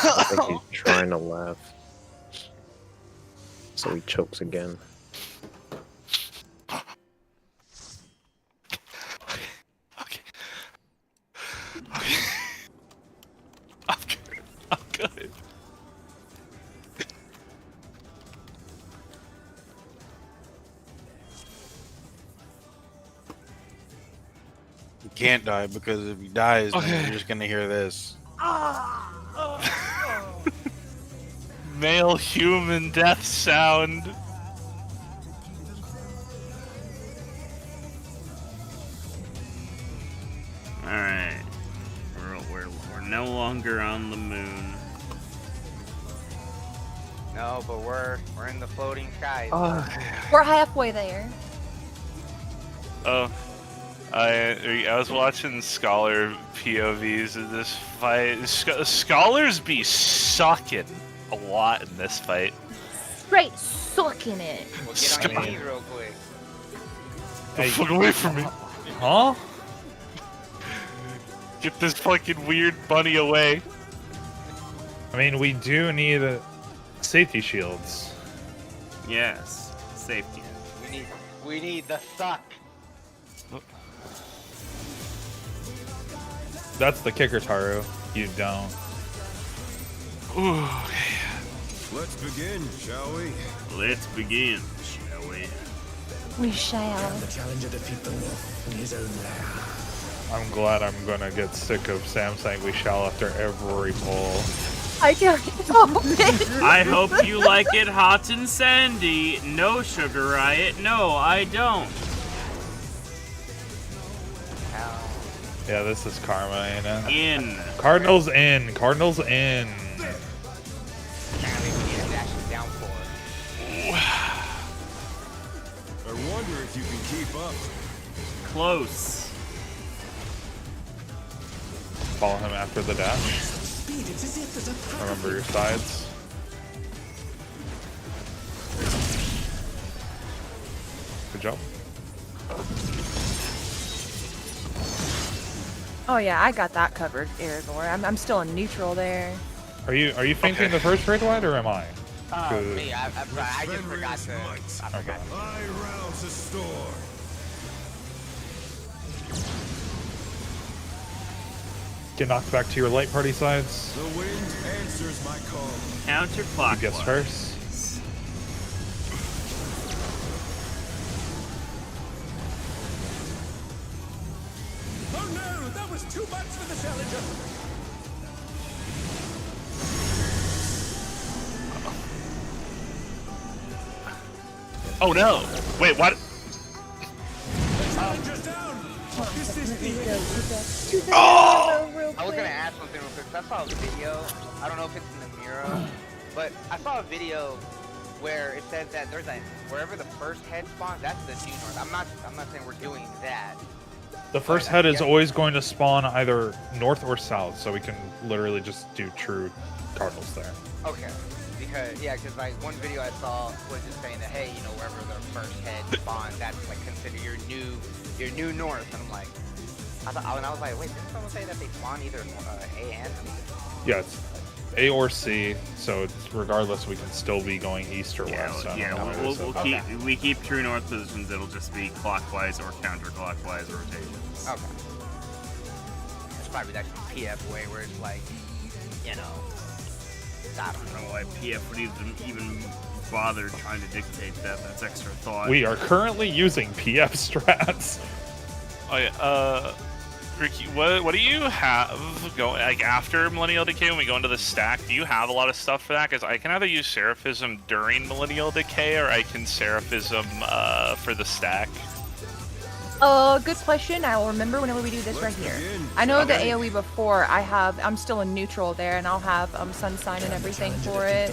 I think he's trying to laugh. So he chokes again. Okay. Okay. I'm good. I'm good. He can't die because if he dies, then you're just gonna hear this. Male human death sound. Alright. We're no longer on the moon. No, but we're in the floating skies. We're halfway there. Oh, I was watching Scholar POVs of this fight. Scholars be sucking a lot in this fight. Straight sucking it. We'll get on your knees real quick. Hey, fuck away from me. Huh? Get this fucking weird bunny away. I mean, we do need safety shields. Yes. Safety. We need the suck. That's the kicker, Taru. You don't. Ooh. Let's begin, shall we? Let's begin, shall we? We shall. The challenger defeat the wolf in his own lair. I'm glad I'm gonna get sick of Sam saying we shall after every poll. I can't help it. I hope you like it hot and sandy. No, Sugar Riot. No, I don't. Yeah, this is karma, ain't it? In. Cardinals in. Cardinals in. Apparently we need a dashing downpour. I wonder if you can keep up. Close. Follow him after the dash. Remember your sides. Good job. Oh yeah, I got that covered, Aragorn. I'm still in neutral there. Are you fainting the first raid wide or am I? Me, I just forgot to. I forgot. I rouse the storm. Get knocked back to your light party sides. The wind answers my call. Counterclockwise. You guess first. Oh no, that was too much for the challenger. Oh no! Wait, what? The challenger's down. This is the Oh! I was gonna ask something real quick. I saw a video. I don't know if it's in the Miro, but I saw a video where it says that there's wherever the first head spawns, that's the due north. I'm not saying we're doing that. The first head is always going to spawn either north or south, so we can literally just do true cardinals there. Okay. Because like one video I saw was just saying that, hey, you know, wherever the first head spawns, that's like considered your new north. And I'm like, I was like, wait, didn't someone say that they spawn either A and C? Yeah, it's A or C, so it's, regardless, we can still be going east or west. We keep true north positions. It'll just be clockwise or counterclockwise rotations. Okay. It's probably that PF way where it's like, you know, I don't know why PF would even bother trying to dictate that. That's extra thought. We are currently using PF strats. Oh yeah, Ricky, what do you have going, like, after Millennial Decay when we go into the stack? Do you have a lot of stuff for that? Because I can either use Seraphism during Millennial Decay, or I can Seraphism for the stack. Good question. I will remember whenever we do this right here. I know the AoE before, I'm still in neutral there, and I'll have Sun Sign and everything for it.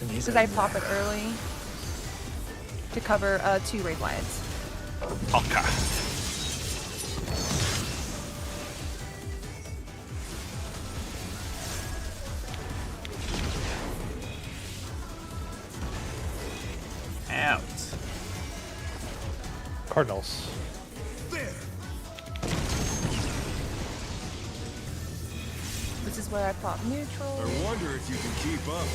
Because I pop it early to cover 2 raid wides. Okay. Out. Cardinals. This is where I pop neutral. I wonder if you can keep up.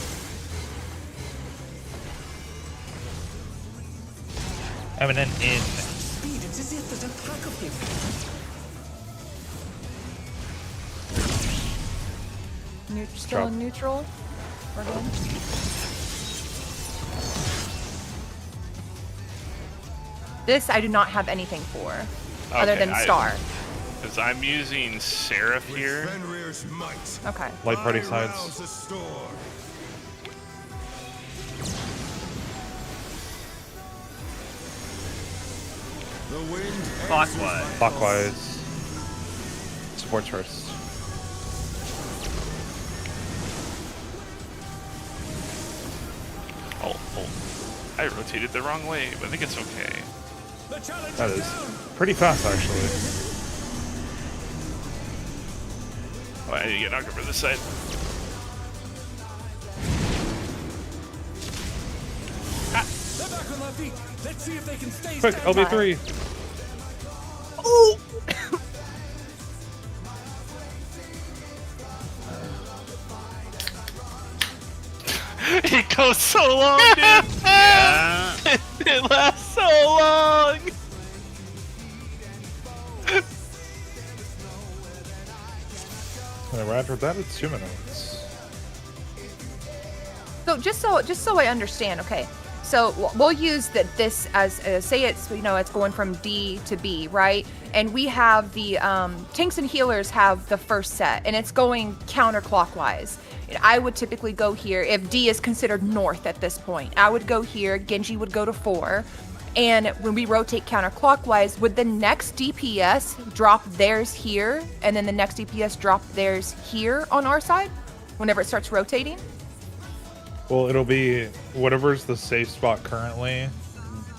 Eminent in. Speed, it's as if there's a pack of him. Still in neutral. We're good. This I do not have anything for, other than star. Because I'm using Seraph here. Fenrir's might. Okay. Light party I sides. rouse the storm. The wind Clockwise. Clockwise. Supports first. Oh, I rotated the wrong way, but I think it's okay. The challenge That is is down. pretty fast, actually. Oh, I need to get knocked over this side. They're back on their feet. Let's see if they can stay Quick, standing. LB3. It goes so long, dude. Yeah. It lasts so long. And right after that, it's 2 minutes. So just so I understand, okay. So we'll use this as say it's it's going from D to B, right? And we have the tanks and healers have the first set, and it's going counterclockwise. And I would typically go here if D is considered north at this point. I would go here. Genji would go to 4. And when we rotate counterclockwise, would the next DPS drop theirs here, and then the next DPS drop theirs here on our side whenever it starts rotating? Well, it'll be whatever's the safe spot currently.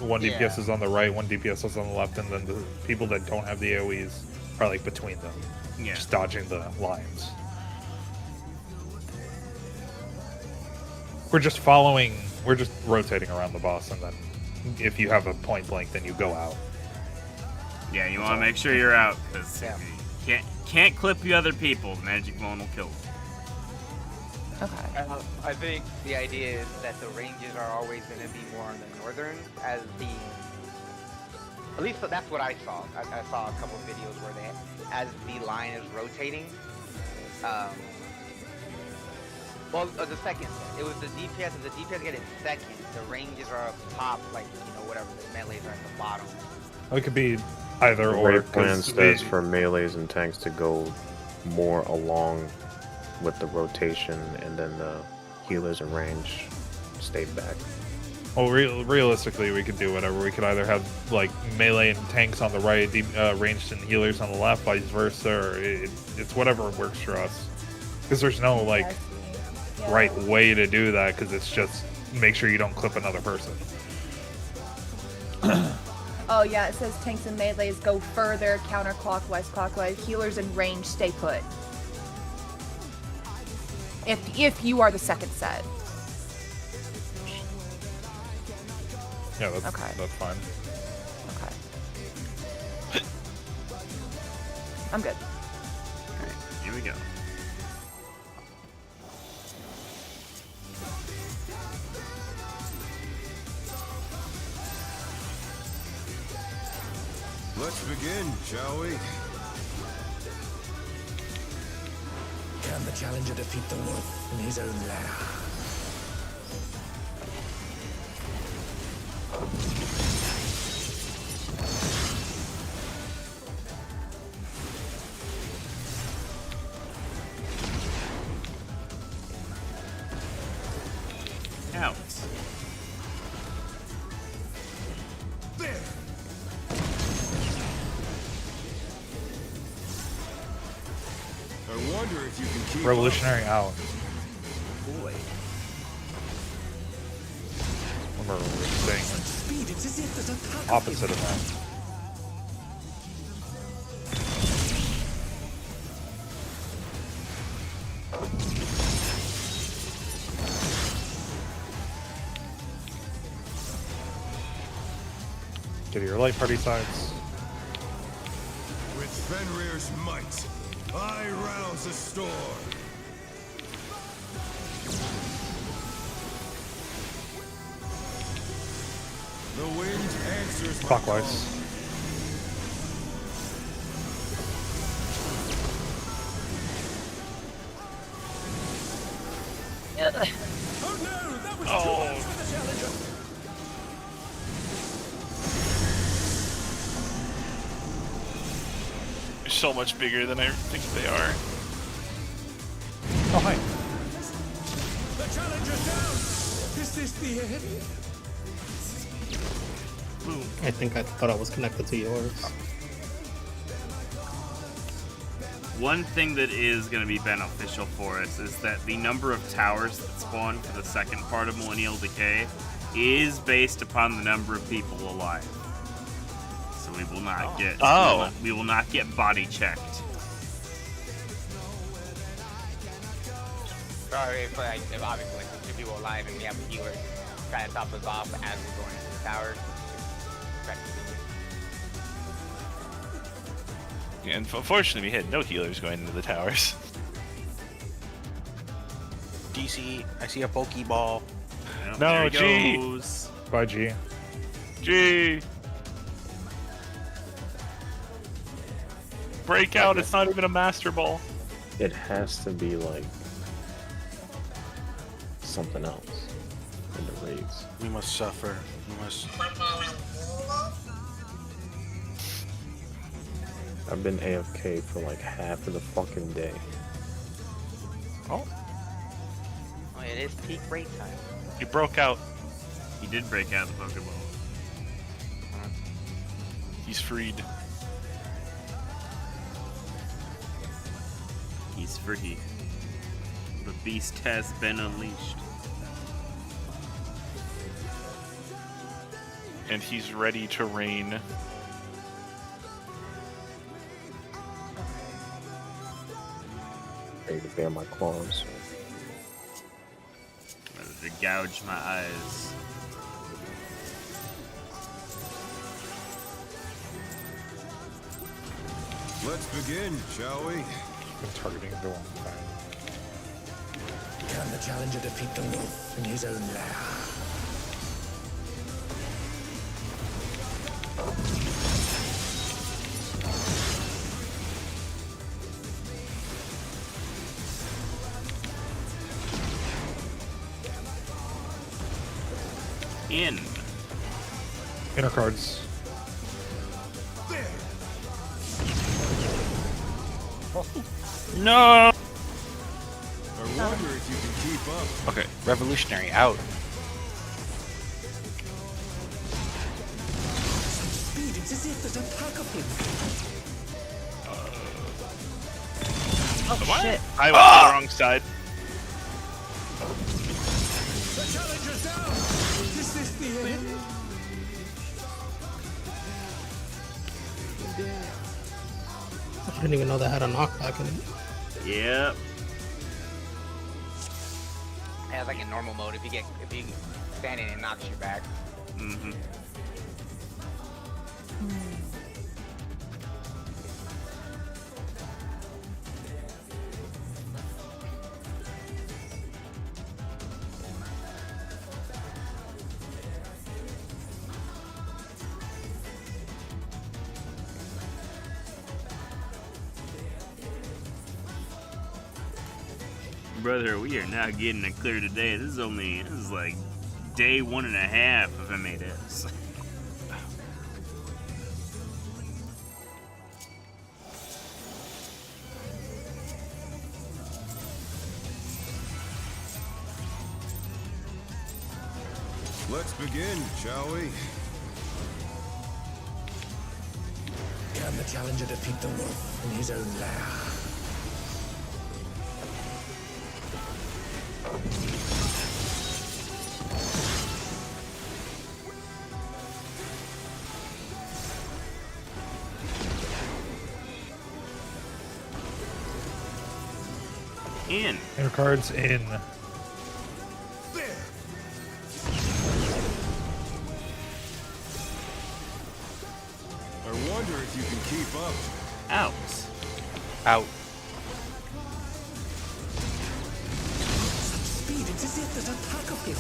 One Yeah. DPS is on the right, one DPS is on the left, and then the people that don't have the AoEs are like between them, Yeah. just dodging the lines. We're just rotating around the boss, and then if you have a point blank, then you go out. Yeah, you want to make sure you're out, because Yeah. you can't clip the other people. Magic Bone will kill them. Okay. I think the idea is that the ranges are always going to be more on the northern, as at least that's what I saw. I saw a couple of videos where as the line is rotating, the second set. It was the DPS, and the DPS get it second. The ranges are up top, like, whatever, the melees are at the bottom. It could be either The or. rate plan 'cause says they- for melees and tanks to go more along with the rotation, and then the healers and range stay back. Well, realistically, we could do whatever. We could either have like melee and tanks on the right, ranged and healers on the left, vice versa. Or it's whatever works for us. Because there's no like I see. Yeah. right way to do that. Because it's just make sure you don't clip another person. Oh yeah, it says tanks and melees go further counterclockwise, clockwise. Healers and range stay put. If you are the second set. Yeah, that's Okay. that's fine. Okay. I'm good. Alright, here we go. Let's begin, shall we? Can the challenger defeat the wolf in his own lair? Out. There! I wonder if you can keep Revolutionary out. Boy. Remember we were saying Speed, it's as if there's a pack of opposite him. of that. Get your light party sides. With Fenrir's might, I rouse the storm. Answers my Clockwise. call. Oh no, that was too much for the challenger. They're so much bigger than I think they are. Oh, hi. The challenger's down. Is this the end? I think I thought I was connected to yours. One thing that is going to be beneficial for us is that the number of towers that spawn for the second part of Millennial Decay is based upon the number of people alive. So we will not get we will not get body checked. Sorry for like, if obviously like 2 people alive and we have a healer trying to top us off as we're going into the tower. Yeah, and unfortunately, we had no healers going into the towers. DC, I see a Pokeball. Yep, No, there he G. goes. Bye, G. G. Break out! It's not even a Master Ball. It has to be like something else in the raids. We must suffer. We must. I've been AFK for like half of the fucking day. Oh, Oh, it is peak raid time. he broke out. He did break out the Pokeball. He's freed. He's free. The beast has been unleashed. And he's ready to reign. Ready to bear my claws. Ready to gouge my eyes. Let's begin, shall we? Been targeting the wrong time. Can the challenger defeat the wolf in his own lair? In. Inner cards. No. I wonder if you can keep up. Okay, revolutionary out. Speed, it's as if there's a pack of him. Oh shit. I went to the wrong side. The challenger's down. Is this the end? I didn't even know that had a knockback in it. Yep. Yeah, it's like in normal mode. If you stand in, it knocks you back. Mm-hmm. Brother, we are not getting it clear today. This is like day 1.5 of MADS. Let's begin, shall we? Can the challenger defeat the wolf in his own lair? In. Inner cards in. I wonder if you can keep up. Out. Out. Speed, it's as if there's a pack of him.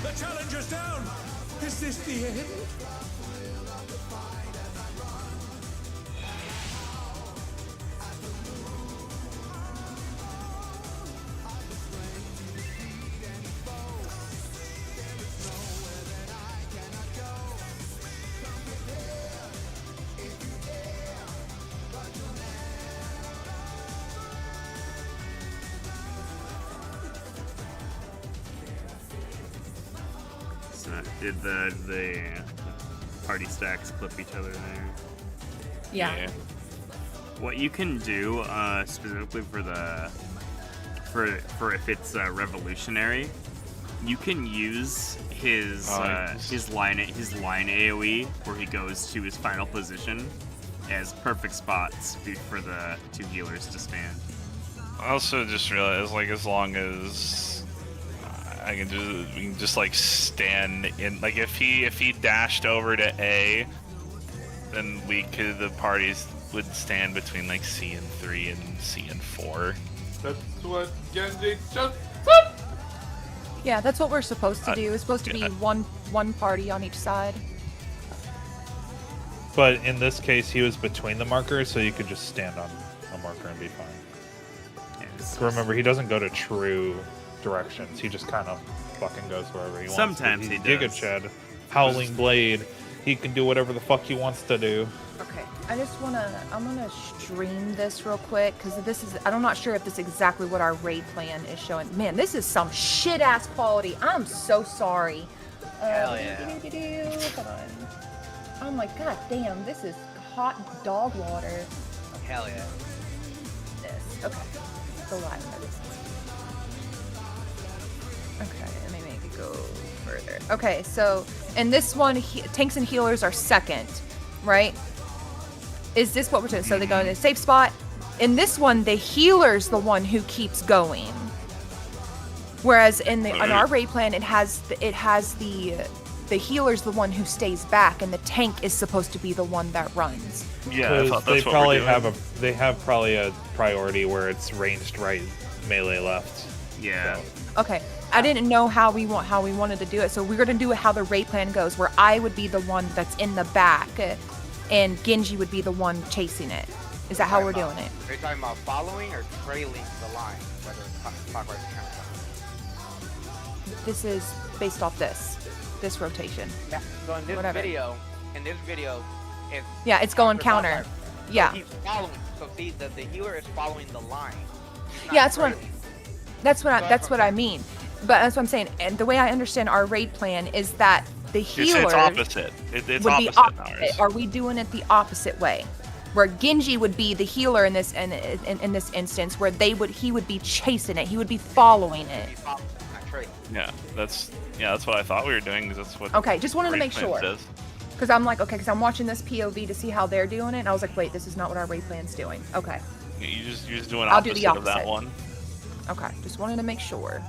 The challenger's down! Is this the end? So did the party stacks clip each other there? Yeah. What you can do specifically for the for if it's revolutionary, you can use his line AOE where he goes to his final position as perfect spots for the two healers to stand. I also just realized, like, as long as we can just like stand in, like, if he dashed over to A, then the parties would stand between like C and 3 and C and 4. That's what Genji just. Yeah, that's what we're supposed to do. It's supposed to be one party on each side. But in this case, he was between the markers, so you could just stand on a marker and be fine. Remember, he doesn't go to true directions. He just kind of fucking goes wherever he wants. Sometimes he does. Giga Chad, Howling Blade. He can do whatever the fuck he wants to do. Okay, I'm gonna stream this real quick because I'm not sure if this is exactly what our raid plan is showing. Man, this is some shit ass quality. I'm so sorry. Hell yeah. Hold on. I'm like, god damn, this is hot dog water. Hell yeah. This. Okay. The live mode. Okay, let me make it go further. Okay, so in this one, tanks and healers are second, right? Is this what we're doing? So they go in a safe spot. In this one, the healer's the one who keeps going. Whereas in our raid plan, it has the healer's the one who stays back, and the tank is supposed to be the one that runs. Yeah, I thought they that's what probably we're doing. they have probably a priority where it's ranged right, melee left. Yeah. So. Okay, I didn't know how we wanted to do it, so we're gonna do it how the raid plan goes, where I would be the one that's in the back, and Genji would be the one chasing it. Is that how we're doing it? Are you talking about following or trailing the line, whether it's clockwise or counterclockwise? This is based off this rotation. Yeah. So in this Whatever. video, it's Yeah, it's going counter. So Yeah. he's following. So see, the healer is following the line. He's Yeah, not trailing. that's what I mean. But that's what I'm saying. And the way I understand our raid plan is that the healer It's opposite. It's would be opposite in opposite. ours. Are we doing it the opposite way? Where Genji would be the healer in this in this instance, where he would be chasing it. He would be following it. He's following, not trailing. Yeah, that's what I thought we were doing. 'Cause that's what. Okay, just wanted to raid make plan sure. says. Because I'm like, okay, because I'm watching this POV to see how they're doing it, and I was like, wait, this is not what our raid plan's doing. Okay, You're just doing I'll do opposite the of that opposite. one. okay, just wanted to make sure.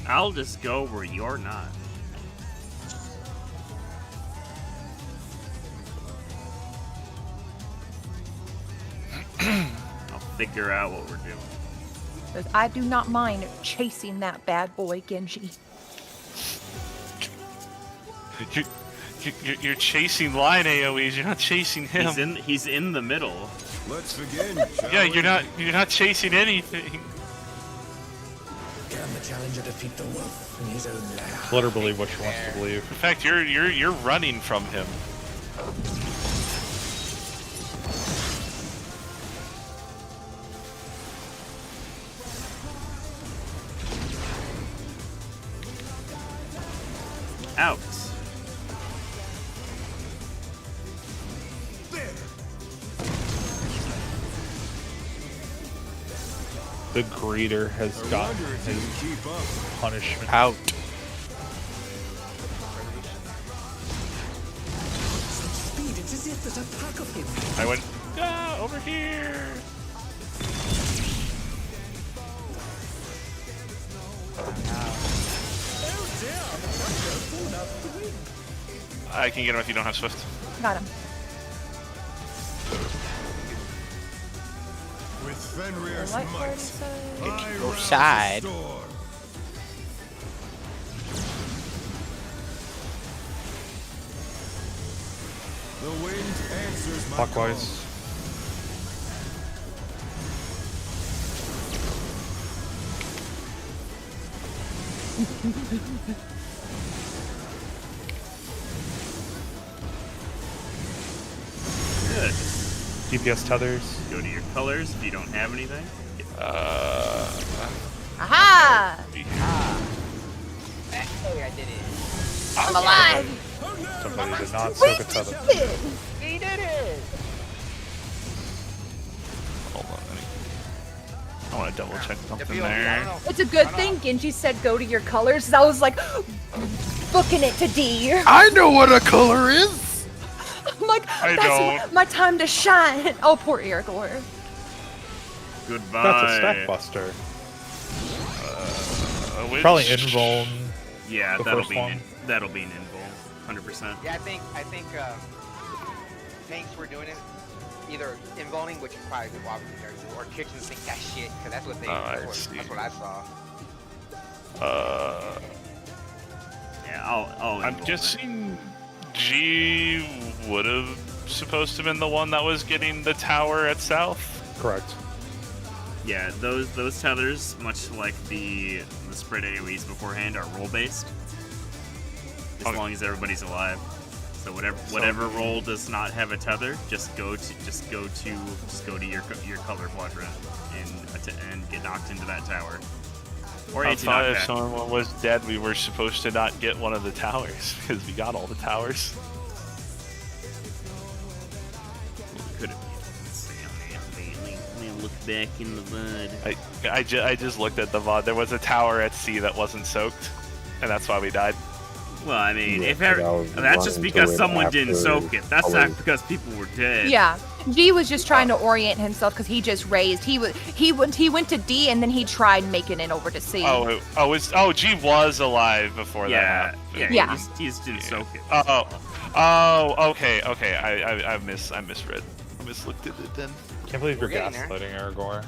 I'll just go where you're not. I'll figure out what we're doing. Because I do not mind chasing that bad boy Genji. You're chasing line AOEs. You're not chasing him. He's in the middle. Let's begin. Yeah, you're not chasing anything. Can the challenger defeat the wolf in his own lair? Let her believe what she wants to believe. In fact, you're running from him. Out. The greeter has gotten his Keep up. punishment. Out. Speed, it's as if there's a pack of him. I went over here. I can get him if you don't have Swift. Got him. With Fenrir's Light part might, inside. I go rouse side. the storm. The wind answers my Clockwise. Good. GPS tethers. Go to your colors if you don't have anything. Aha! Hey, I did it. I'm alive! Somebody did not soak a tether. He did it. Hold on. I want to double check The something POV, I don't there. know. It's a good thing Genji said go to your colors. I was like, booking it to D. I know what a color is. I'm like, I that's don't. my time to shine. Oh, poor Irigor. Goodbye. That's a stack buster. Which- Probably invuln. Yeah, The that'll first be one. that'll be an invul, 100%. Yeah, I think tanks were doing it either invulning, which is probably why we there, or kitchens think that shit because that's what they. I that's see. what I saw. Yeah, I'll I'm invul it. guessing G would have supposed to have been the one that was getting the tower at south. Correct. Yeah, those tethers, much like the spread AoEs beforehand, are roll based. As Okay. long as everybody's alive. So whatever roll does not have a tether, just go to your color quadrant and get knocked into that tower. Or I thought if anti-knockback. someone was dead, we were supposed to not get one of the towers because we got all the towers. Could have been. Let's see. Let me look back in the VOD. I just looked at the VOD. There was a tower at sea that wasn't soaked, and that's why we died. Well, I mean, Yeah, if 'cause I was that's just running because to it someone didn't after soak it. That's colors. not because people were dead. Yeah, G was just trying to orient himself because he just raised. He went to D and then he tried making it over to C. G was alive before that Yeah, happened. Yeah. He just didn't soak it. Okay. I misread. I mislooked at it then. Can't believe you're We're getting there. gaslighting Aragorn.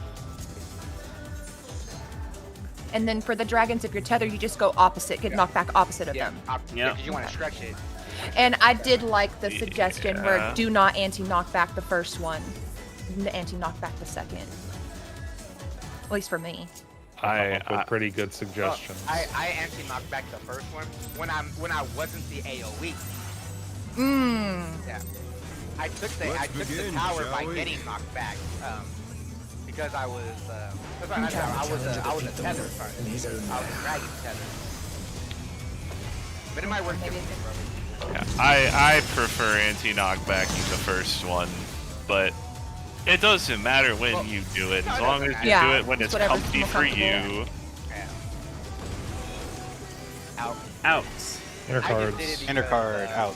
And then for the dragons, if you're tethered, you just go opposite, get knocked back opposite of them. Yeah. Because you want to stretch it. And I did like the suggestion Yeah. where do not anti-knockback the first one, anti-knockback the second. At least for me. With pretty good suggestions. I anti-knocked back the first one when I wasn't the AOE. Yeah. I took the begin, tower shall by we? getting knocked back. Because I was I was a tether. Sorry. in his own I was a dragon tether. But it might work Maybe differently, Yeah, I prefer anti-knockbacking the first one, but it doesn't matter when Well, you do it, no, as it long doesn't as you matter. do Yeah, it when it's whatever's comfy more for comfortable. you. Yeah. Out. Out. Inner I cards. just did it because, Inner card out.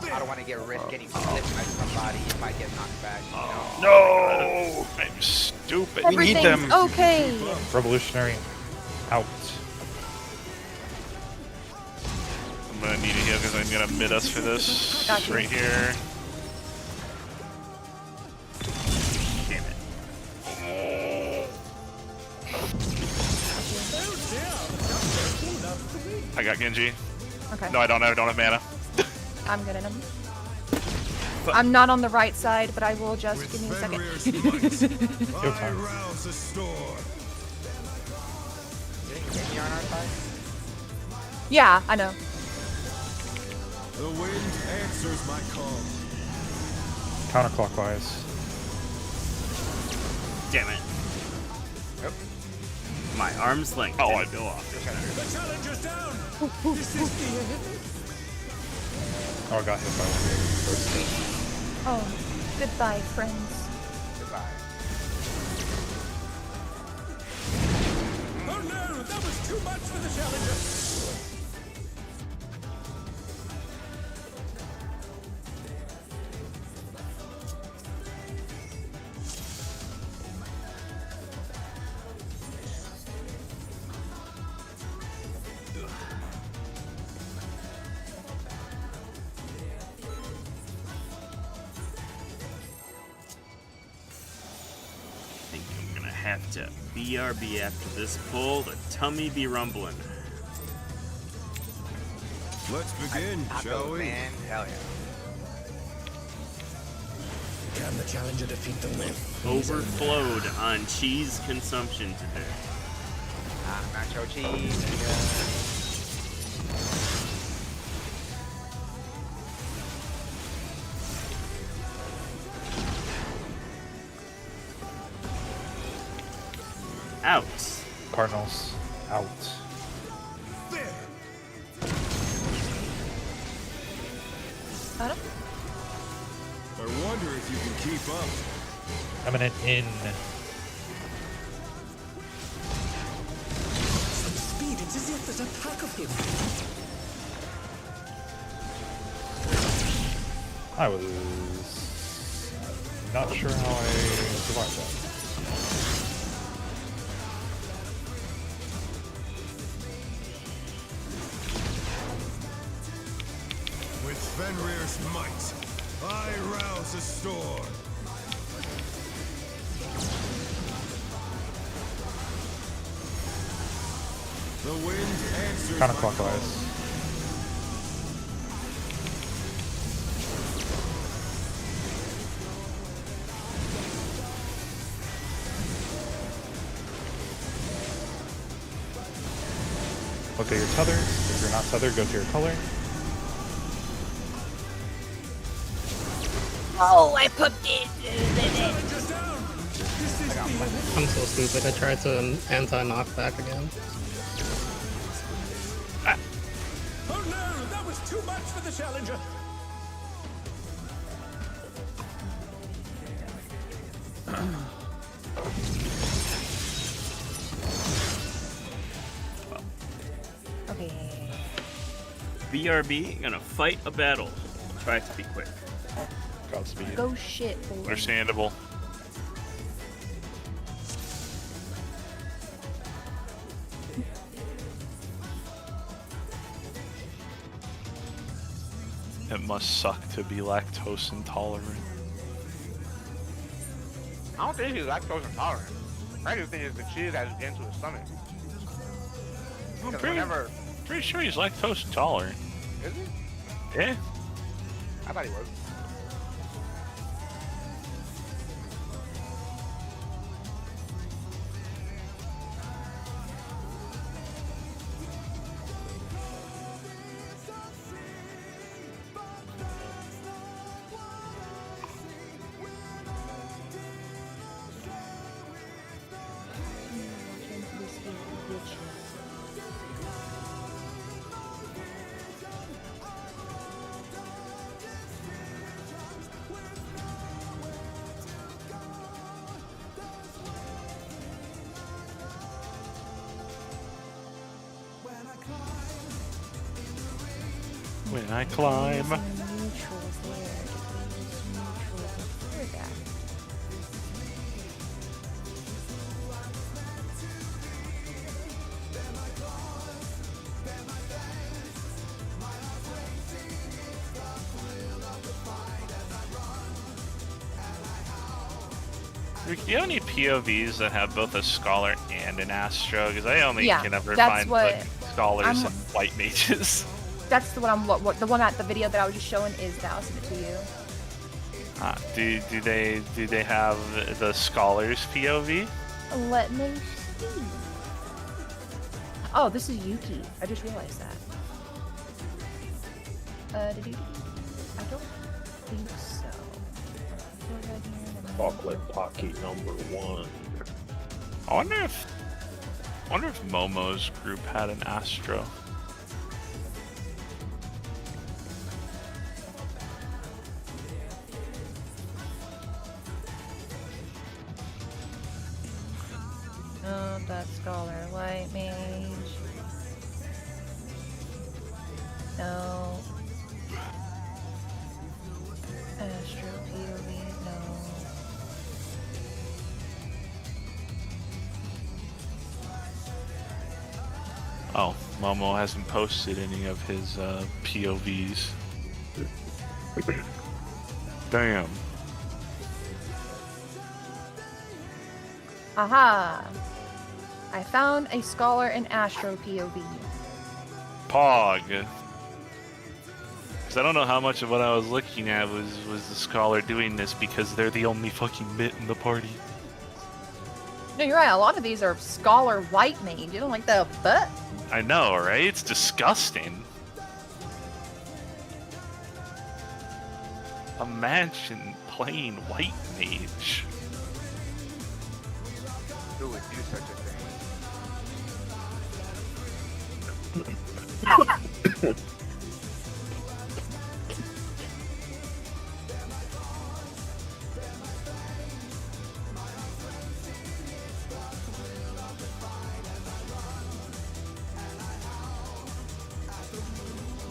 You know, I don't want to get risk getting flipped by somebody if I get knocked back. You know? No, I'm stupid. We need Everything's them. okay. Revolutionary out. I'm gonna need a heal because I'm gonna mid us for this Gotcha. right here. Damn it. I got Genji. Okay. No, I don't have mana. I'm getting him. I'm not on the right side, but I will just give me a Fenrir's second. might, I rouse the storm. Is he on our side? Yeah, I know. The wind answers my call. Counterclockwise. Damn it. Yep. My arm's length Oh, didn't go off. The challenger's down. This is the end. Oh, I got hit by one first. Oh, goodbye, friends. Goodbye. Oh no, that was too much for the challenger. Thank have to BRB after this pull. The tummy be rumbling. Let's begin, shall we? Man, hell yeah. Can the challenger defeat the wolf? Overflowed on cheese consumption today. Nacho cheese. Out. Cardinals out. Adam? I wonder if you can keep up. Eminent in. Some speed. It's as if there's a pack of him. I was not sure how I survived that. With Fenrir's might, I rouse a storm. The wind answers my Counterclockwise. Look at your tether. If you're not tethered, go to your color. Oh, I put it. Challenger's down. This is the end. I'm so stupid. I tried to anti-knockback again. Oh no, that was too much for the challenger. Okay. BRB, gonna fight a battle. Try to be quick. Godspeed. Go shit, boy. Understandable. It must suck to be lactose intolerant. I don't think he's lactose intolerant. I just think it's the cheese that is into his stomach. I'm Because pretty, whenever... pretty sure he's lactose intolerant. Is he? Yeah. I thought he was. When I climb. Rick, do you have any POVs that have both a scholar and an astro? Because I only Yeah, can ever that's find what like, scholars I'm- and white mages. That's the one I'm. What the one at the video that I was just showing is that. I'll send it to you. Do they have the scholars POV? Let me see. Oh, this is Yuki. I just realized that. I don't think so. Chocolate Pocky #1. I wonder if Momo's group had an astro. Oh, that scholar white mage. No. Astro POV, no. Oh, Momo hasn't posted any of his POVs. Damn. Aha! I found a scholar in Astro POV. Pog. Because I don't know how much of what I was looking at was the scholar doing this because they're the only fucking bit in the party. No, you're right. A lot of these are scholar white mage. You don't like the butt? I know, right? It's disgusting. Imagine playing white mage. Who would do such a thing?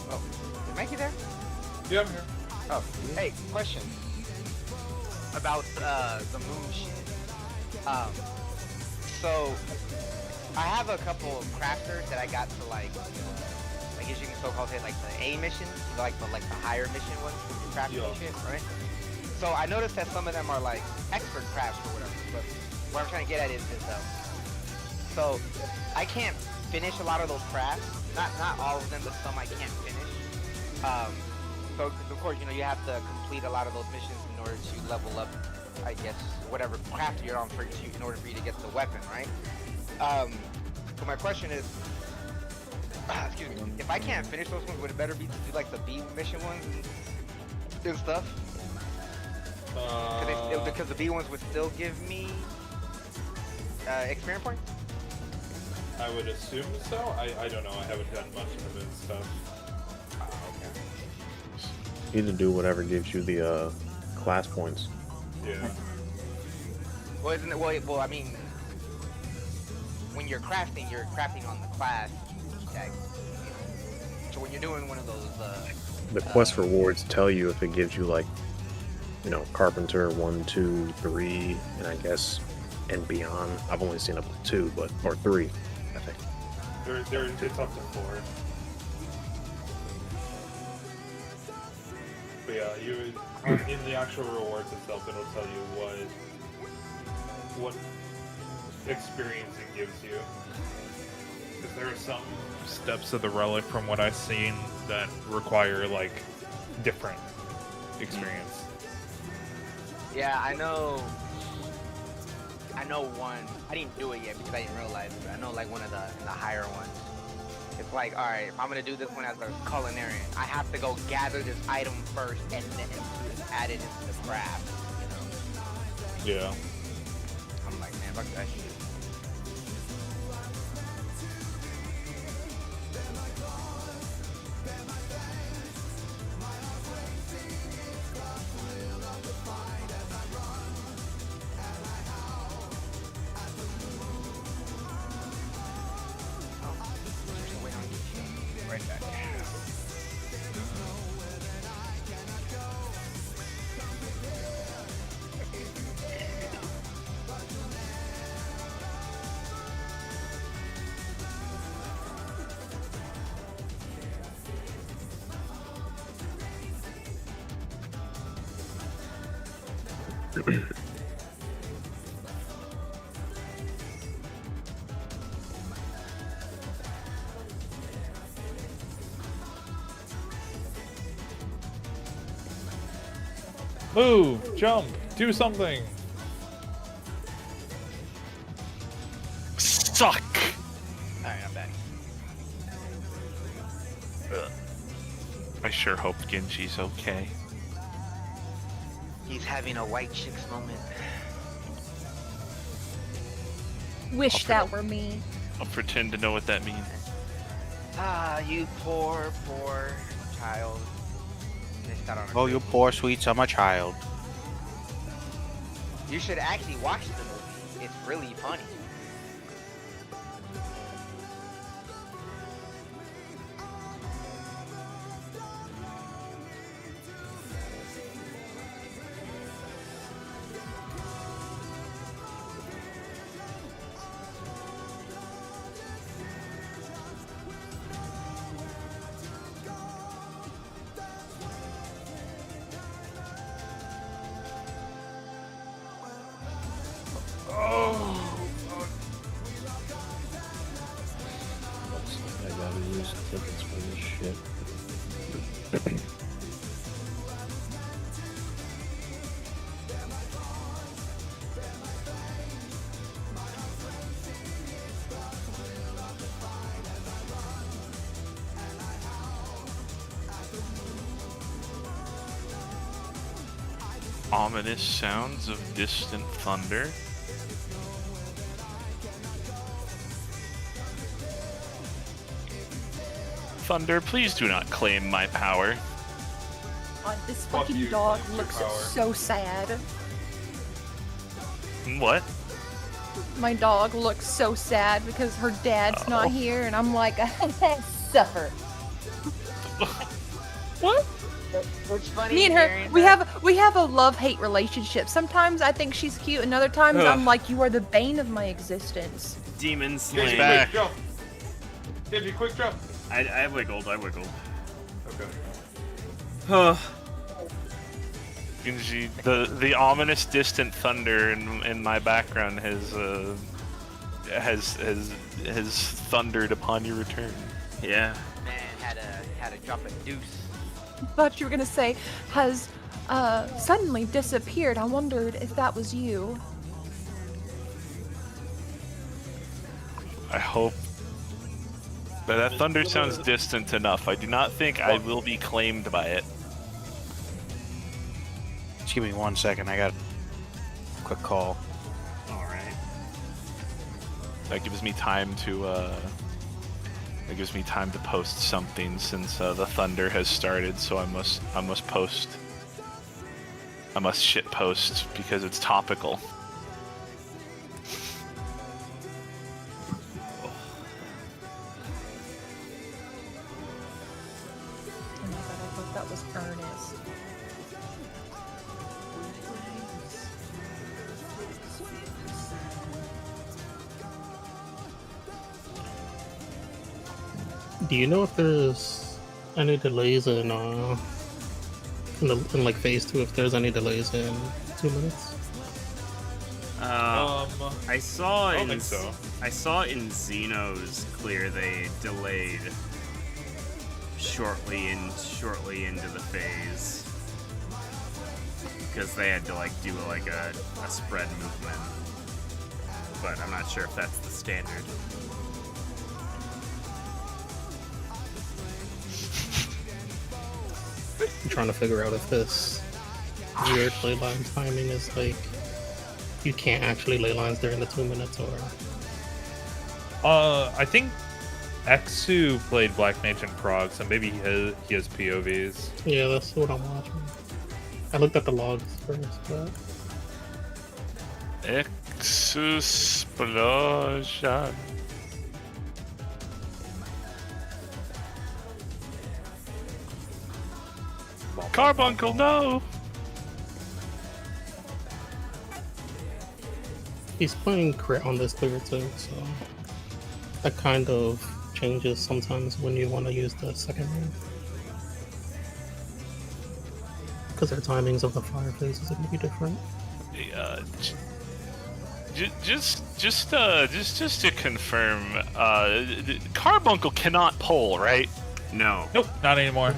Oh, is Mikey there? Yeah, I'm here. Oh, hey, question about the moon shit. So I have a couple of crafters that I got to like, I guess you can so-called say like the A missions, you know, like the higher mission ones with your crafting and shit, right? So I noticed that some of them are like expert crafts or whatever. But what I'm trying to get at is so I can't finish a lot of those crafts. Not all of them, but some I can't finish. So of course, you know, you have to complete a lot of those missions in order to level up, I guess, whatever craft you're on in order for you to get the weapon, right? So my question is, excuse me, if I can't finish those ones, would it better be to do like the B mission ones and stuff? Because the B ones would still give me experience points? I would assume so. I don't know. I haven't done much of it stuff. You need to do whatever gives you the class points. Yeah. Well, isn't it? Well, I mean, when you're crafting on the class tag. You know? So when you're doing one of those, The quest rewards tell you if it gives you like, you know, carpenter 1, 2, 3, and I guess and beyond. I've only seen up to 2, or 3, I think. It's up to 4. But yeah, in the actual rewards itself, it'll tell you what experience it gives you. Because there are some steps of the relic, from what I've seen, that require like different experience. yeah, I know one. I didn't do it yet because I didn't realize it. But I know like one of the higher ones. It's like, all right, if I'm gonna do this one as a culinarian, I have to go gather this item first and then add it into the craft. You know? Yeah. I'm like, man, fuck that shit. Right back. Move, jump, do something. Suck! Alright, I'm back. I sure hope Genji's okay. He's having a white chicks moment. Wish that were me. I'll pretend to know what that means. Ah, you poor, poor child. Missed out on a Oh, good you movie. poor sweet summer child. You should actually watch the movie. It's really funny. just tickets for this shit. Ominous sounds of distant thunder. Thunder, please do not claim my power. God, this fucking dog looks so sad. What? My dog looks so sad because her dad's not here, and I'm like, suffer. What? It's funny. Me and her, we have a love-hate relationship. Sometimes I think she's cute, and other times I'm like, you are the bane of my existence. Demon Slayer. back. Give you quick jump. I wiggled. Okay. Ginji, the ominous distant thunder in my background has thundered upon your return. Yeah. Man, had to drop a deuce. I thought you were gonna say, has suddenly disappeared. I wondered if that was you. I hope. But that thunder sounds distant enough. I do not think I will be claimed by it. Just give me 1 second. I got a quick call. Alright. That gives me time to post something since the thunder has started. So I must post. I must shit post because it's topical. Oh my god, I thought that was Ernest. Do you know if there's any delays in like phase 2? If there's any delays in 2 minutes? I saw I don't in think so. I saw in Xeno's clear they delayed shortly into the phase because they had to like do like a spread movement, but I'm not sure if that's the standard. I'm trying to figure out if this weird ley line timing is like you can't actually ley lines during the 2 minutes, or I think Exu played Black Mage and Prog, so maybe he has POVs. yeah, that's what I'm watching. I looked at the logs first, but Explosion. Carbuncle, no! he's playing crit on this clear too, so that kind of changes sometimes when you want to use the second move. Because their timings of the fire phases are going to be different. Just to confirm, Carbuncle cannot pull, right? No, Nope, not anymore.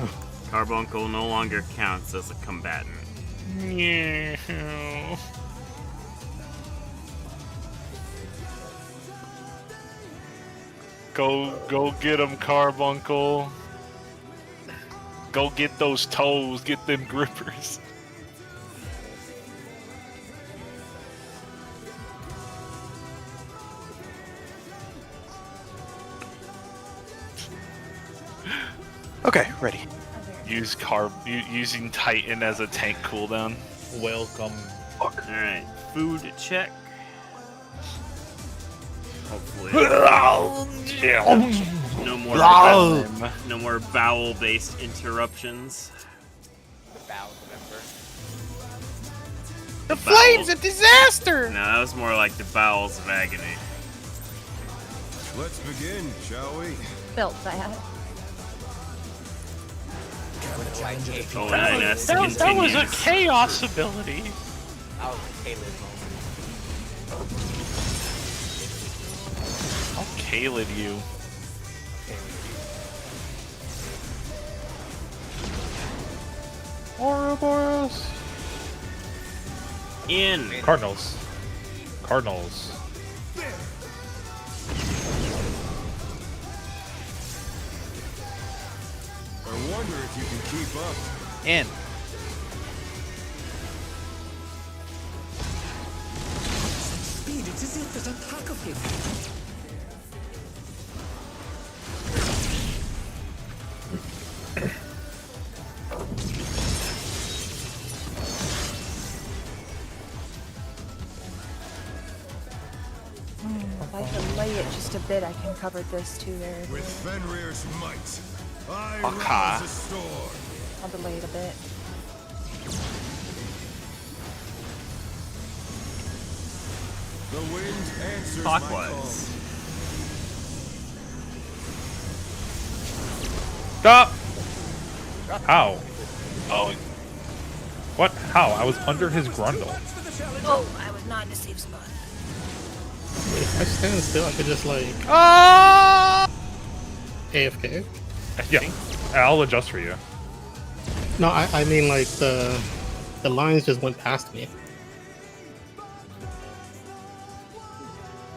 Carbuncle no longer counts as a combatant. Yeah. Go get him, Carbuncle. Go get those toes, get them grippers. Okay, ready. Using Titan as a tank cooldown. Welcome. Alright, food check. Hopefully. No more bowel-based interruptions. The bowels, remember? The flame's a disaster! No, that was more like the bowels of agony. Let's begin, shall we? Felt that. Oh, Ines That was a continues. chaos ability. That was a Caleb moment. I'll Caleb you. Ouroboros. In. Cardinals. Cardinals. I wonder if you can keep up. In. Speed, it's as if there's a pack of him. If I delay it just a bit, I can cover this too there. With Fenrir's might, I Okay. rouse a storm. I'll delay it a bit. The wind answers my call. Clockwise. Stop! How? Oh. What? How? I was under his grundle. Oh, I was not in a safe spot. Wait, if I stand still, I could just like AFK. Yeah. I'll adjust for you. No, I mean like the lines just went past me.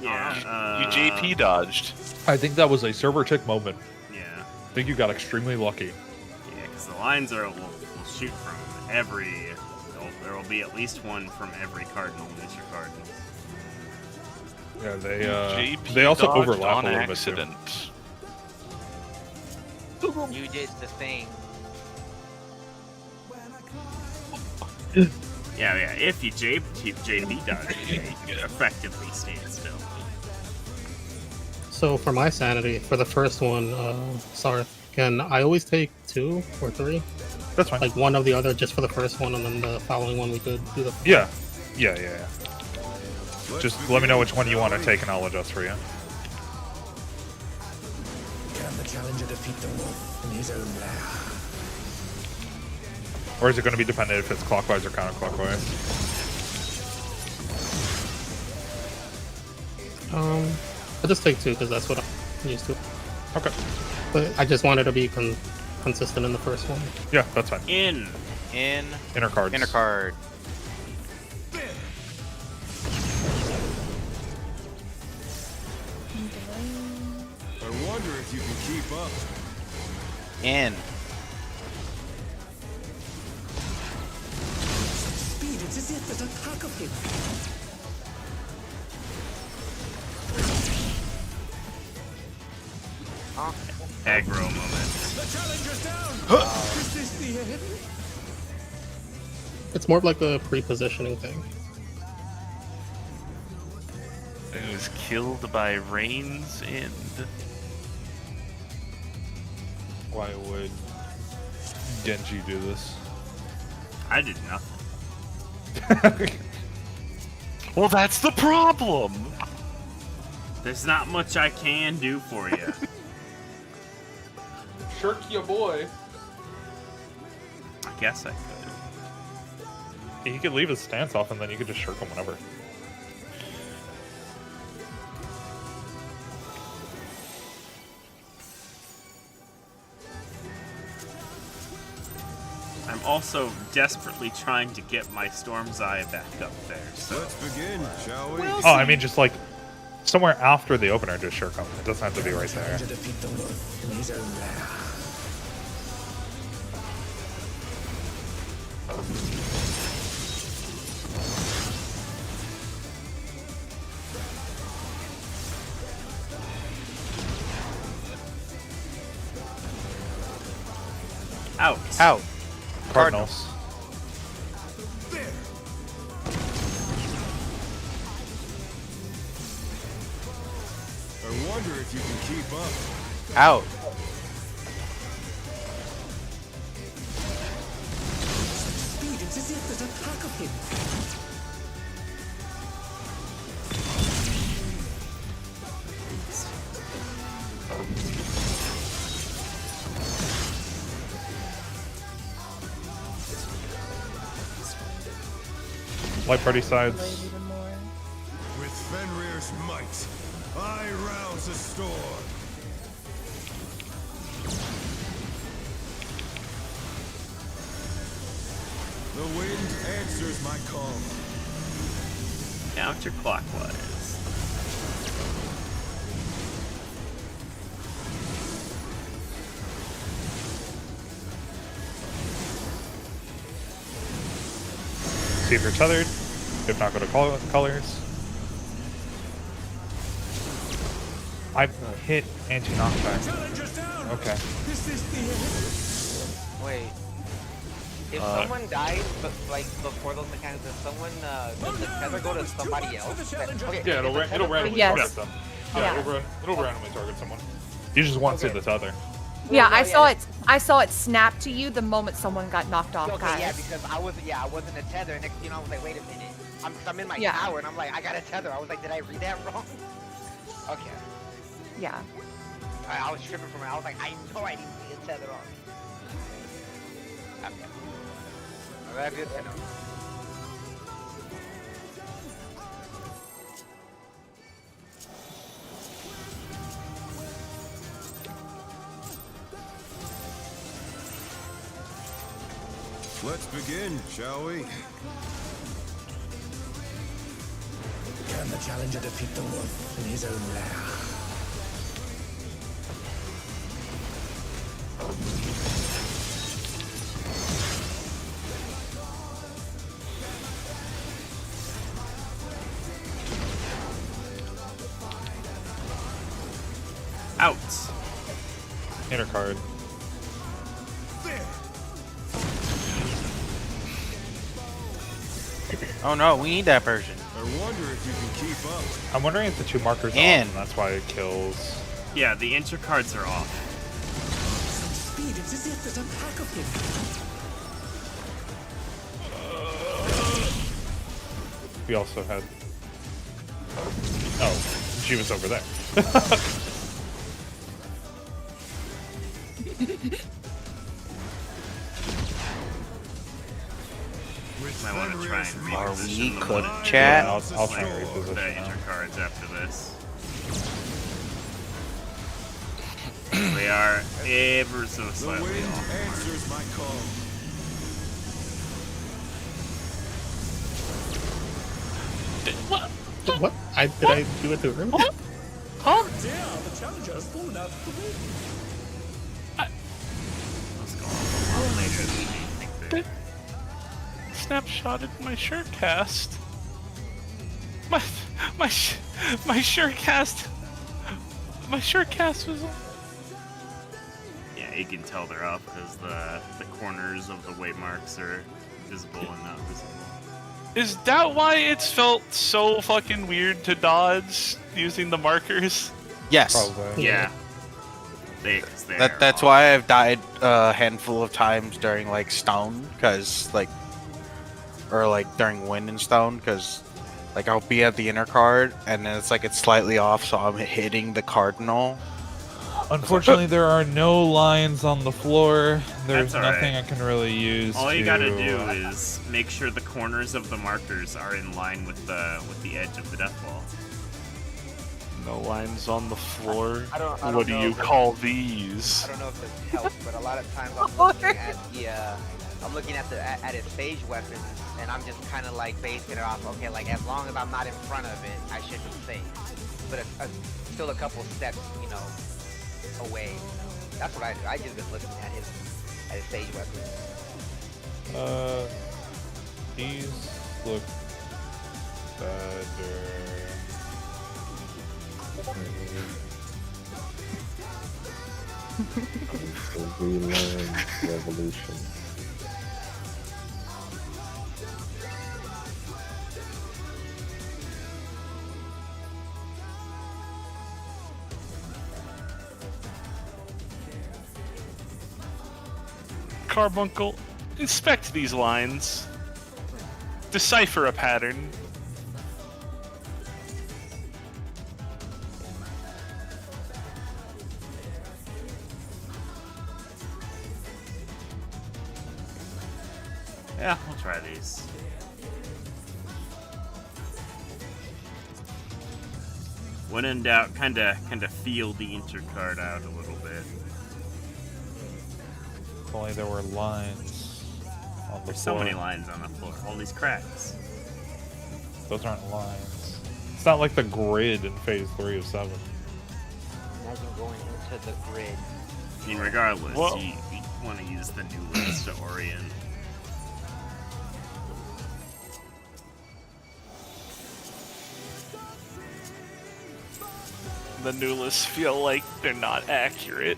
Yeah. You JP dodged. I think that was a server tick moment. Yeah. I think you got extremely lucky. Yeah, because the lines will shoot from every. There will be at least one from every cardinal miniature cardinal. Yeah, JP they also dodged overlap on a little accident. You did the thing. Yeah. If you JP dodge, you effectively stand still. So for my sanity, for the first one, sorry, can I always take 2 or 3? too. That's fine. Like one of the other just for the first one, and then the following one we could do the. Yeah. Just let me know which one you want to take and I'll adjust for you. Can the challenger defeat the wolf in his own lair? Or is it going to be dependent if it's clockwise or counterclockwise? I'll just take 2 because that's what I'm used to. Okay. But I just wanted to be consistent in the first one. Yeah, that's fine. In. Inner cards. Inner card. I wonder if you can keep up. In. Speed, it's as if there's a pack of him. Aggro moment. The challenger's down. Is this the end? It's more of like a pre-positioning thing. It was killed by Rain's End. Why would Genji do this? I did nothing. Well, that's the problem. There's not much I can do for you. Shirk your boy. I guess I could. He could leave his stance off and then you could just shirk him whenever. I'm also desperately trying to get my Storm's Eye back up there. So Let's begin, shall we? Oh, I mean just like somewhere after the opener, just shirk him. It doesn't have to be right there. Challenger defeat the wolf in his own lair. out. Out. Cardinals. I wonder if you can keep up. Out. Speed, it's as if there's a pack of him. Light party sides. Even more. With Fenrir's might, I rouse a storm. answers my call. Counterclockwise. See if you're tethered. If not, go to colors. I hit anti-knockback. Challenger's down. Okay. This is the end. Wait. If someone dies, but like before those mechanics, does someone does the tether go to somebody else? Okay, Yeah, it'll randomly Yes. target them. Yeah. It'll randomly target someone. You just won't see the tether. Yeah, I saw it. I saw it snap to you the moment someone got knocked off, Okay, guys. yeah, because I wasn't a tether. Next thing you know, I was like, wait a minute. I'm in my Yeah. tower, and I'm like, I got a tether. I was like, did I read that wrong? Okay. Yeah. I was tripping from it. I was like, I know I didn't see a tether on me. Okay. Well, that's good to know. Let's begin, shall we? Can the challenger defeat the wolf in his own lair? Out. Inner card. Oh no, we need that version. I wonder if you can keep up. I'm wondering if the 2 markers In. off, and that's why it kills. Yeah, the intercards are off. Some speed, it's as if there's a pack of him. We also had. Oh, she was over there. Might want to try and Are reposition we the cooked, one- chat? I'll try and the reposition now. intercards after this. They are ever so The slightly wind off. answers my call. What? Did I do it to her? Dear, the challenger has fallen out of the wind. Let's go a lot later than you think they- Snapshotted my shirt cast. My shirt cast. My shirt cast was. Yeah, you can tell they're off because the corners of the weight marks are visible and not visible. Is that why it's felt so fucking weird to dodge using the markers? Yes. Probably. Yeah. That's why I've died a handful of times during like stone, cause like, or like during wind and stone, cause like I'll be at the inner card and then it's like it's slightly off, so I'm hitting the cardinal. Unfortunately, there are no lines on the floor. There's That's all nothing right. I can really use. All you to... gotta do is make sure the corners of the markers are in line with the edge of the death ball. No lines on the floor. I don't What do know you if it- call these? I don't know if this helps, but a lot of times I'm looking at at his stage weapons, and I'm just kind of like basing it off. Okay, like as long as I'm not in front of it, I should be safe. But still a couple steps, away. That's what I do. I just been looking at his stage weapons. These look better. Relearn Revolution. Carbuncle, inspect these lines. Decipher a pattern. Yeah, we'll try these. When in doubt, kind of feel the intercard out a little bit. If only there were lines. on the There's so floor. many lines on the floor. All these cracks. Those aren't lines. It's not like the grid in Phase 3 of 7. Imagine going into the grid. I mean, regardless, Whoa. you want to use the new list to orient. The new lists feel like they're not accurate.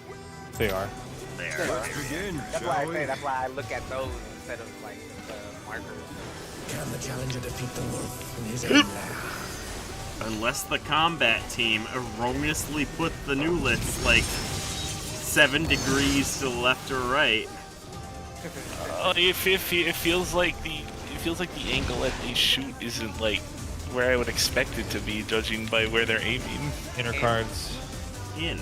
They are. There. That's why I say. That's why I look at those instead of like the markers. Can the challenger defeat the wolf in his own lair? Unless the combat team erroneously put the new list like 7 degrees to the left or right. It feels like the angle that they shoot isn't like where I would expect it to be, judging by where they're aiming. Inner cards. In.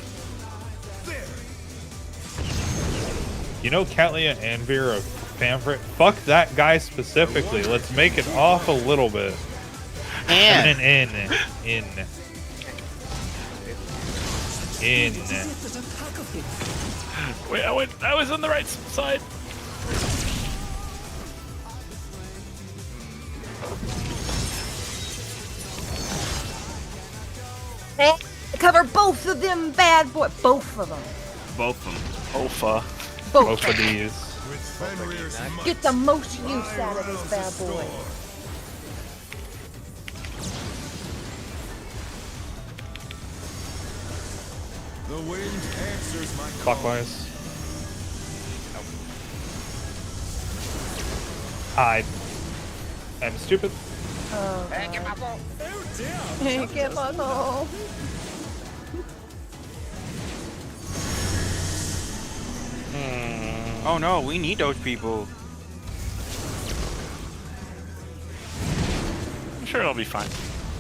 You know Katlia and Veer are favorite? Fuck that guy specifically. Let's make it off a little bit. And In. Wait, I was on the right side. Cover both of them bad boy. Both of them. Both of them. Ofa. Both of these. Get the most use out of this bad boy. The wind answers my call. Clockwise. I am stupid. Oh, Hey, get my ball. Oh dear. get my hole. oh no, we need those people. I'm sure it'll be fine.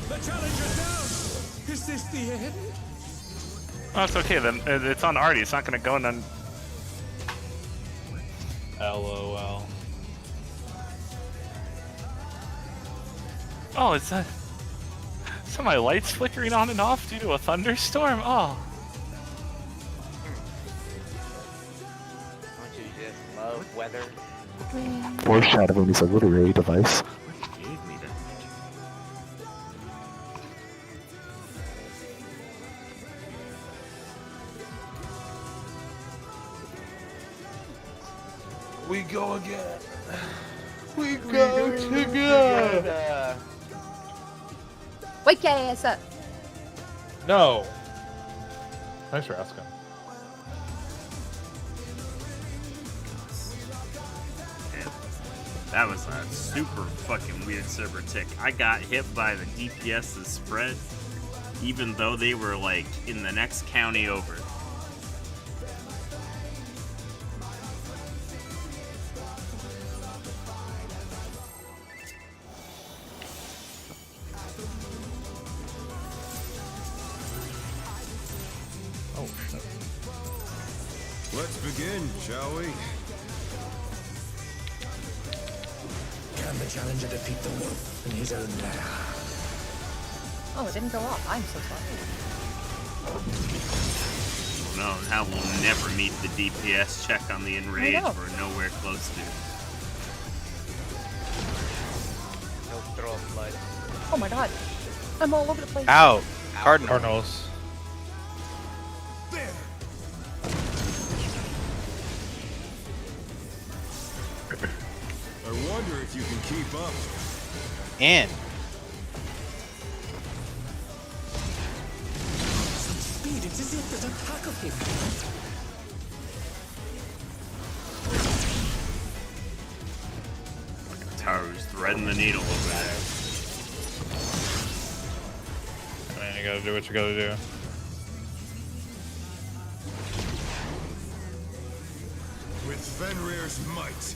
The challenger down. Is this the end? Oh, it's okay then. It's on Artie. It's not gonna go none. LOL. Oh, is that? So my lights flickering on and off due to a thunderstorm. Oh. Don't you just love weather? Foreshadowing is a literary device. What gave me that? We go again. We go together. Wake your ass up. No. Thanks for asking. Man, that was a super fucking weird server tick. I got hit by the DPS's spread, even though they were like in the next county over. Oh shit. Let's begin, shall we? Can the challenger defeat the wolf in his own lair? Oh, it didn't go off. I'm so sorry. No, that will never meet the DPS check on the Enrage. know. We're nowhere close to. No throw of blood. Oh my god. I'm all over the place. Out. Cardinal. Cardinals. There. I wonder if you can keep up. In. Such speed, it's as if there's a pack of him. Taru's threading the needle over there. I mean, you gotta do what you gotta do. With Fenrir's might,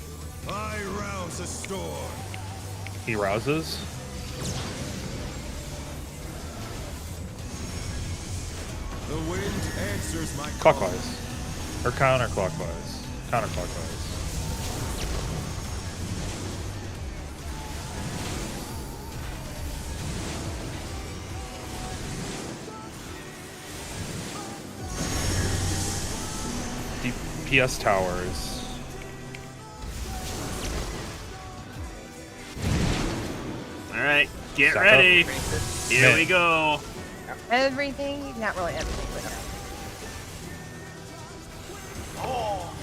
I rouse a storm. He rouses. The wind answers my call. Clockwise. Or counterclockwise. Counterclockwise. DPS towers. Get Stack ready. up. Here Man. we go. Everything, not really everything, but no. Oh,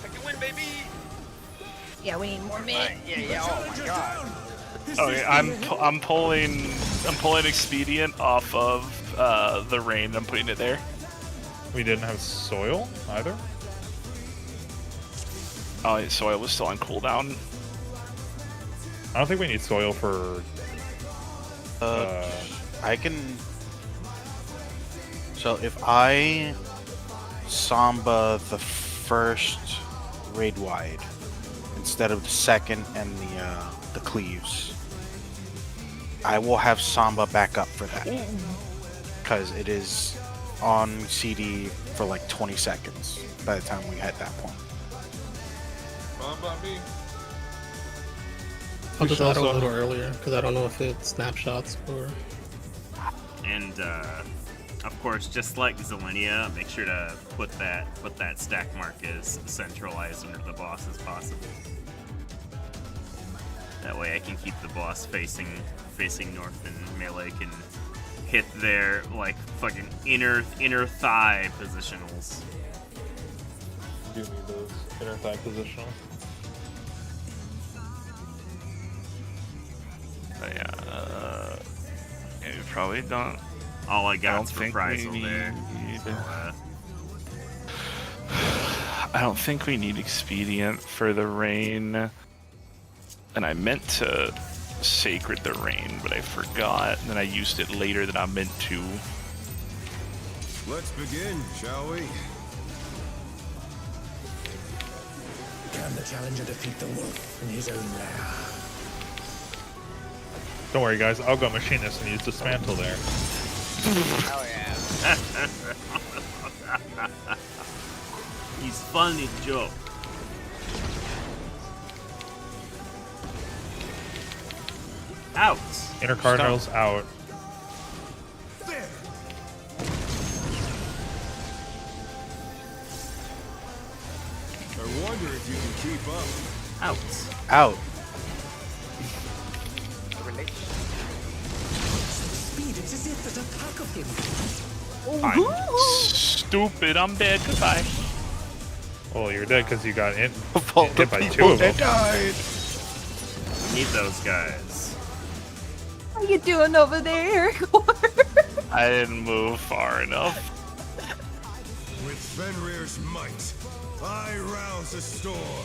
I can win, baby. Yeah, we need more men. Yeah. Oh my god. Okay, I'm pulling expedient off of the rain. I'm putting it there. We didn't have soil either. Oh, soil was still on cooldown. I don't think we need soil for. I can. So if I Samba the first raid wide instead of the second and the cleaves, I will have Samba back up for that because it is on CD for like 20 seconds by the time we hit that point. I'll do that a little earlier because I don't know if it snapshots or. And of course, just like Zelenia, make sure to put that stack mark as centralized under the boss as possible. That way, I can keep the boss facing north, and melee can hit their like fucking inner thigh positionals. Do need those inner thigh positional. Yeah, we probably don't. All I I got don't is think reprisal we there. need- So, I don't think we need expedient for the rain. And I meant to sacred the rain, but I forgot. And then I used it later than I meant to. Let's begin, shall we? Can the challenger defeat the wolf in his own lair? Don't worry, guys. I'll go machinist and use dismantle there. Oh yeah. He's funny joke. Out. Inner cardinals out. There. I wonder if you can keep up. Out. Out. Speed, it's as if there's a pack of him. I'm stupid. I'm dead. Goodbye. Well, you're dead because you got hit Of all the by two people of that them. died. We need those guys. How you doing over there? I didn't move far enough. With Fenrir's might, I rouse the storm.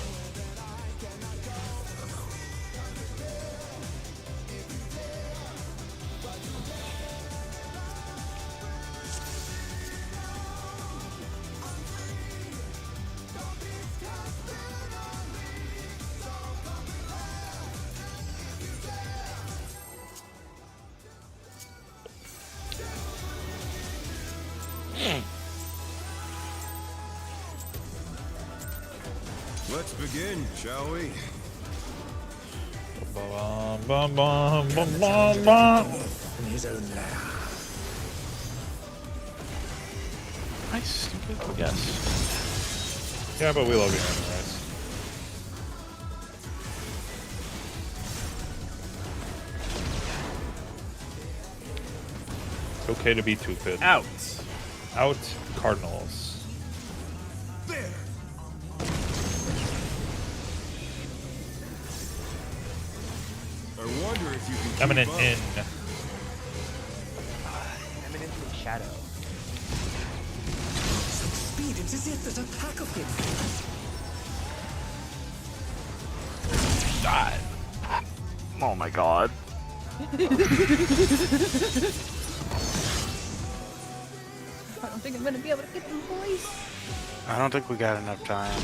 Let's begin, shall we? Bum, bum, bum, bum, bum, bum. In his own lair. Am I stupid? Yes. Yeah, but we love you anyways. It's okay to be stupid. Out. Out, Cardinals. There. I wonder if you can keep Eminent up. in. Eminently shadow. Speed, it's as if there's a pack of him. God. Oh my god. I don't think I'm gonna be able to get them boys. I don't think we got enough time.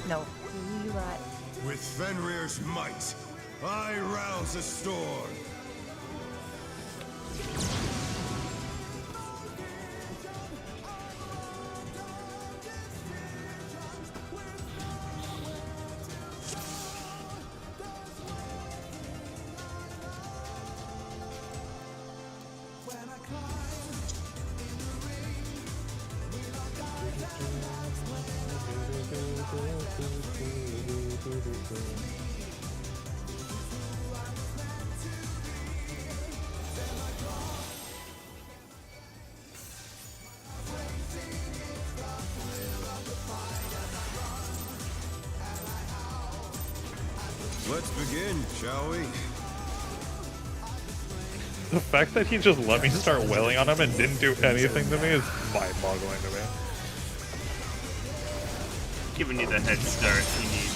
No, you're right. With Fenrir's might, I rouse the storm. Let's begin, shall we? The fact that he just let me start wailing on him and didn't do anything to me is mind-boggling to me. Giving you the head start you need.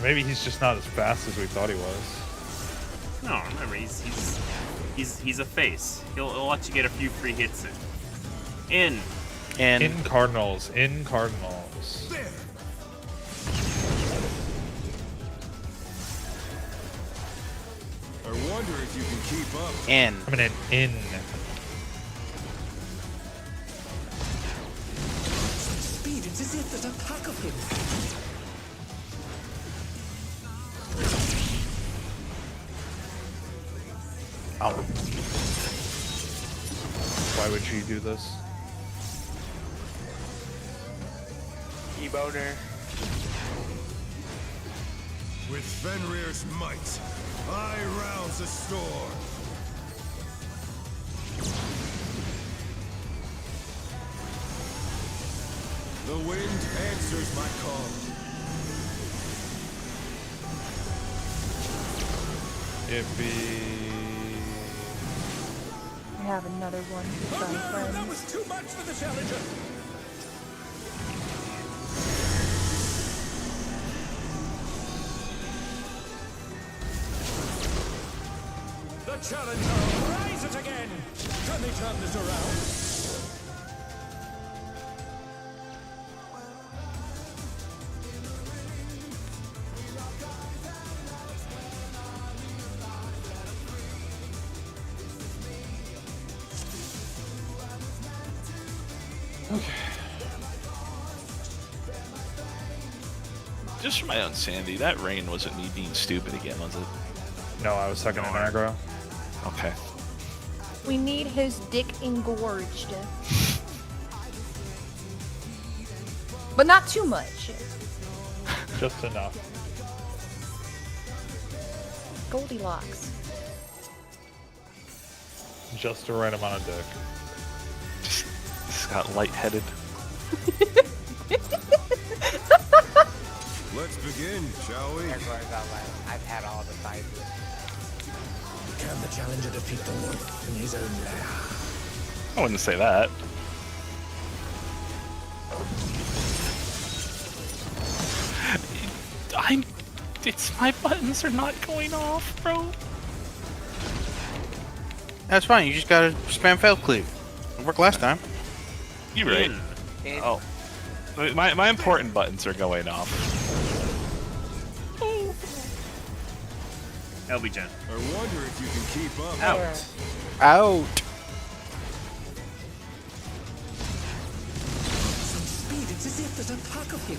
Maybe he's just not as fast as we thought he was. No, remember he's a face. He'll let you get a few free hits in. In Cardinals. In Cardinals. There. I wonder if you can keep up. I'm in. Speed, it's as if there's a pack of him. Oh. Why would she do this? E-boner. With Fenrir's might, I rouse the storm. The wind answers my call. I have another one to try, That friends. was too much for the challenger. The challenger rises again. Can they turn this around? Just for my own sanity, that rain wasn't me being stupid again, was it? No, I was second in aggro. Okay. We need his dick engorged. But not too much. Just enough. Goldilocks. Just the right amount of dick. Just got lightheaded. Let's begin, shall we? I've had all the sizes. Can the challenger defeat the wolf in his own lair? I wouldn't say that. My buttons are not going off, bro. That's fine. You just gotta spam fail cleave. It worked last time. You right. Oh. My important buttons are going off. LB Gen. I wonder if you can keep up. Out. Out. Some speed, it's as if there's a pack of him.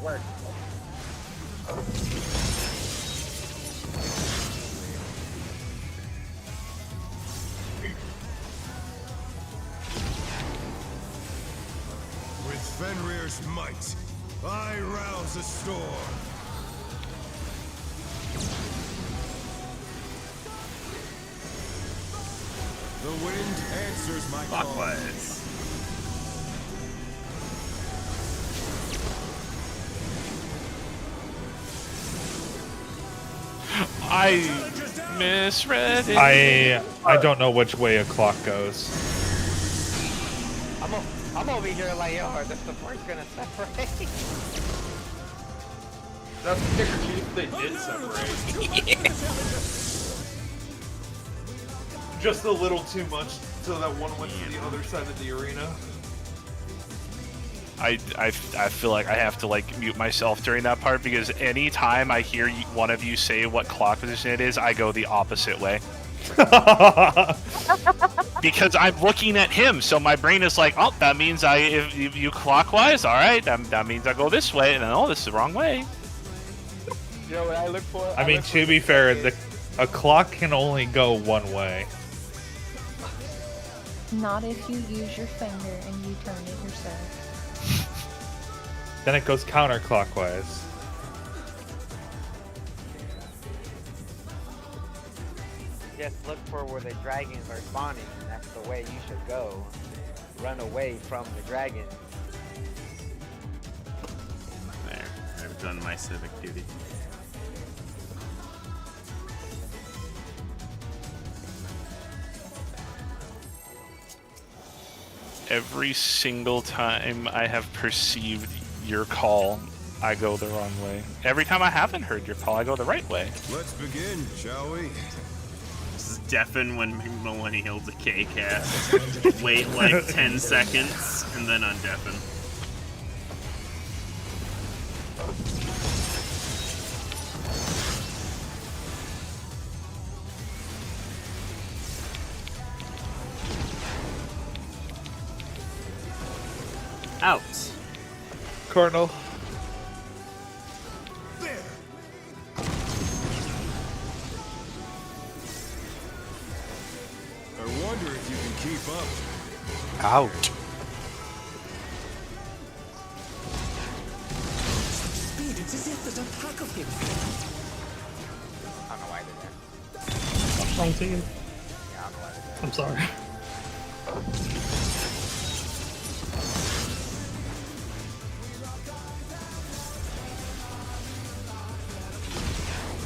Work. With Fenrir's might, I rouse the storm. The wind answers my call. Clockwise. I misread it. I don't know which way a clock goes. I'm over here like, yo, the support's gonna separate. That's kicker chief. They did separate. Just a little too much so that one went to the other side of the arena. I feel like I have to like mute myself during that part because anytime I hear one of you say what clock position it is, I go the opposite way. Because I'm looking at him, so my brain is like, oh, that means if you clockwise, all right, that means I go this way, and then, oh, this is the wrong way. You know what I look for? I mean, to be fair, a clock can only go one way. Not if you use your finger and you turn it yourself. Then it goes counterclockwise. Just look for where the dragons are spawning, and that's the way you should go. run away from the dragon. There, I've done my civic duty. Every single time I have perceived your call, I go the wrong way. Every time I haven't heard your call, I go the right way. Let's begin, shall we? This is deafen when Millennial Decay cast. Wait like 10 seconds and then undeafen. Out. Cardinal. I wonder if you can keep up. Out. Speed, it's as if there's a pack of him. I don't know why I did that. Wrong team. Yeah, I don't know why I did that. I'm sorry.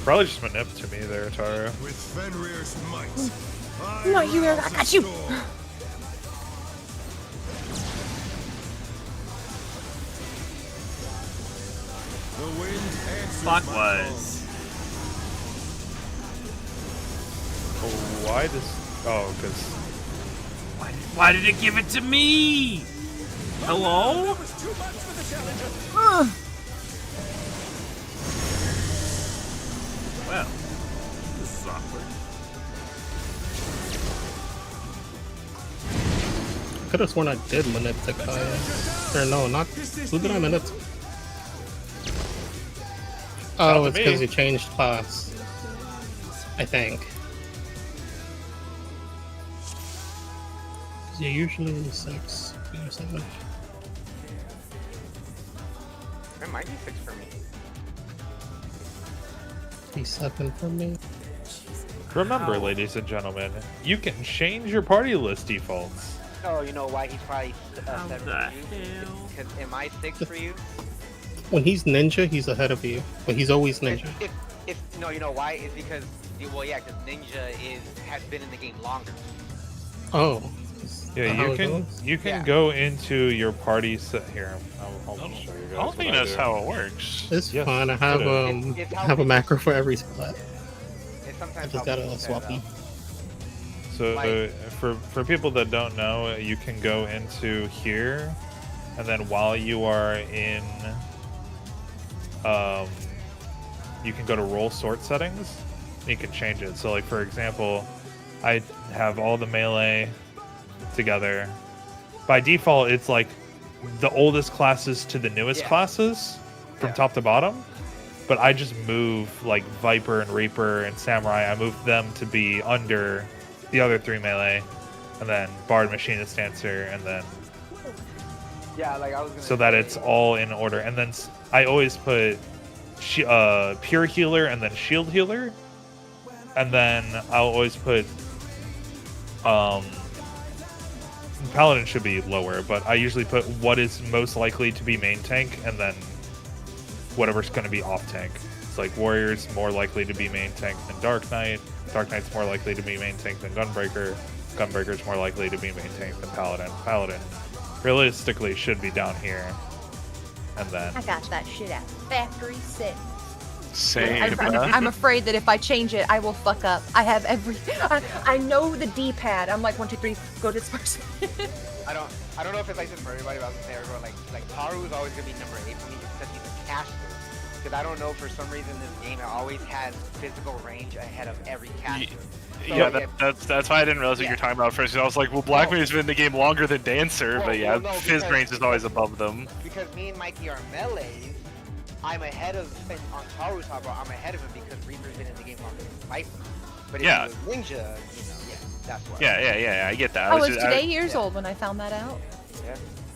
Probably just manip to me there, Taro. With Fenrir's might. I'm not here, I got you. The wind answers Clockwise. Why does... Oh, because... Why did it give it to me? Hello? That was too much for the challenger. Well, this is awkward. Could have sworn I did manip to Kaya. Or no, not. Who did I manip to? Oh, to it's me. because you changed class. I think. 'Cause you're usually 6 or 7. It might be 6 for me. He's 7 for me. Remember, ladies and gentlemen, you can change your party list defaults. Oh, you know why he's probably 7 the for you? Because am I 6 for you? When he's ninja, he's ahead of you, but he's always ninja. If no, you know why? It's because well, yeah, because Ninja has been in the game longer. Oh. Yeah, How you it can goes? you can go into your party set here. I'll show you guys. I don't think what that's do. how it works. It's Yes, fine. I have it It's how have a we- macro for every spot. It's sometimes I just how gotta people set swap it them. up. So Like- for people that don't know, you can go into here, and then while you are in, you can go to role sort settings. And you can change it. So like for example, I have all the melee together. By default, it's like the oldest classes to the newest Yeah. classes from Yeah. top to bottom. But I just move like Viper and Reaper and Samurai. I move them to be under the other 3 melee, and then Bard, Machinist, Dancer, and then Yeah, like I was gonna so that say, it's all in order. And then I always put Pure Healer and then Shield Healer, and then I'll always put Paladin should be lower, but I usually put what is most likely to be main tank, and then whatever's going to be off tank. It's like Warrior's more likely to be main tank than Dark Knight. Dark Knight's more likely to be main tank than Gunbreaker. Gunbreaker's more likely to be main tank than Paladin. Paladin realistically should be down here. And then I got that shit out. Factory set. Same. I'm afraid that if I change it, I will fuck up. I have every. I know the D-pad. I'm like 1, 2, 3. Go to this person. I don't know if it's like this for everybody, but I was gonna say everyone like Taru is always gonna be number 8 for me because he's a caster. Because I don't know, for some reason this game always has physical range ahead of every caster. So Yeah, if- that's why I didn't realize what Yeah. you're talking about first. 'Cause I was like, well, Black Mage's been in the game longer than Dancer, Well, but yeah, well, no, his because- range is always above them. because me and Mikey are melees, I'm ahead of on Taru's harbor. I'm ahead of him because Reaper's been in the game longer than Viper. But if Yeah. he was Ninja, you know, yeah, that's why. Yeah, I get that. I was just, today years old when I found that out.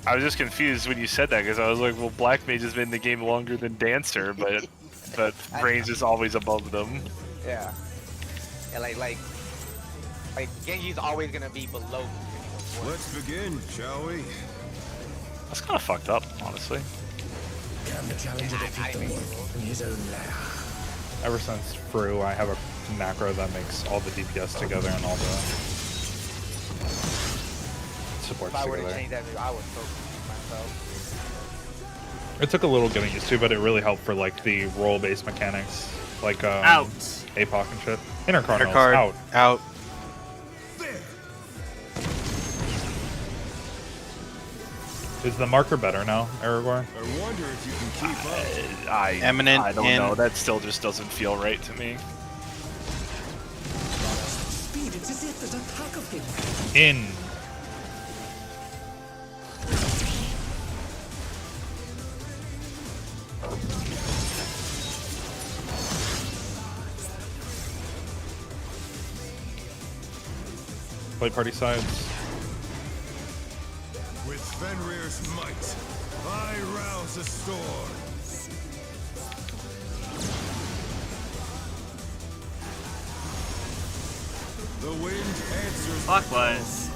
I was just confused when you said that because I was like, well, Black Mage has been in the game longer than Dancer, but range is always above them. Yeah. Yeah, like Genji's always gonna be below me. Let's begin, shall we? That's kind of fucked up, honestly. Can the challenger defeat the wolf in his own lair? Ever since Fru, I have a macro that makes all the DPS together and all the supports If I were to together. change that, I would focus myself. It took a little getting used to, but it really helped for like the role-based mechanics, like Out. APOC and shit. Inner Cardinals, Card out. out. Is the marker better now, Aragorn? I wonder if you can keep up. Eminent I don't in- know. That still just doesn't feel right to me. Speed, it's as if there's a pack of him. In. Play party sides. With Fenrir's might, I rouse a storm. The wind answers Clockwise.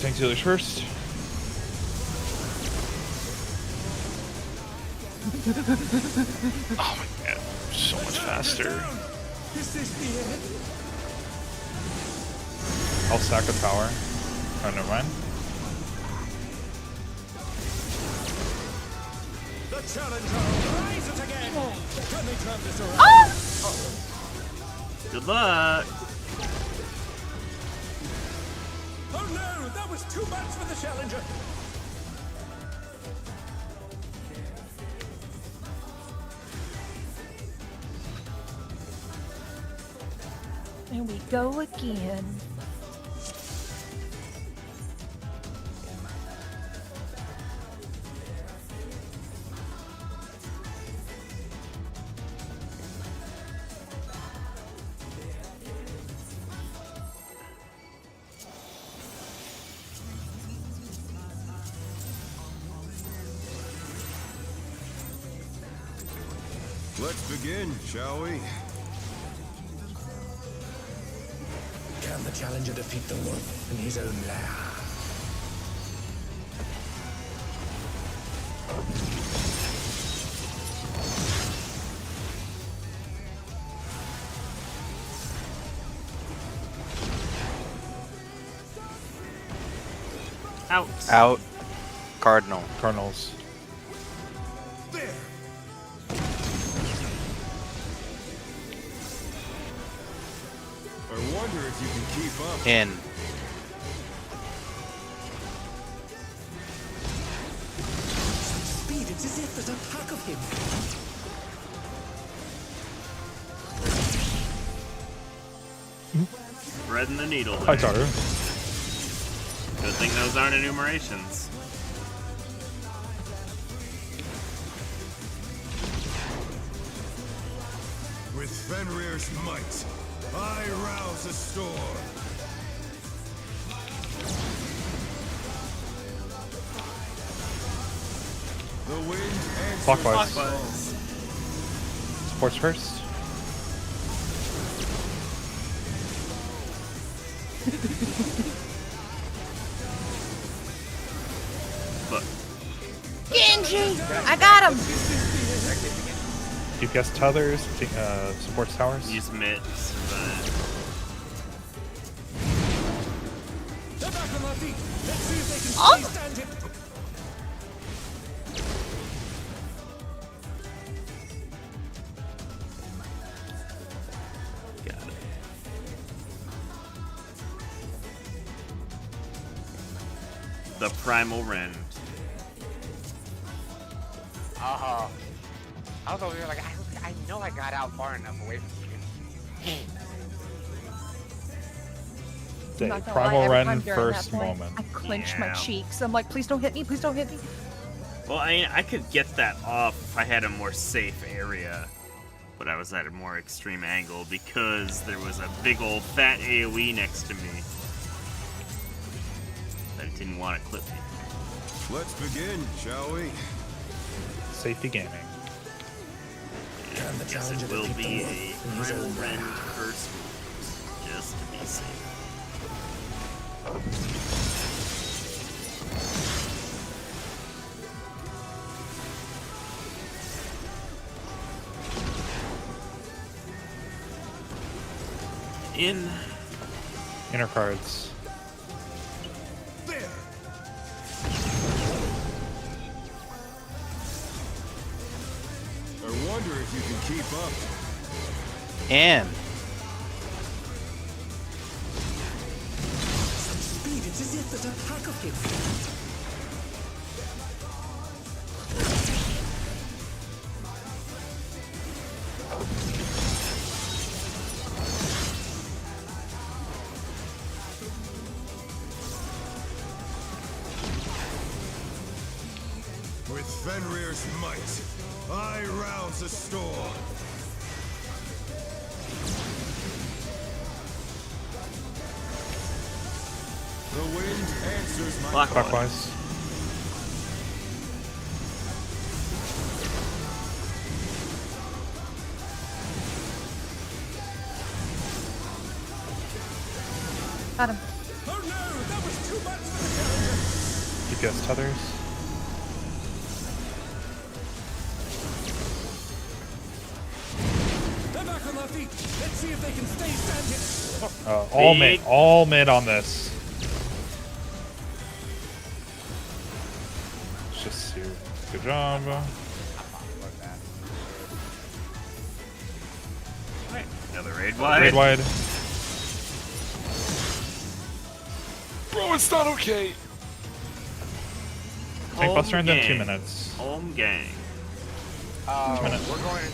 Tank healers first. Oh my god, so much faster. Is this the end? I'll stack a tower. Oh, never mind. The challenger rises again. Can they turn this around? Good luck. Oh no, that was too much for the challenger. And we go again. Let's begin, shall we? Can the challenger defeat the wolf in his own lair? Out. Out. Cardinal. Cardinals. There. I wonder if you can keep up. In. Speed, it's as if there's a pack of him. Threading the needle Hi, there. Taru. Good thing those aren't enumerations. With Fenrir's might, I rouse a storm. The wind answers Clockwise. Clockwise. Supports first. But Genji! I got him! DPS tethers. Supports towers. use mitts, but They're back on their feet. Let's see if they can Oh. stay standing. got it. The primal rend. I was over here like, I know I got out far enough away from you. Day. Not gonna Primal lie, every time Ren during that first point, moment. I clench my Yeah. cheeks. I'm like, please don't hit me, please don't hit me. Well, I could get that off if I had a more safe area, but I was at a more extreme angle because there was a big old fat AoE next to me that didn't want to clip me. Let's begin, shall we? Safety gaming. Yeah, I guess it will be a primal rend first, just to be safe. In. Inner cards. There. I wonder if you can keep up. In. Speed, it is it that attack of him. With Fenrir's might, I rouse the storm. The wind answers my Clockwise. Got him. Oh no, that was too much for the challenger. DPS tethers. They're back on their feet. Let's see if they can stay standing. All mid on this. Let's just see. Good job. Right, another raid wide. Raid wide. Bro, it's not okay. Tank Buster in then 2 gang. minutes. Home gang. minutes. We're going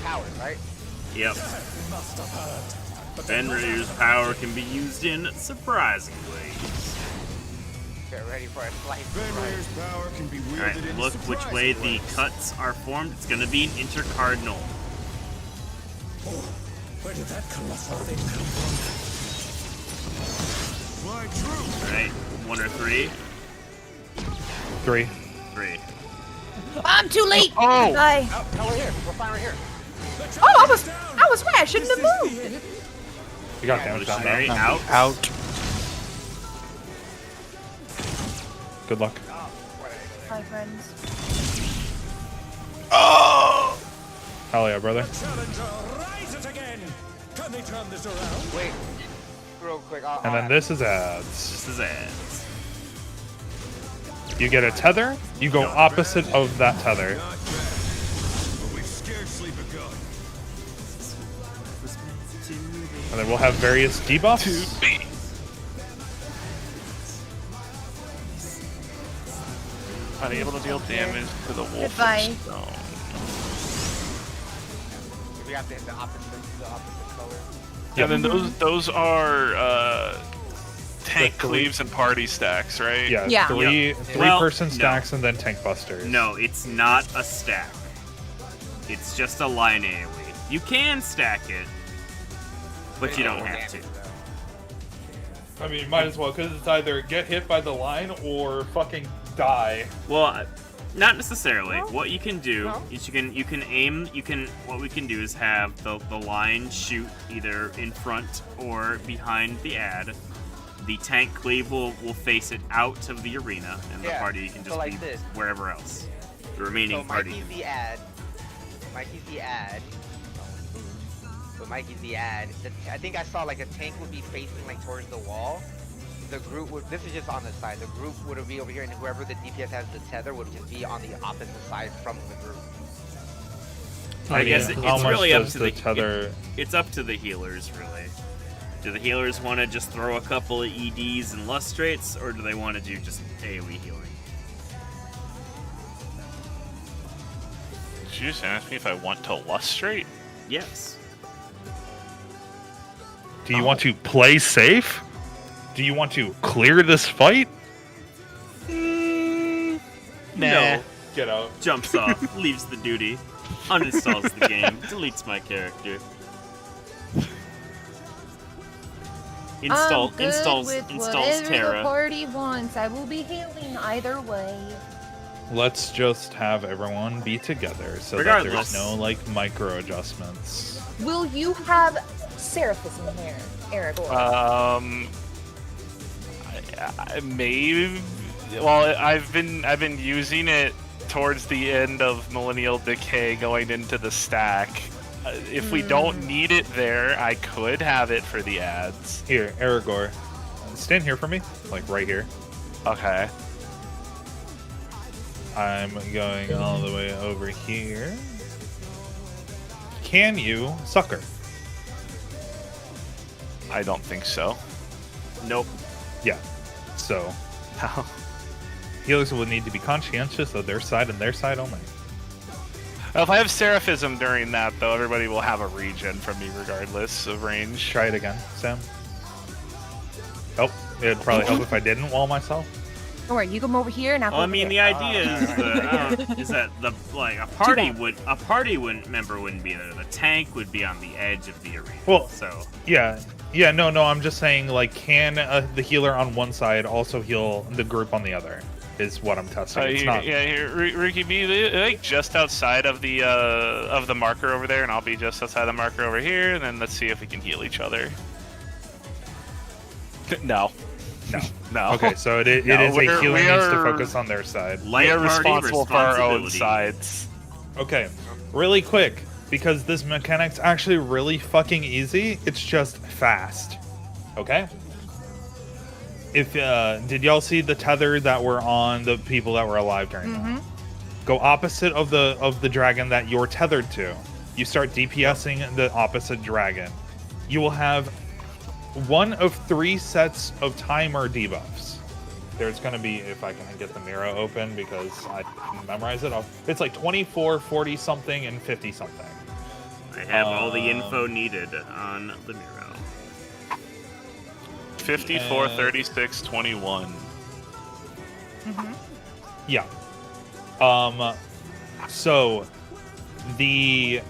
towers, right? Yep. Fenrir's power can be used in surprising ways. Get ready for a slice. Fenrir's power can be wielded Alright, in look which way surprising the ways. cuts are formed. It's gonna be an intercardinal. Oh, where did that colossal thing come from? Fly true. Alright, 1 or 3? 3. 3. I'm too late. Oh. Bye. Oh, no, we're here. We're fine. We're here. Oh, I was right. I shouldn't have moved. You got damage down Revolutionary there. out. Out. Good luck. Hi, friends. Oh! Hell yeah, brother. Challenger, rise it again. Can they turn this around? Wait, real quick. And then this is ads. This is ads. You get a tether, you go opposite of that tether. Not bad. But we've scarcely begun. And then we'll have various debuffs. Unable to deal damage to the wolf. Goodbye. Stone. We have to hit the opposite color. And then those are tank The three- cleaves and party stacks, right? Yeah, Yeah. three Well, person no. stacks and then tank busters. No, it's not a stack. It's just a line AoE. You can stack it, but you don't have to. I mean, might as well, because it's either get hit by the line or fucking die. Well, not necessarily. What you can do is you can aim. What we can do is have the line shoot either in front or behind the ad. The tank cleave will face it out of the arena, and the Yeah, party can so just like be this. wherever else. The remaining So party. Mikey's the ad. So Mikey's the ad. I think I saw like a tank would be facing like towards the wall. The group would. This is just on the side. The group would be over here, and whoever the DPS has the tether would just be on the opposite side from the group. I guess How it's much really up does to the the tether? It's up to the healers, really. Do the healers want to just throw a couple of EDs and lustrates, or do they want to do just AoE healing? Did you just ask me if I want to lustrate? Yes. Do you want to play safe? Do you want to clear this fight? No. Get out. Jumps off, leaves the duty, uninstalls the game, deletes my character. I'm good installs with installs whatever the Terra. party wants. I will be healing either way. Let's just have everyone be together so that Regardless. there's no like micro adjustments. Will you have Seraphism here, Aragorn? Maybe. Well, I've been using it towards the end of Millennial Decay, going into the stack. If we don't need it there, I could have it for the ads. Here, Aragorn, stand here for me, like right here. Okay. I'm going all the way over here. Can you sucker? I don't think so. Nope. Yeah. So, healers will need to be conscientious of their side and their side only. Well, if I have Seraphism during that, though, everybody will have a regen from me regardless of range. Try it again, Sam. Oh, it'd probably help if I didn't wall myself. Don't worry, you come over here and I'll Well, go I mean, over the there. idea is that a party member wouldn't be there. The tank would be on the edge of the arena. Well, so yeah, no, I'm just saying, like, can the healer on one side also heal the group on the other? Is what I'm testing. It's not. Yeah, here, Ricky, be like just outside of the marker over there, and I'll be just outside the marker over here, and then let's see if we can heal each other. No. No. Okay, so it is a healer needs to focus on their side. We are responsible for our own sides. Okay, really quick, because this mechanic's actually really fucking easy. It's just fast. Okay. If did y'all see the tether that were on the people that were alive during that? Go opposite of the dragon that you're tethered to. You start DPSing the opposite dragon. You will have one of 3 sets of timer debuffs. There's going to be, if I can get the Miro open because I can memorize it, it's like 24, 40 something, and 50 something. I have all the info needed on the Miro. 54, 36, 21. Yeah. So that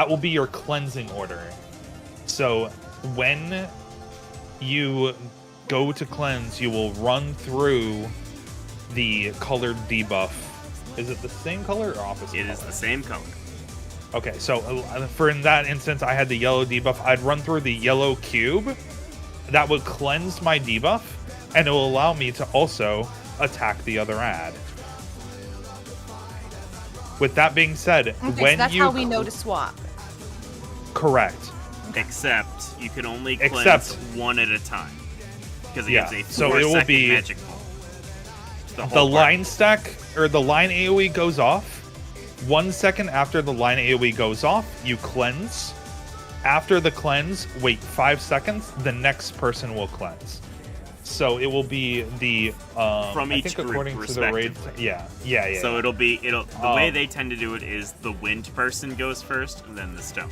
will be your cleansing order. So when you go to cleanse, you will run through the colored debuff. Is it the same color or opposite? It is the same color. Okay, so for in that instance, I had the yellow debuff. I'd run through the yellow cube. That would cleanse my debuff, and it will allow me to also attack the other ad. With that being said, Okay, when so that's you how we know to swap. Correct. Except you can only cleanse one at a time because it gives a 4-second magic ball. The line stack or the line AoE goes off. 1 second after the line AoE goes off, you cleanse. After the cleanse, wait 5 seconds. The next person will cleanse. So it will be the from each I think group, according to the raid. Yeah. So it'll be the way they tend to do it is the wind person goes first, and then the stone.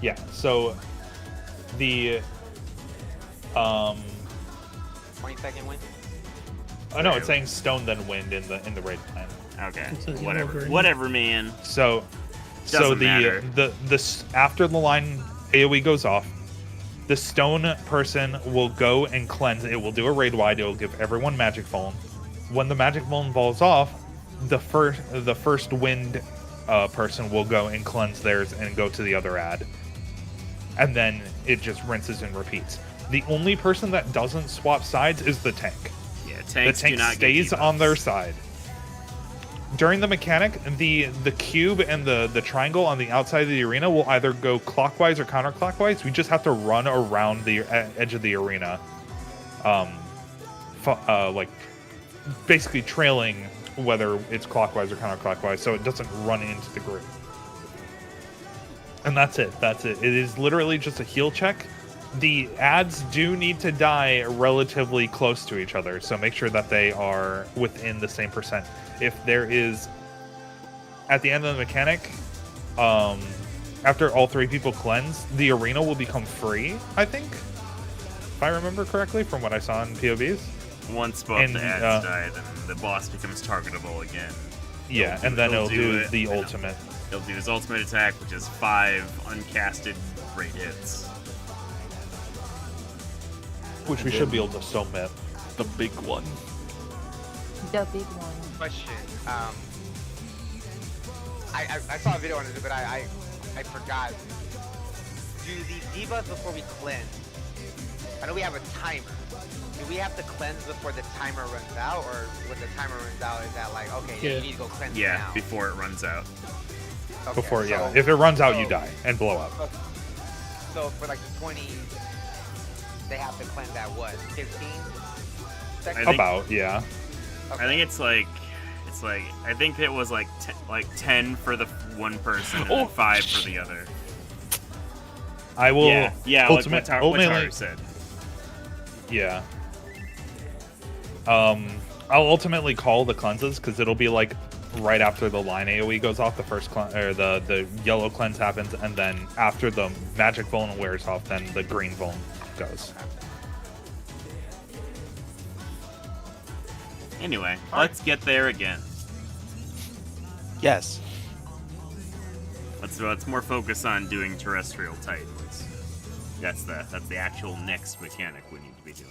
Yeah. So the 20-second wind. Oh no, it's saying stone then wind in the raid plan. Okay. Whatever, man. So Doesn't matter. the after the line AoE goes off, the stone person will go and cleanse. It will do a raid wide. It will give everyone magic foam. When the magic foam falls off, the first wind person will go and cleanse theirs and go to the other ad, and then it just rinses and repeats. The only person that doesn't swap sides is the tank. Yeah, The tanks tank do not stays get on their side. During the mechanic, the cube and the triangle on the outside of the arena will either go clockwise or counterclockwise. We just have to run around the edge of the arena, like basically trailing whether it's clockwise or counterclockwise, so it doesn't run into the group. And that's it. It is literally just a heal check. The ads do need to die relatively close to each other, so make sure that they are within the same percent. If there is, at the end of the mechanic, after all 3 people cleanse, the arena will become free, I think, if I remember correctly from what I saw in POVs. Once both the ads die, then the boss becomes targetable again. Yeah, and then it'll do the ultimate. He'll do his ultimate attack, which is 5 uncasted great hits. Which we should be able to still met. The big one. The big one. Question. I saw a video on this, but I forgot. Do these debuffs before we cleanse? I know we have a timer. Do we have to cleanse before the timer runs out, or when the timer runs out, is that like, okay, you need to go cleanse now? Before it runs out. Okay, before, yeah. so- If it runs out, so- you die and blow up. So for like the 20, they have to cleanse at what? 15 seconds? About, yeah. Okay. I think it's like I think it was like 10 for the one person and then 5 for the other. I will. Yeah, like what Tara said. Yeah. I'll ultimately call the cleanses because it'll be like right after the line AoE goes off, the first or the yellow cleanse happens, and then after the magic vuln wears off, then the green vuln goes. Anyway, let's get there again. Yes. Let's more focus on doing terrestrial titans. That's the actual next mechanic we need to be doing.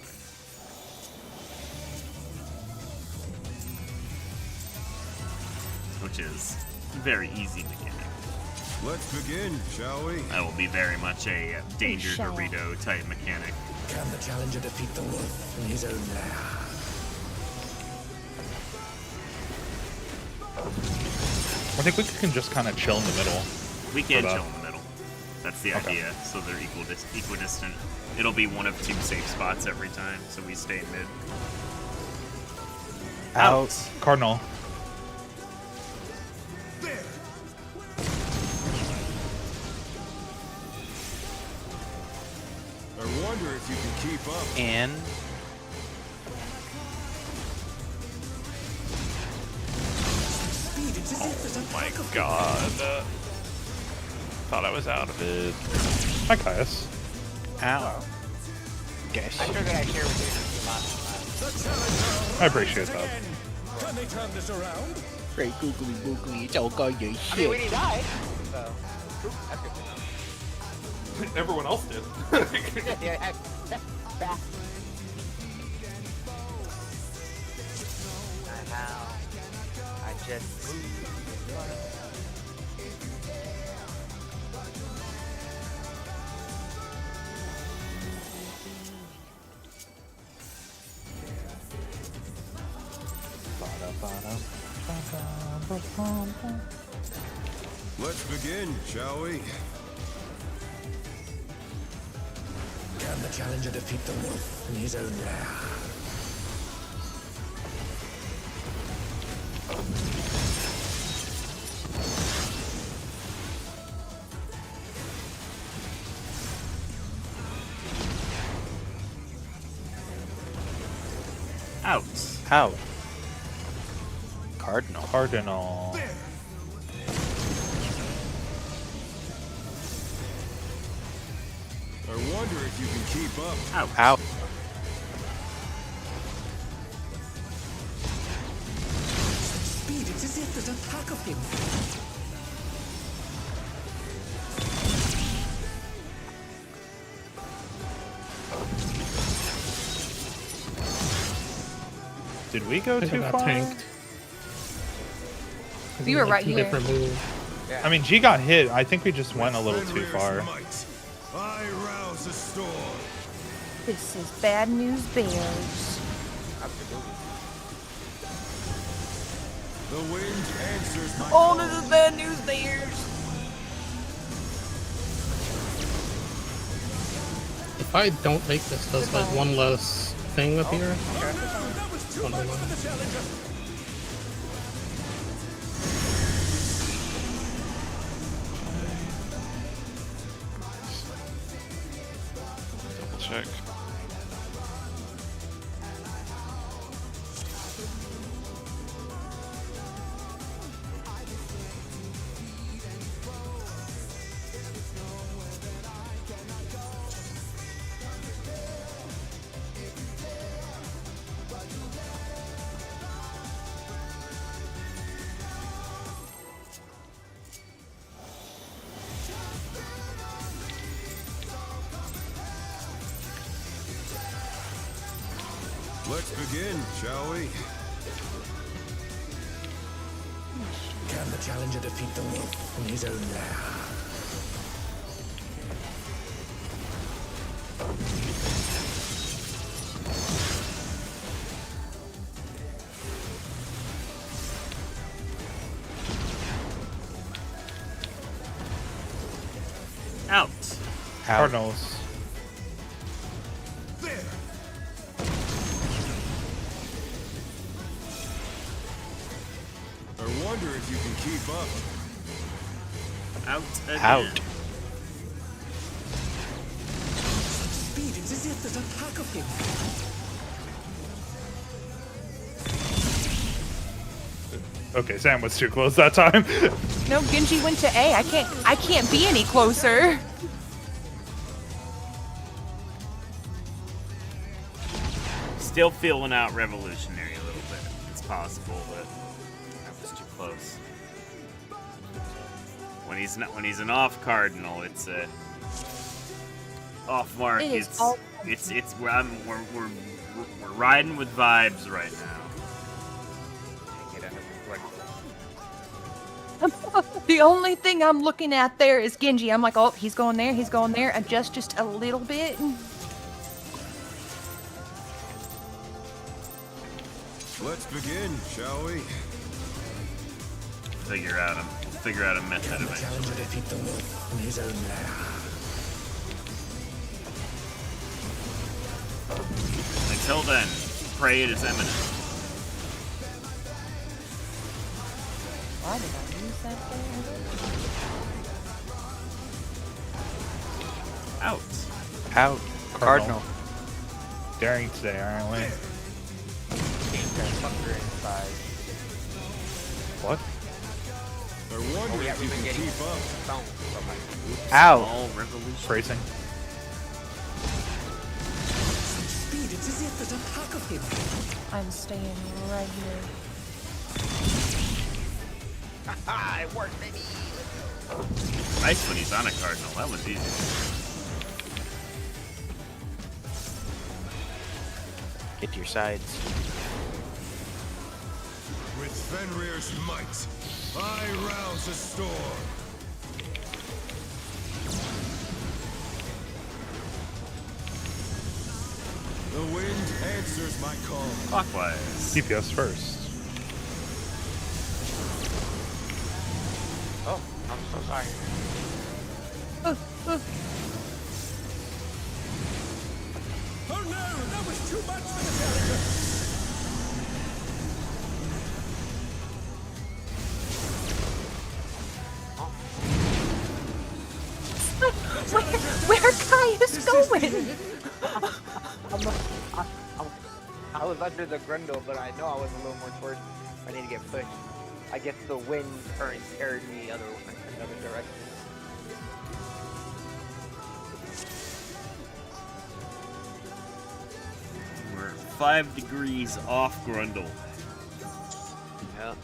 Which is a very easy mechanic. Let's begin, shall we? That will be very much a Danger shall. Dorito type mechanic. Can the challenger defeat the wolf in his own lair? I think we can just kind of chill in the middle. We can for that. chill in the middle. That's the Okay. idea. So they're equidistant. It'll be one of 2 safe spots every time, so we stay mid. Out. Cardinal. I wonder if you can keep up. In. Oh my god. Thought I was out of it. Hi, Caius. Out. Guess. I figured I'd share with you last time. I appreciate that. Can they turn this around? Great googly boogly, it's all got your I mean, we didn't die, so that's good to know. Everyone else did. Yeah, back. I just. Let's begin, shall we? Can the challenger defeat the wolf in his own lair? Out. Out. Cardinal. Cardinal. I wonder if you can keep up. Out. Out. Speed, it's as if there's a pack of him. Did we go I think too I got far? tanked. You were right Two here. different moves. I mean, G got hit. I think we just went a little too far. Might. I rouse the storm. This is bad news bears. The wind answers my Oh, call. this is bad news bears. If I don't take this, does like one less thing appear? One more. Check. Let's begin, shall we? Can the challenger defeat the wolf in his own lair? Out. Cardinals. There. I wonder if you can keep up. Out again. Out. Speed, it's as if there's a pack of him. Okay, Sam was too close that time. No, Genji went to A. I can't be any closer. Still feeling out revolutionary a little bit. It's possible, but that was too close. When he's an off cardinal, it's a off mark. It is It's all- we're riding with vibes right now. The only thing I'm looking at there is Genji. I'm like, oh, he's going there, adjust just a little bit. Let's begin, shall we? Figure out a method Can the eventually. challenger defeat the wolf in his own lair? Until then, pray it is imminent. Why did I use that there? Out. Out. Cardinal. Daring today, aren't we? What? I wonder if you can keep up. Out. All revolution. Racing. Speed, it's as if there's a pack of him. I'm staying right here. Haha, it worked, baby. Nice when he's on a cardinal. That was easy. Get to your sides. With Fenrir's might, I rouse a storm. The wind answers my call. Clockwise. DPS first. Oh, I'm so sorry. Oh no, that was too much for the challenger. Where Caius going? I was under the grundle, but I know I was a little more towards. I need to get pushed. I guess the wind current carried me another direction. We're 5 degrees off Grundle. Yeah.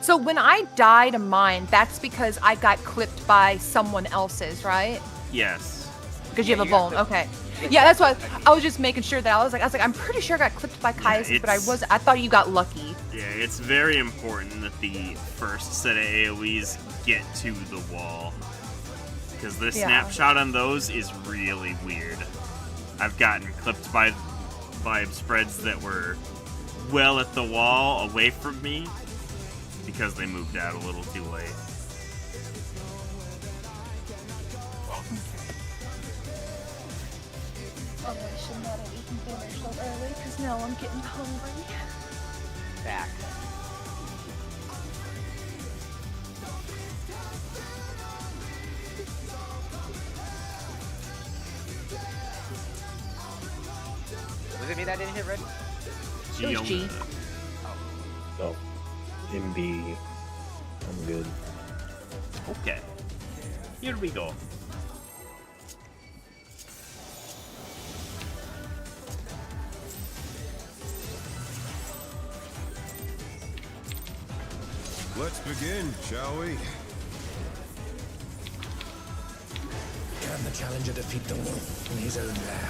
So when I die to mine, that's because I got clipped by someone else's, right? Yes. Because you have a you have bone. to- Okay. Yeah, that's what I was just making sure that I was like, I'm pretty sure I got clipped by Caius, but I thought you got lucky. Yeah, it's very important that the first set of AoEs get to the wall. Because the Yeah. snapshot on those is really weird. I've gotten clipped by vibe spreads that were well at the wall away from me because they moved out a little too late. Oh, I should not have eaten dinner so early, because now I'm getting hungry. Back. Was it me that didn't hit red? It was G. So, MB, I'm good. Okay. Here we go. Let's begin, shall we? Can the challenger defeat the wolf in his own lair?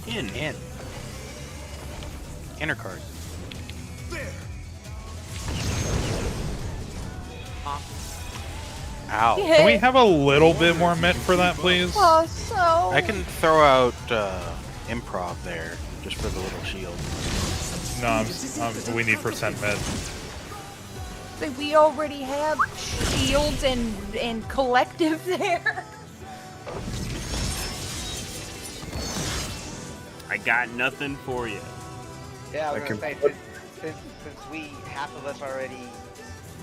In. Inner card. There. Huh? Ow. Can we have a little bit more mint for that, please? Oh, so. I can throw out improv there just for the little shield. No, we need percent mint. Like, we already have shields and collective there. I got nothing for you. Yeah, I was gonna say, since we, half of us already,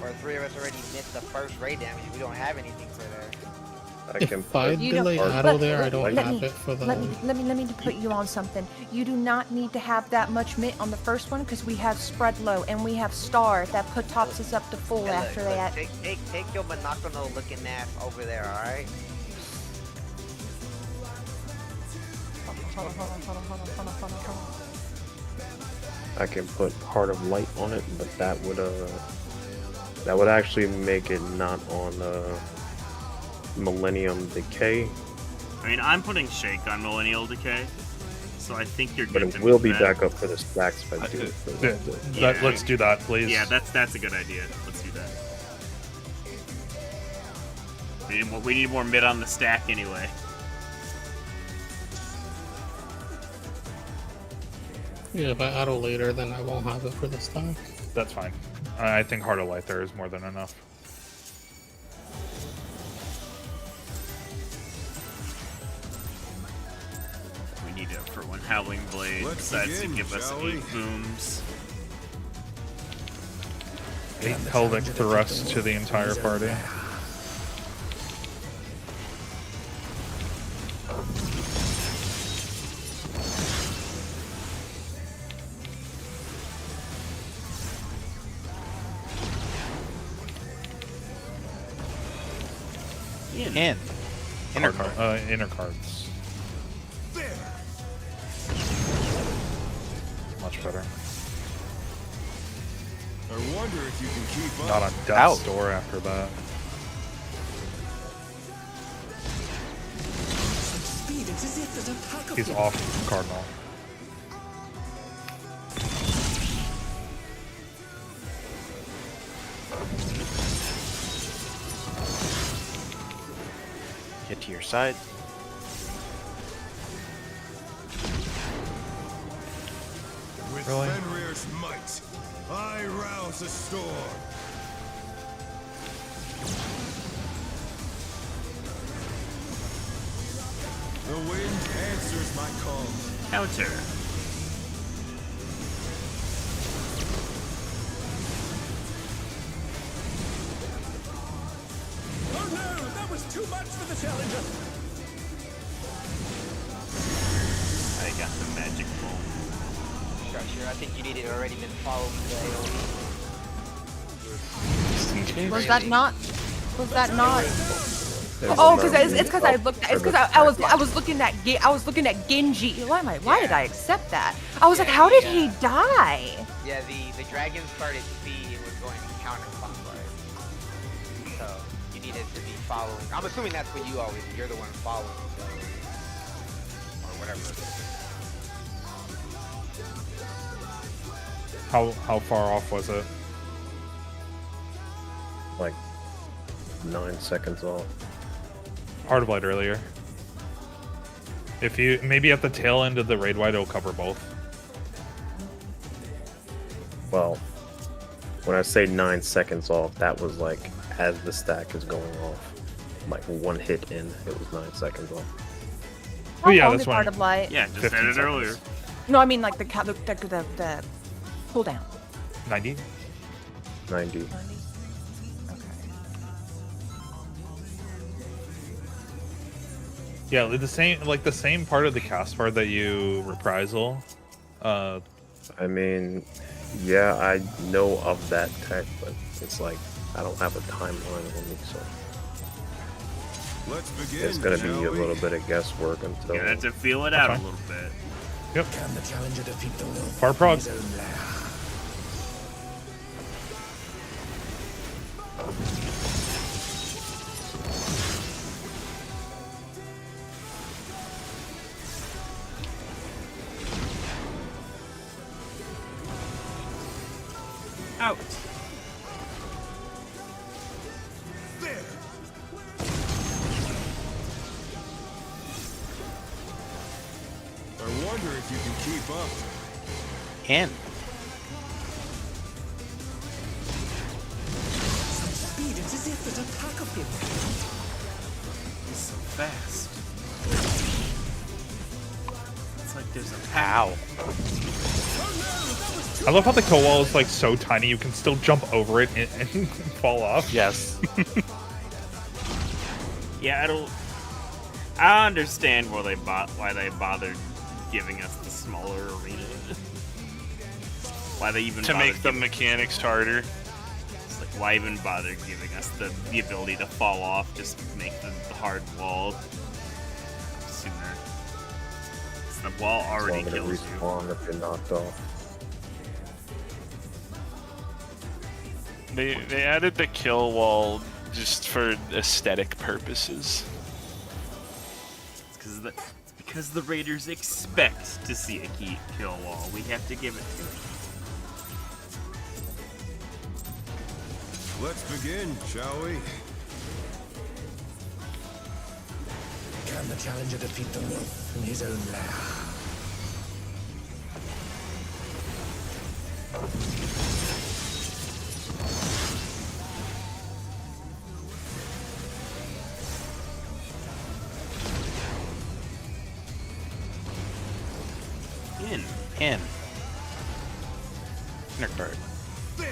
or 3 of us already missed the first raid damage, we don't have anything for there. If I delay auto there, I don't have it for the... Let me put you on something. You do not need to have that much mint on the first one because we have spread low and we have star that tops us up to full after that. Take your monocular looking ass over there, alright? Hold on. I can put Heart of Light on it, but that would actually make it not on Millennium Decay. I mean, I'm putting Shake on Millennial Decay, so I think you're But good. it will be back up for the stacks if I do it. Let's do that, please. Yeah, that's a good idea. Let's do that. We need more mid on the stack anyway. Yeah, if I auto later, then I won't have it for the stock. That's fine. I think Heart of Light there is more than enough. We need it for when Howling Blade decides to give us 8 booms. 8 pelvic thrusts to the entire party. Inner card. Inner cards. Much better. I wonder if you can keep up. Not on Death's Door after that. He's off Cardinal. Get to your side. With Really? Fenrir's might, I rouse a storm. The wind answers my call. Counter. Oh no, that was too much for the challenger. I got the magic ball. Sure, I think you needed already been following the AoE. Was that not? Oh, because it's because I looked. It's because I was looking at Genji. Why did I accept that? I was like, how did he die? Yeah, the dragon started C and was going counterclockwise. So you needed to be following. I'm assuming that's what you always do. You're the one following, so, or whatever. How far off was it? Like 9 seconds off. Heart of Light earlier. If you maybe at the tail end of the raid wide, it'll cover both. Well, when I say 9 seconds off, that was like as the stack is going off. Like 1 hit in, it was 9 seconds off. Oh yeah, How long that's is fine. Heart of Light? Yeah, just 15 said it seconds. earlier. No, I mean like the cooldown. 90. 90. Yeah, the same part of the cast bar that you reprisal. I mean, yeah, I know of that tech, but it's like I don't have a timeline on me, so Let's begin. it's gonna be shall a we? little bit of guesswork until. You're gonna have to feel it out a fine. little bit. Yep. Can the challenger defeat the wolf? Far prog. in his own lair? Out. There. wonder if you can keep up. In. Speed, it's as if there's a pack of him. He's so fast. It's like there's a Ow. I love how the kill wall is like so tiny you can still jump over it and fall off. Yes. Yeah, I understand why they bothered giving us the smaller arena. Why they even To bothered make the giving- mechanics harder. It's like, why even bother giving us the ability to fall off? Just make the hard wall sooner. The wall already It's all kills gonna you. respawn if you're knocked off. They added the kill wall just for aesthetic purposes. It's because the Raiders expect to see a kill wall. We have to give it to them. Let's begin, shall we? Can the challenger defeat the wolf in his own lair? In. Inner card. There.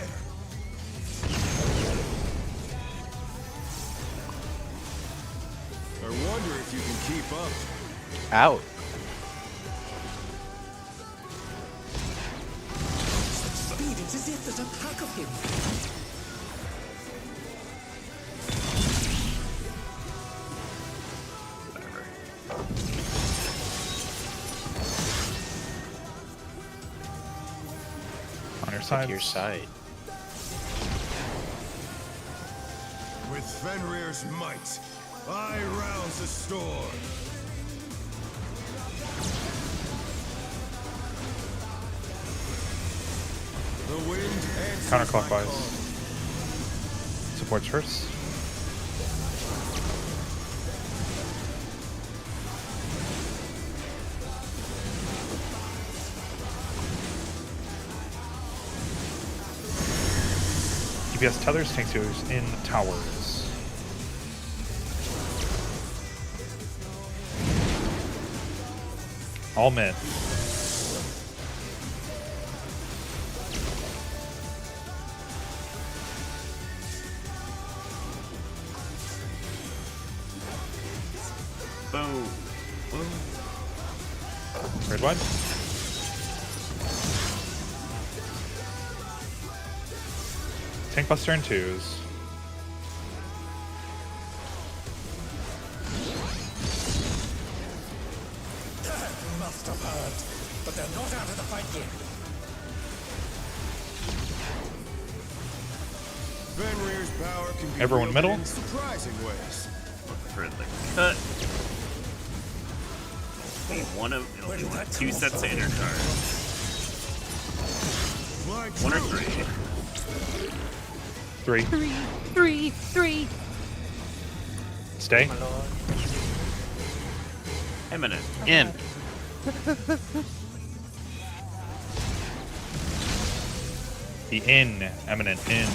I wonder if you can keep up. Out. Speed, it's as if there's a pack of him. On your side. Your side. With Fenrir's might, I rouse the storm. The wind answers my Counterclockwise. call. Supports first. DPS tethers, tank sealers in towers. All mid. Boom. Boom. Red wide. Tank buster in twos. Must have heard, but they're not out of the fight yet. Fenrir's power can be Everyone wielded middle? in surprising ways. Look for the cut. It'll be two sets of inner cards. My One or truth. three. Three. Stay. Eminent. In. The in. Eminent in.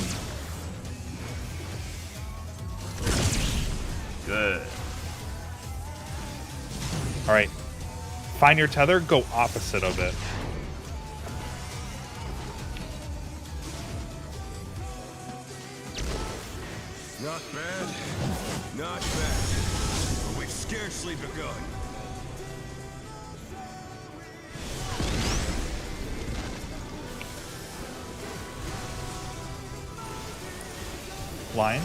Good. Alright. Find your tether, go opposite of it. Not bad. Not bad. But we've scarcely begun. Line.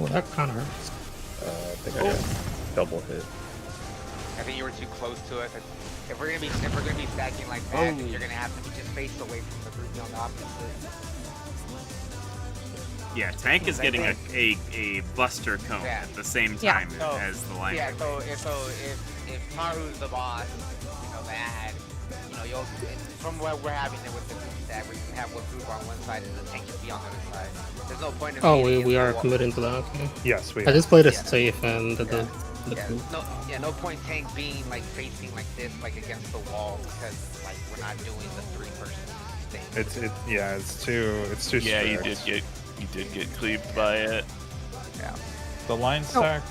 Oh, that kind of hurts. I think I got double hit. I think you were too close to us. If we're gonna be stacking like that, then you're gonna have to just face away from the group on the opposite. Yeah, tank is getting a buster cone Yeah. at the same Yeah. time So, as the line. Yeah, so if Taru's the boss, bad, you'll from what we're having it with the group stack, we can have one group on one side and the tank can be on the other side. There's there's no point in Oh, being we against are the wall. committing to that. Okay. Yes, we I are. just played it Yeah. safe and did the Yeah, coup. no point tank being like facing like this, like against the wall, because like we're not doing the 3-person thing. It's too Yeah, strict. you did get cleaved by it. Yeah. The line stack.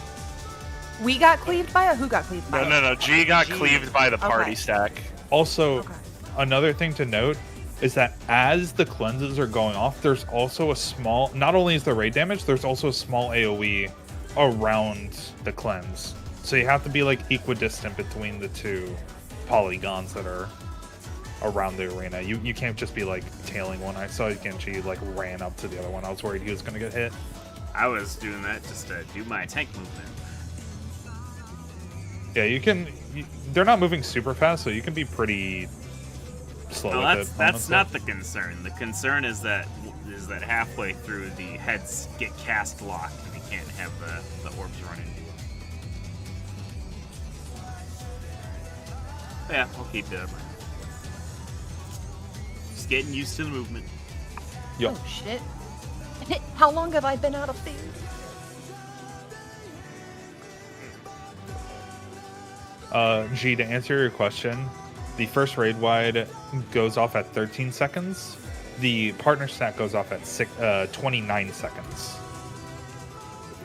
We got cleaved by it? Who got cleaved by it? No. G got G. cleaved by the party Okay. stack. Also, Okay. another thing to note is that as the cleanses are going off, there's also a small, not only is there raid damage, there's also a small AoE around the cleanse. So you have to be like equidistant between the two polygons that are around the arena. You can't just be like tailing one. I saw Genji like ran up to the other one. I was worried he was gonna get hit. I was doing that just to do my tank movement. Yeah, they're not moving super fast, so you can be pretty slow Well, with it. that's not the concern. The concern is that halfway through the heads get cast locked and you can't have the orbs run into you. Yeah, we'll keep it up. Just getting used to the movement. Yep. Oh shit. How long have I been out of food? G, to answer your question, the first raid wide goes off at 13 seconds. The partner stack goes off at 29 seconds.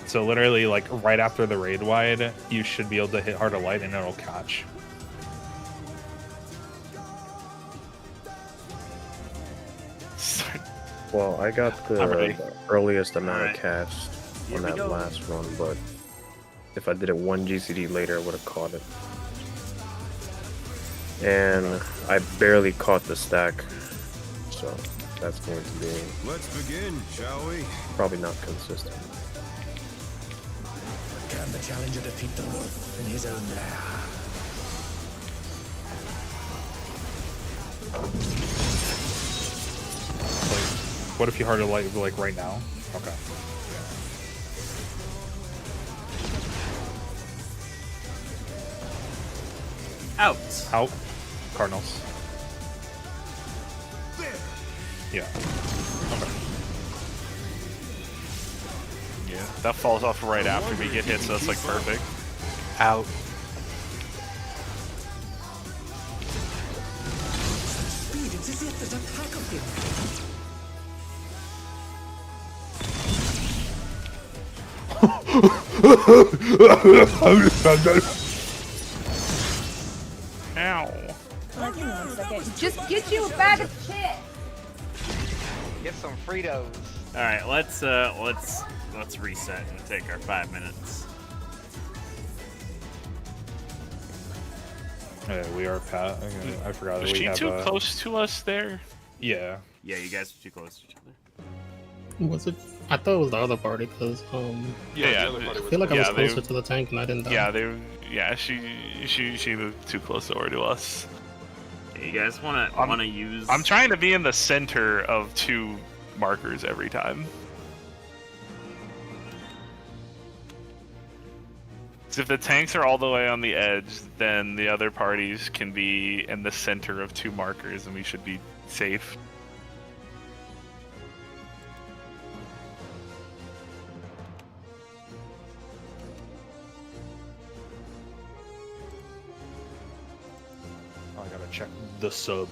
So literally, like right after the raid wide, you should be able to hit harder light and it'll catch. Well, I got I'm ready. the earliest amount Alright. of cast Here on we that go. last run, but if I did it 1 GCD later, I would have caught it. And I barely caught the stack, so that's going to be Let's begin, shall we? probably not consistent. Can the challenger defeat the wolf in his own lair? Like, what if you harder light like right now? Okay. Out. Out. Cardinals. Yeah. Okay. Yeah, that falls off right after we get hit, so that's like perfect. Out. Speed, it's as if there's a pack of him. Ow. Give me 1 second. Just get you a bag of shit. Get some Fritos. All right, let's reset and take our 5 minutes. We are Pat. I forgot that Was we she have too close to us there? Yeah. Yeah, you guys are too close to each other. Was it? I thought it was the other party because Yeah, I feel like I was yeah, closer to the tank and I didn't die. She moved too close over to us. Yeah, you guys wanna use? I'm trying to be in the center of 2 markers every time. So if the tanks are all the way on the edge, then the other parties can be in the center of 2 markers, and we should be safe. I gotta check the sub.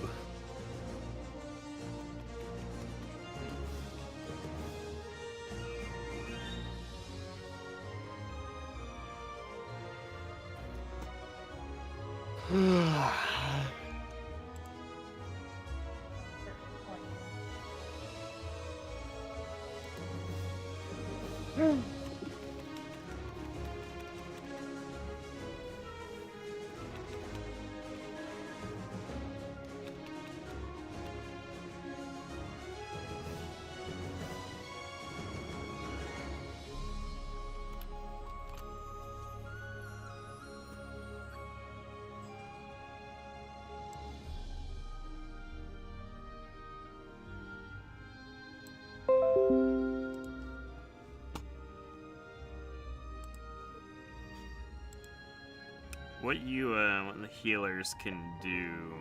What the healers can do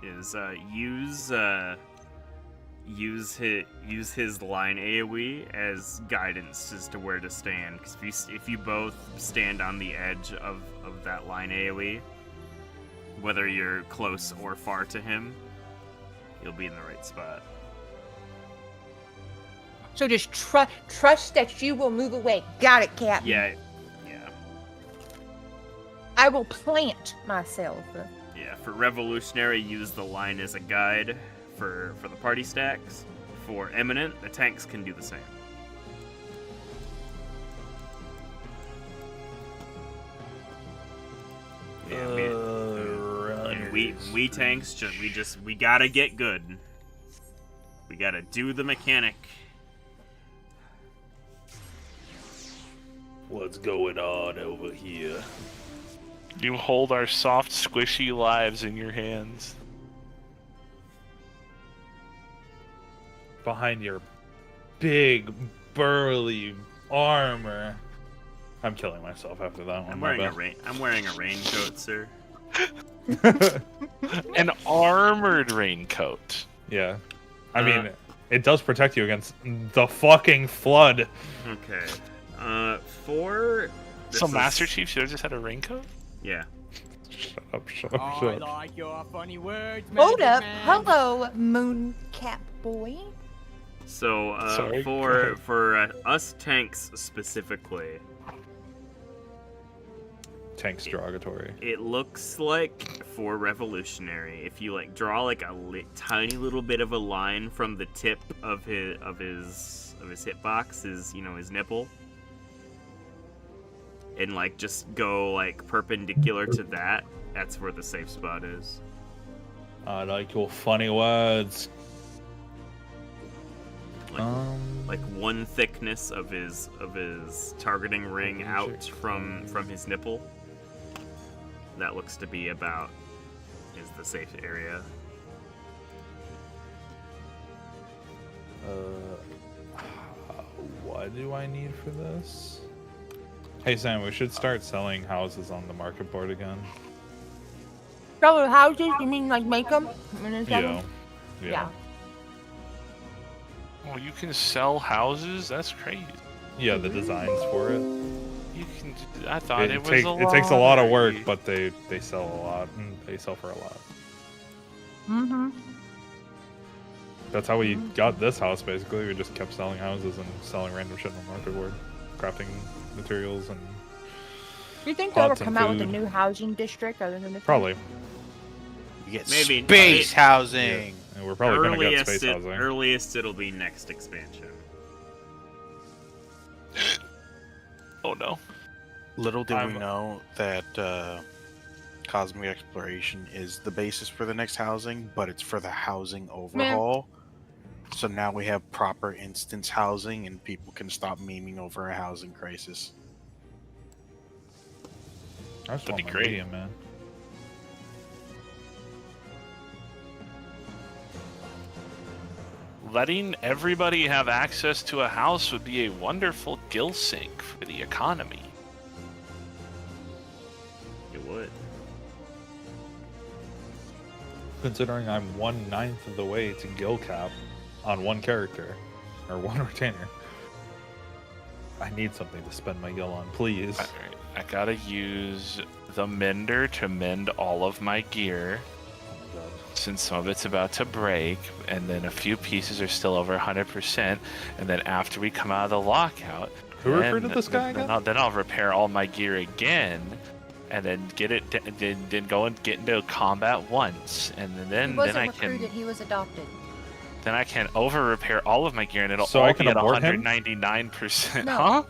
is use use his line AoE as guidance as to where to stand. Because if you both stand on the edge of that line AoE, whether you're close or far to him, you'll be in the right spot. So just trust that you will move away. Got it, Captain. Yeah. I will plant myself. Yeah, for Revolutionary, use the line as a guide for the party stacks. For Eminent, the tanks can do the same. And we tanks we gotta get good. We gotta do the mechanic. What's going on over here? You hold our soft, squishy lives in your hands. Behind your big, burly armor. I'm killing myself after that one. I'm wearing a raincoat, sir. An armored raincoat. Yeah. I mean, it does protect you against the fucking flood. Okay. So Master Chief should have just had a raincoat? Yeah. Shut up. I like your funny words, Hold Magic up. Man. Hello, Mooncap boy. So Sorry. for us tanks specifically, Tank's derogatory. it looks like for Revolutionary, if you like draw like a tiny little bit of a line from the tip of his hitbox, his nipple, and like just go like perpendicular to that, that's where the safe spot is. I like your funny words. Like one thickness of his targeting ring out from his nipple. That looks to be about is the safe area. What do I need for this? Hey Sam, we should start selling houses on the market board again. So houses, you mean like make them? Yeah. Oh, you can sell houses? That's crazy. Yeah, the designs for it. You can. I thought it was It takes a lot of work, but they sell a lot, and they sell for a lot. Mm-hmm. That's how we got this house, basically. We just kept selling houses and selling random shit on the market board. Crafting materials and Do you think they'll ever pots and come out with a food. new housing district other than the Probably. You get Maybe. space housing. And we're probably going to get space housing. Earliest it'll be next expansion. Oh no. Little do we know that Cosmic Exploration is the basis for the next housing, but it's for the housing overhaul. So now we have proper instance housing, and people can stop memeing over a housing crisis. I just That'd want be my great. medium, man. Letting everybody have access to a house would be a wonderful gill sink for the economy. It would. Considering I'm 1/9 of the way to gill cap on one character, or one retainer, I need something to spend my gill on, please. Alright, I gotta use the mender to mend all of my gear, since some of it's about to break, and then a few pieces are still over 100%, and then after we come out of the lockout, Who then- recruited this guy again? Then I'll repair all my gear again, and then get it, then go and get into combat once, and then He wasn't I recruited, can he was adopted. then I can over repair all of my gear, and it'll So all I can be at abort him? 199%. No.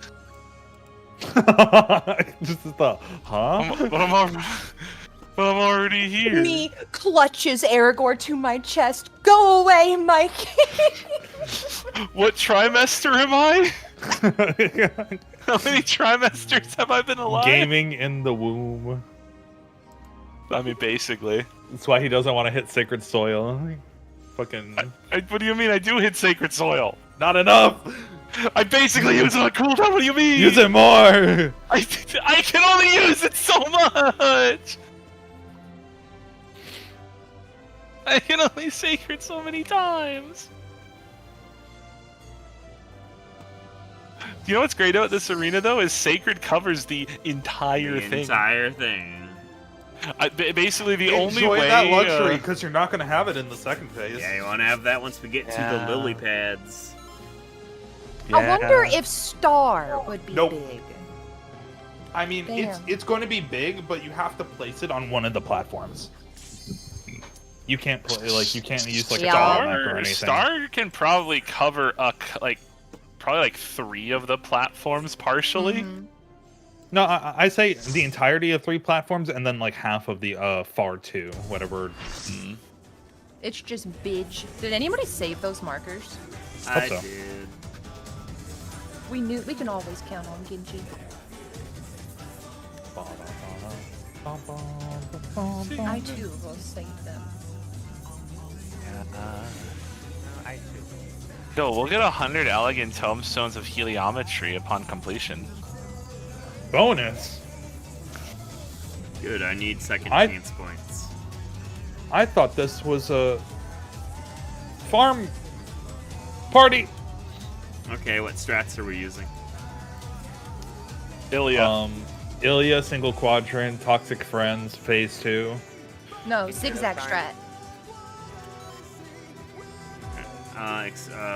Huh? Just the But I'm already here. Me clutches Aragorn to my chest. Go away, Mike. What trimester am I? How many trimesters have I been alive? Gaming in the womb. I mean, basically. That's why he doesn't want to hit sacred soil. Fucking. What do you mean? I do hit sacred soil. Not enough. I basically use it on cooldown. What do you mean? Use it more. I can only use it so much. I can only sacred so many times. You know what's great about this arena though is Sacred covers the entire thing. Entire thing. Basically, the only Enjoy way that luxury because you're not going to have it in the second phase. Yeah, you want to have that once we get to the lily pads. I wonder if Star would be big. I mean, it's going to be big, but you have to place it on one of the platforms. You can't play you can't use like a bottleneck or anything. Star can probably cover probably 3 of the platforms partially. Mm-hmm. No, I say the entirety of 3 platforms and then like half of the far 2, whatever. It's just bitch. Did anybody save those markers? I so. did. We can always count on Genji. I too will save them. I too. Yo, we'll get 100 elegant tomestones of heliometry upon completion. Bonus. Good, I need second chance points. I thought this was a farm party. Okay, what strats are we using? Ilya. Ilya, single quadrant, toxic friends, phase 2. No, zigzag strat.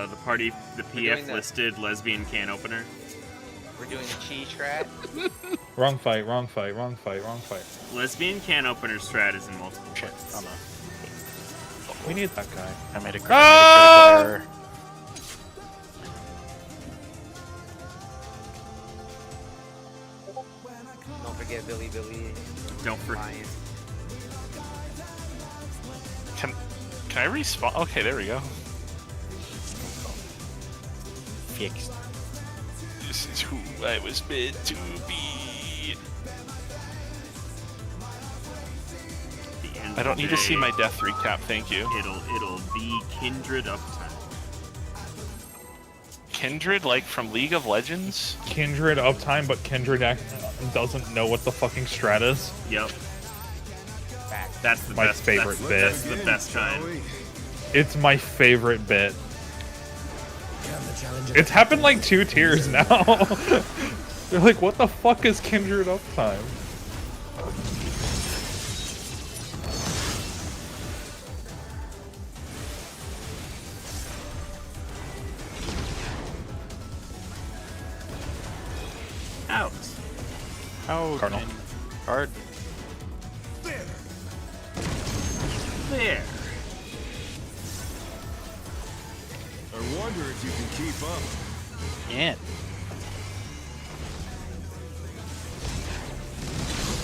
The party, the PF listed lesbian can opener. We're doing the chi strat. Wrong fight. Lesbian can opener strat is in multiple Shit, parts. oh no. We need that guy. I made a critical error. Don't forget Billy. Don't forget. Lion. Can I respawn? Okay, there we go. Fixed. This is who I was meant to be. I don't need to see my death recap, thank you. It'll be Kindred uptime. Kindred, like from League of Legends? Kindred uptime, but Kindred doesn't know what the fucking strat is. Yep. That's the My best favorite bit. That's the best kind. It's my favorite bit. It's happened like 2 tiers now. They're like, what the fuck is Kindred uptime? Out. How Cardinal. Card. There. I wonder if you can keep up. Yeah.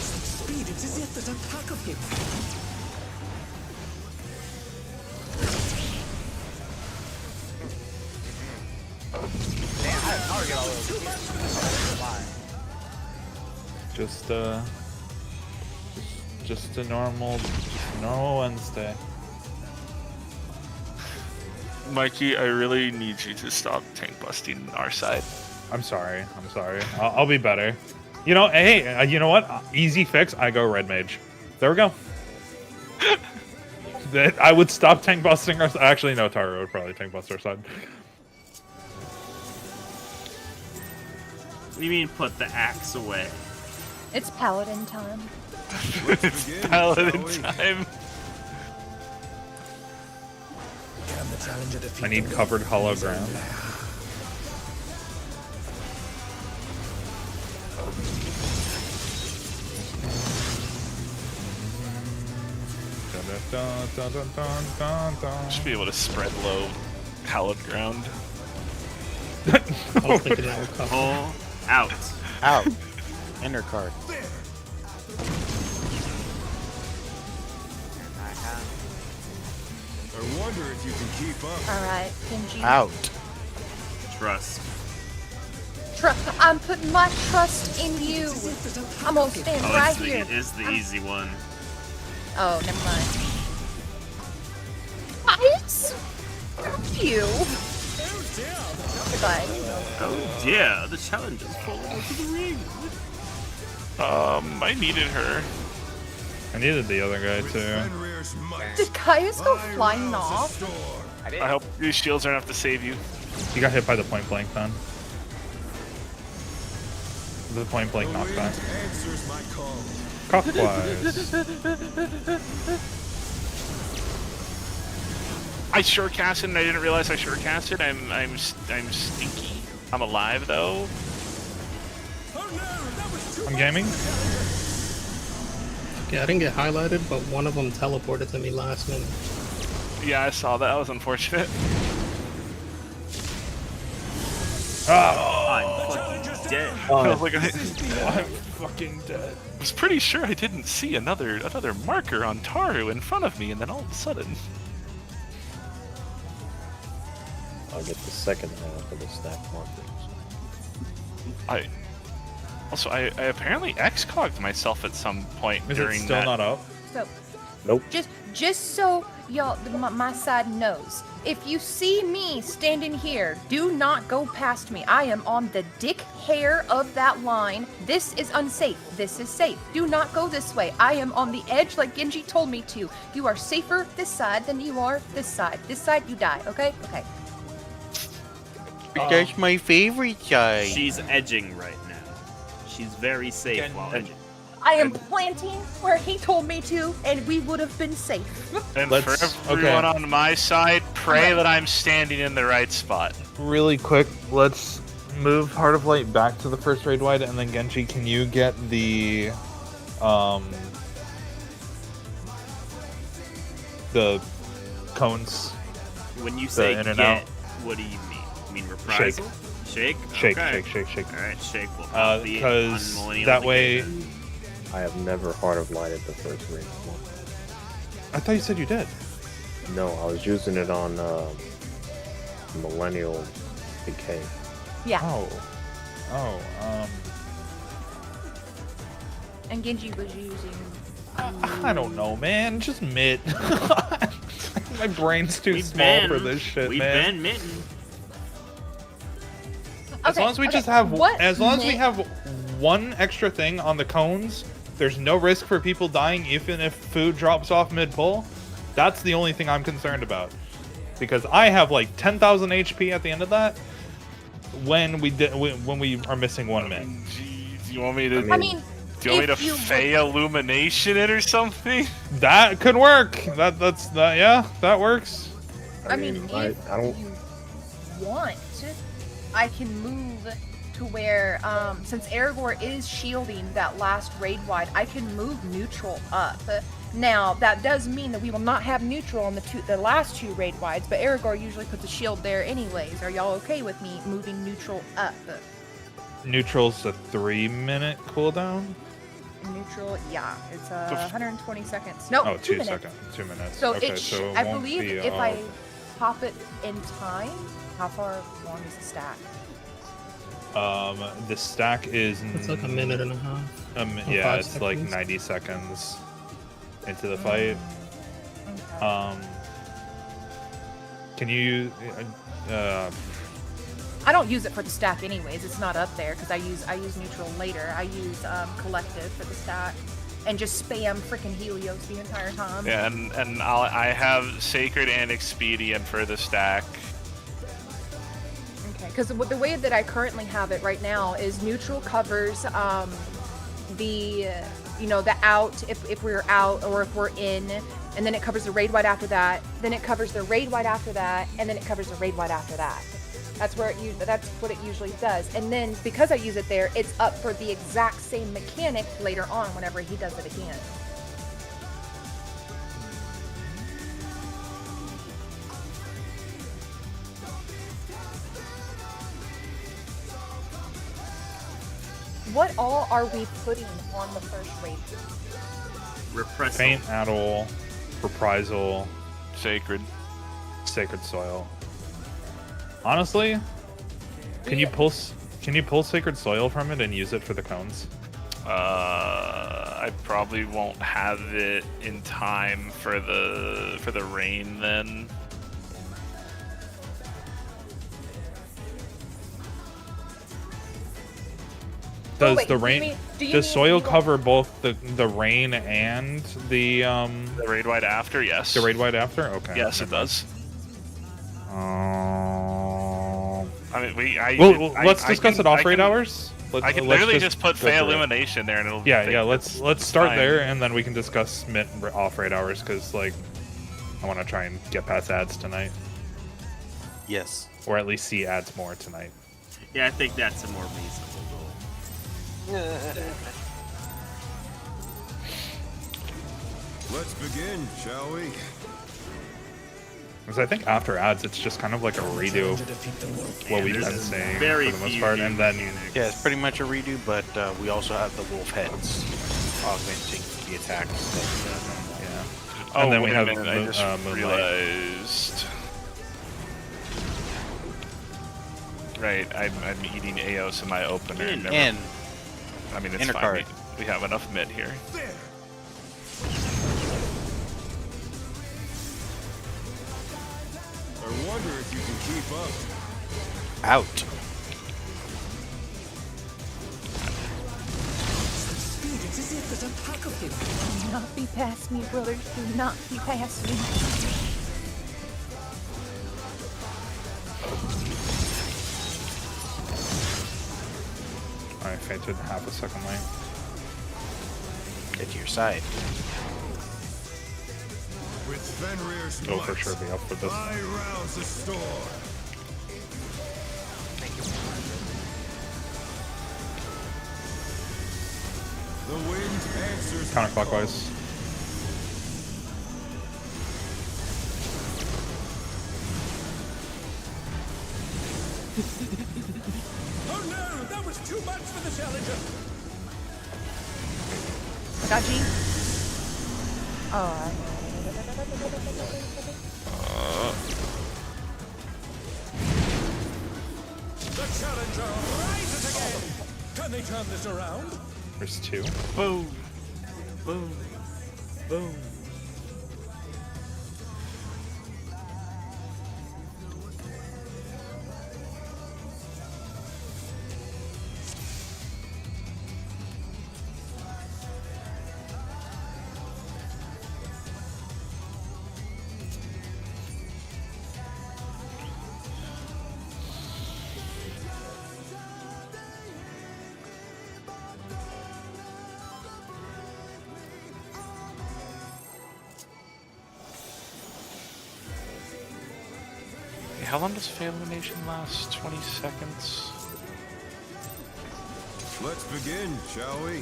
Speed, it is yet there's a pack of him. Damn, I didn't know I get all those. Just a normal Wednesday. Mikey, I really need you to stop tank busting our side. I'm sorry. I'll be better. You know, hey, you know what? Easy fix. I go red mage. There we go. I would stop tank busting our. Actually, no, Taro would probably tank bust our side. What do you mean put the axe away? It's paladin time. It's paladin time. Can the challenger defeat I need the covered wolf hollow in his own ground. lair? Should be able to spread low hallowed ground. I was thinking that would come. Pull out. Out. Enter card. I wonder if you can keep up. Alright, Genji. Out. Trust. I'm putting my trust in you. I'm gonna stand Oh, right it's here. the, it's the easy one. Oh, never mind. Ice? You. Goodbye. Oh dear, the challenger's falling into the ring. I needed her. I needed the other guy too. Fenrir's might, Did Caius go I flying will off? restore. I did. I hope these shields are enough to save you. You got hit by the point blank then. The point blank knockback. Answers my call. Clockwise. I sure casted and I didn't realize I sure casted. I'm stinky. I'm alive though. I'm gaming. Yeah, I didn't get highlighted, but one of them teleported to me last minute. Yeah, I saw that. That was unfortunate. I'm fucking dead. I was like, I'm fucking dead. I was pretty sure I didn't see another marker on Taru in front of me, and then all of a sudden, I'll get the second half of the stack markers. I apparently X-cogged myself at some point Is during it still that. not up? So, Nope. just so y'all, my side knows, if you see me standing here, do not go past me. I am on the dick hair of that line. This is unsafe. This is safe. Do not go this way. I am on the edge like Genji told me to. You are safer this side than you are this side. This side, you die, okay? Okay. That's my favorite side. She's edging right now. She's very safe while edging. I am planting where he told me to, and we would have been safe. And Let's- for everyone on my side, pray that I'm standing in the right spot. Really quick, let's move Heart of Light back to the first raid wide, and then Genji, can you get the cones? When you say in and get, out. what do you mean? You mean reprisal? Shake? Shake, Okay. shake. Alright, shake will not be on Because Millennial that Decay way, then. I have never Heart of Lighted the first raid one. I thought you said you did. No, I was using it on Millennial Decay. Yeah. And Genji was using. I don't know, man. Just mid. My brain's too We've small been- for this shit, We've man. been mitten. As long as we just have, what as long as we mid- have one extra thing on the cones, there's no risk for people dying, even if food drops off mid-pull. That's the only thing I'm concerned about, because I have like 10,000 HP at the end of that. When we are missing one man. Jeez, you want me to? I mean, do you want me if to you Fey Illumination it or something? That could work. That's yeah, that works. I mean, if I don't. you want, I can move to where, since Aragorn is shielding that last raid wide, I can move neutral up. Now, that does mean that we will not have neutral on the last two raid wides, but Aragorn usually puts a shield there anyways. Are y'all okay with me moving neutral up? Neutral's a 3-minute cooldown. Neutral, yeah, it's 120 seconds. No, Oh, 2 minutes. 2 seconds. 2 minutes. So okay, it so it I won't believe be, if I pop it in time, how far long is the stack? the stack is. It's like a minute and a half. Yeah, 5 it's like seconds. 90 seconds into the fight. Okay. Can you? I don't use it for the stack anyways. It's not up there because I use neutral later. I use collective for the stack and just spam freaking Helios the entire time. Yeah, and I have Sacred and Expedient for the stack. Okay, because the way that I currently have it right now is neutral covers the the out if we're out or if we're in, and then it covers the raid wide after that. Then it covers the raid wide after that, and then it covers the raid wide after that. That's what it usually does. And then because I use it there, it's up for the exact same mechanic later on whenever he does it again. What all are we putting on the first raid? Repressal. Faint Adol, Reprisal, Sacred. Sacred Soil. Honestly, can you pull Sacred Soil from it and use it for the cones? I probably won't have it in time for the rain then. Does wait, the do you rain? mean- do you Does mean soil you don't- cover both the rain and the The raid wide after, yes. the raid wide after? Okay. Yes, it does. Um, I mean, let's discuss it off raid hours. I can let's literally just put go Fey through it. Illumination there, and it'll. Yeah, fix yeah. it. Let's start Fine. there, and then we can discuss mid off raid hours because like I want to try and get past ads tonight, Yes. or at least see ads more tonight. Yeah, I think that's a more reasonable goal. Let's begin, shall we? Because I think after ads, it's just kind of like a redo of what we've been saying very for the most few part, new and then mechanics. Yeah, it's pretty much a redo, but we also have the wolf heads augmenting the attacks. yeah, Oh, and then we wait a have minute, I just Moonlight. realized. Right, I'm eating Eos in my opener. In, never- in. I mean, it's inner fine. card. We have enough mid here. There. I wonder if you can keep up. Out. Speed, it's as if there's a pack of him. Do not be past me, brothers. Do not be past me. I fainted half a second late. Get to your side. With Fenrir's It'll for might, sure be up for this. I rouse the storm. The wind answers my Counterclockwise. call. Oh no, that was too much for the challenger. I got G. Oh, The challenger rises again. Can they turn this around? There's two. Boom. Boom. Boom. How long does Fey Illumination last? 20 seconds? Let's begin, shall we?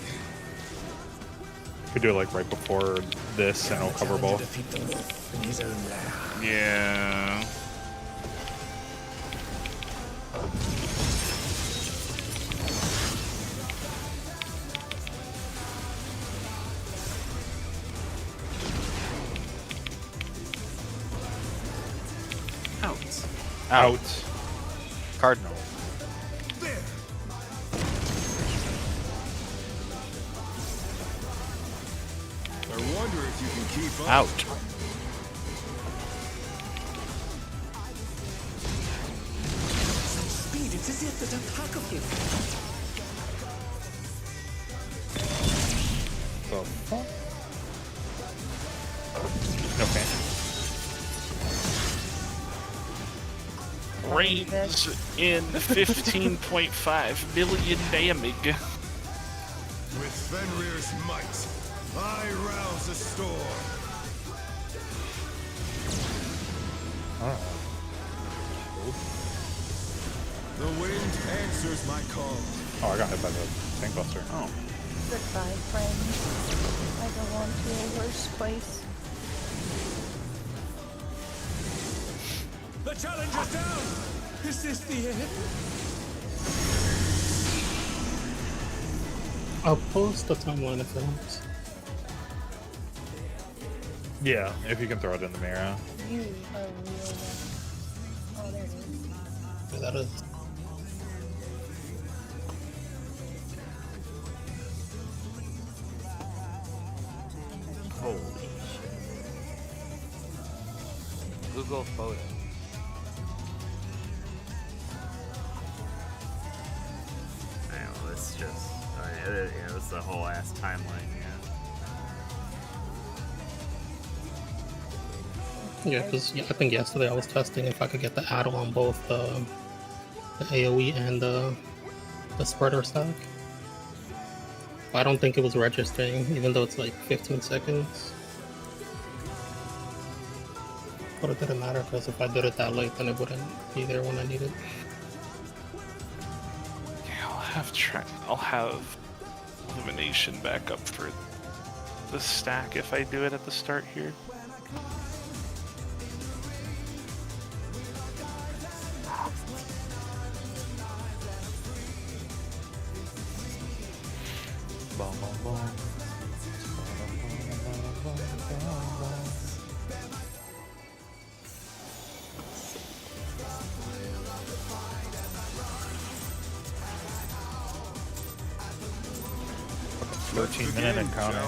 Could do it like right before this, and it'll cover both. Defeat the wolf in his own lair. Yeah. Out. Cardinal. There. I wonder if you can keep up. Out. Speed, it's as if there's a pack of him. The fuck? Okay. Reigns in 15.5 million damage. With Fenrir's might, I rouse the storm. The wind answers my call. Oh, I got hit by the tank buster. Oh. goodbye, friends. I go on to a worse place. The challenger's down! Is this the end? I'll post the timeline if it helps. Yeah, if you can throw it in the mirror. You are real. Oh, there it is. Yeah, that is. Holy shit. Google Photos. I know, it's just, it's the whole ass timeline, Yeah, because I think yesterday I was testing if I could get the add on both the AoE and the the spreader stack. I don't think it was registering, even though it's like 15 seconds. But it didn't matter because if I did it that late, then it wouldn't be there when I need it. Yeah, I'll have illumination back up for the stack if I do it at the start here. Bum, bum, bum. 14-minute encounter.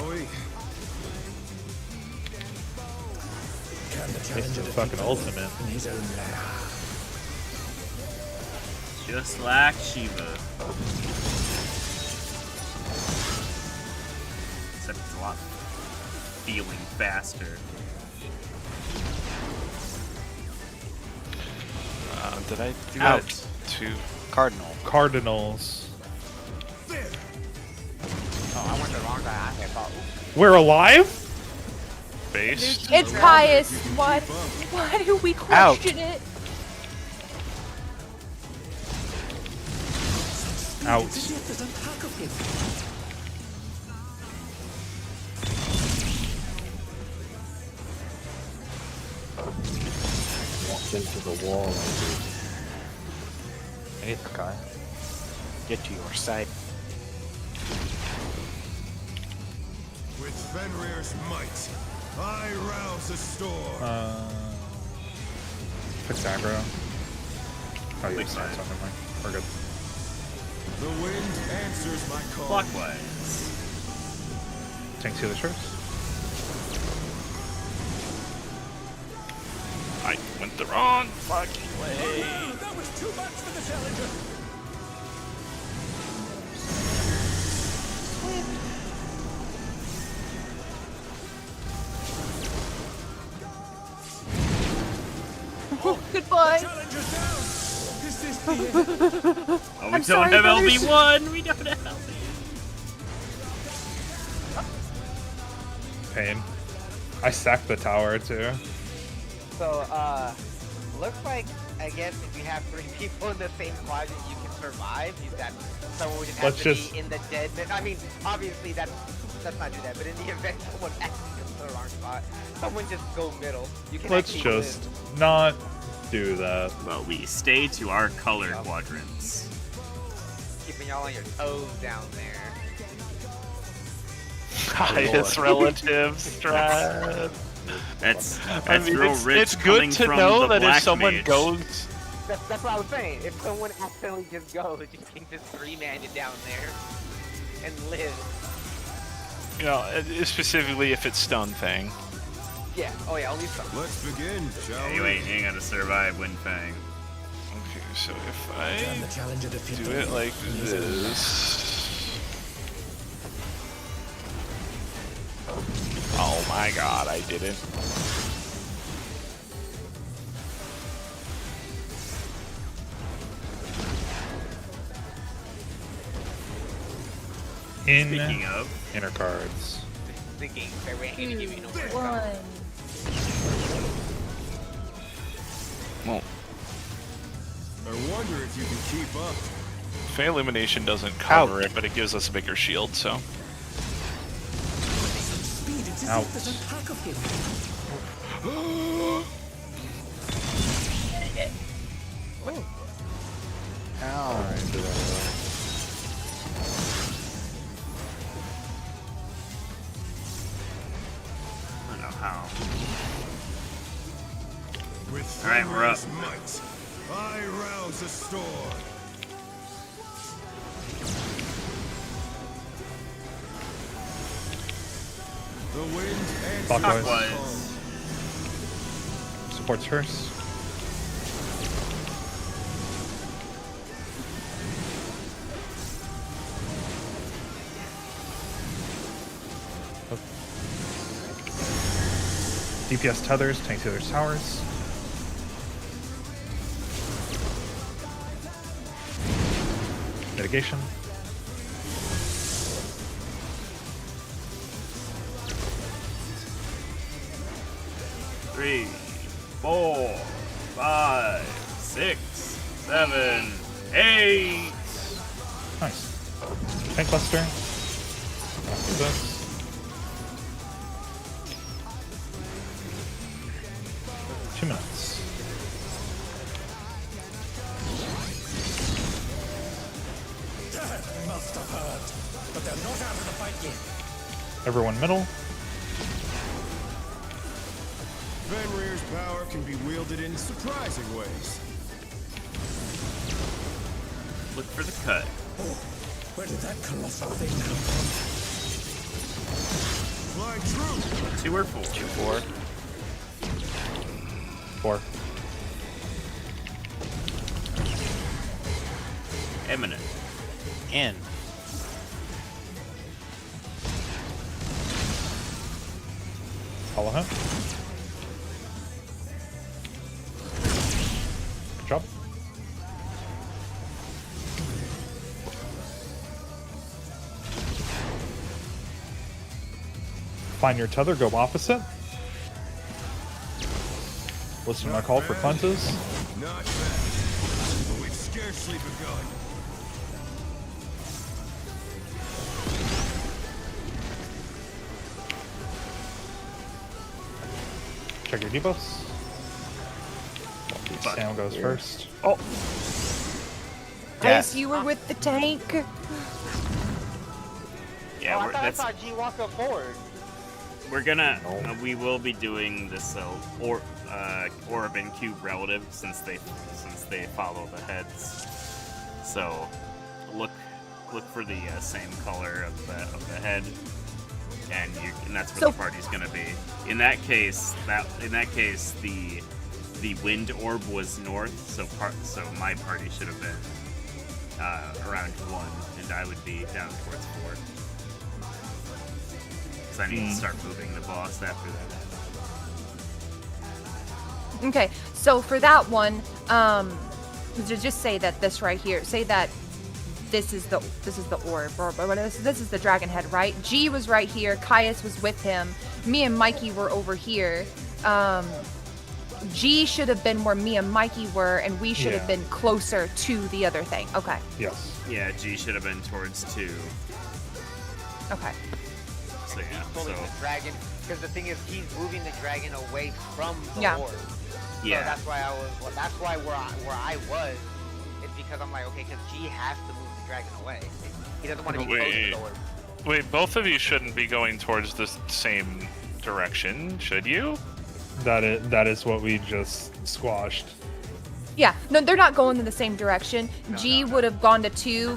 It's the fucking ultimate. Just like Shiva. Except it's a lot feeling faster. Did I do Out. that to Cardinals? Oh, I went the wrong guy. I thought. We're alive? Based? It's Caius. Why do we question it? Out. Walked into the wall. I need the guy. Get to your side. With Fenrir's might, I rouse the storm. Fix aggro. Oh, yeah, it's not something like. We're good. The wind answers my call. Clockwise. Tank Sealer first. I went the wrong fucking way. That was too much for the challenger. Goodbye. Challenger's down. Is this the end? Oh, we I'm don't sorry, have brothers. LB1. We don't have LB. Pain. I sacked the tower too. So, looks like, I guess if you have 3 people in the same quadrant, you can survive. That someone would just have Let's to just- be in the dead. I mean, obviously that's not do that, but in the event someone actually comes to the wrong spot, someone just go middle. You can Let's actually just live. not do that. Well, we stay to our color quadrants. Keeping y'all on your toes down there. Highest relative strat. That's I mean, real rich it's good coming to from know the that if black someone mage. goes, That's what I was saying. If someone accidentally just goes, you can just 3-man it down there and live. you know, specifically if it's stun thing. Yeah. Oh yeah, only some. Let's begin, shall Yeah, we? you ain't gonna survive Windfang. Okay, so if Can the I challenger defeat do the it like in his own this. Oh my god, I didn't. In Speaking of, inner cards. The game. They ain't gonna give you no first One. Well, I wonder if you can keep up. Fey Illumination doesn't cover it, but it gives us a bigger shield, so. speed. It's as Out. if there's a pack of him. I don't know how. With All right, we're up. Fenrir's might, I rouse the storm. The wind answers Clockwise. my call. Clockwise. Supports first. DPS tethers, tank sealers, towers. Mitigate negation. Three, 4, 5, 6, 7, 8. Nice. Tank Buster. Do this. Two minutes. Death must have hurt, but they're not out of the fight yet. Everyone middle. Fenrir's power can be wielded in surprising ways. Look for the cut. Oh, where did that colossal thing come from? Flying true. 2 or 4? 2, 4. 4. Eminent. In. Follow him. Good job. Find your tether, go opposite. Listen to my call for cleanses. Not bad. But we've scarcely begun. Check your debuffs. Sam goes first. Oh. Death. Ice, you were with the tank. Yeah, Oh, I we're, thought I that's saw G walk up forward. we're gonna we will be doing this orb and cube relative since they follow the heads. So look for the same color of the head, and that's where the party's gonna be. In that case, the wind orb was north, so my party should have been around 1, and I would be down towards 4. Because I need to start moving the boss after that. Okay, so for that one, just say that this right here, say that this is the orb, or this is the dragon head, right? G was right here, Caius was with him, me and Mikey were over here. G should have been where me and Mikey were, and we should have been closer to the other thing. Okay. Yes. Yeah, G should have been towards 2. Okay. So yeah, Pulling so the dragon, because the thing is, he's moving the dragon away from the orb. yeah. So that's why that's why where I was, is because I'm like, okay, because G has to move the dragon away. He doesn't want to be close to the orb. Wait, both of you shouldn't be going towards the same direction, should you? That is what we just squashed. Yeah, no, they're not going in the same direction. G would have gone to 2,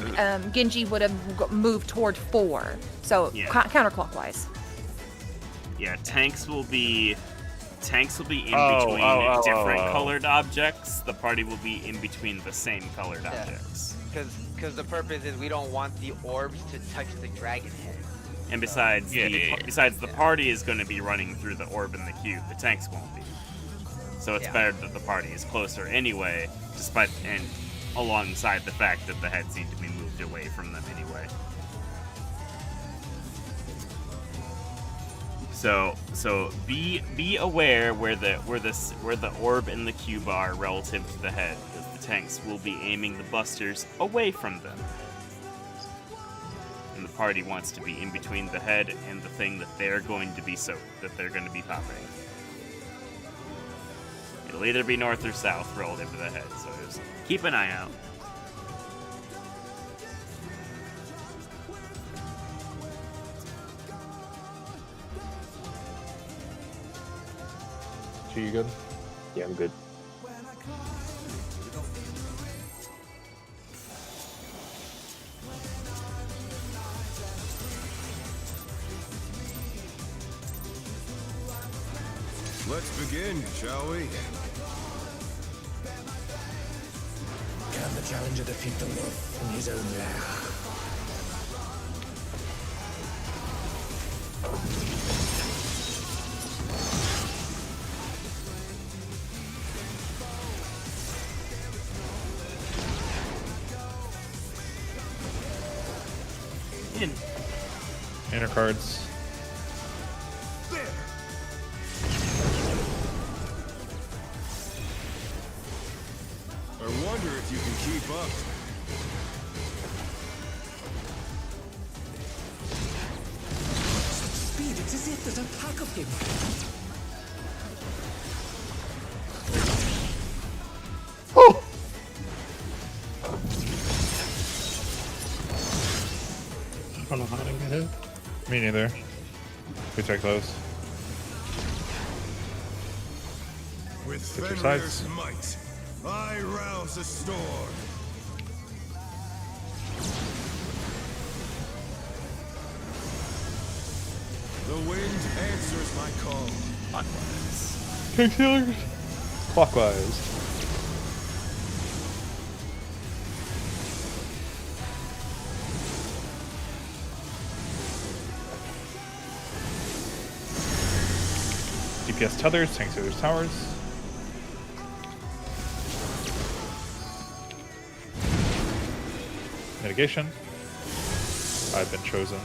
Genji would have moved toward 4. So counterclockwise. Yeah, tanks will be in between different colored objects. The party will be in between the same colored objects. Because the purpose is we don't want the orbs to touch the dragon head. And besides, the party is going to be running through the orb and the cube. The tanks won't be. So it's better that the party is closer anyway, and alongside the fact that the heads need to be moved away from them anyway. So be aware where the orb and the cube are relative to the head, because the tanks will be aiming the busters away from them. And the party wants to be in between the head and the thing that they're going to be popping. It'll either be north or south relative to the head, so just keep an eye out. Are you good? Yeah, I'm good. Let's begin, shall we? Can the challenger defeat the wolf in his own lair? In. Inner cards. I wonder if you can keep up. Speed, it's as if there's a pack of him. Oh! I don't know how to get hit. Me neither. We take those. With Get your Fenrir's sides. might, I rouse a storm. The wind answers my call. Clockwise. Tank healers. Clockwise. DPS tethers, tank healers, towers. Mitigation. I've been chosen.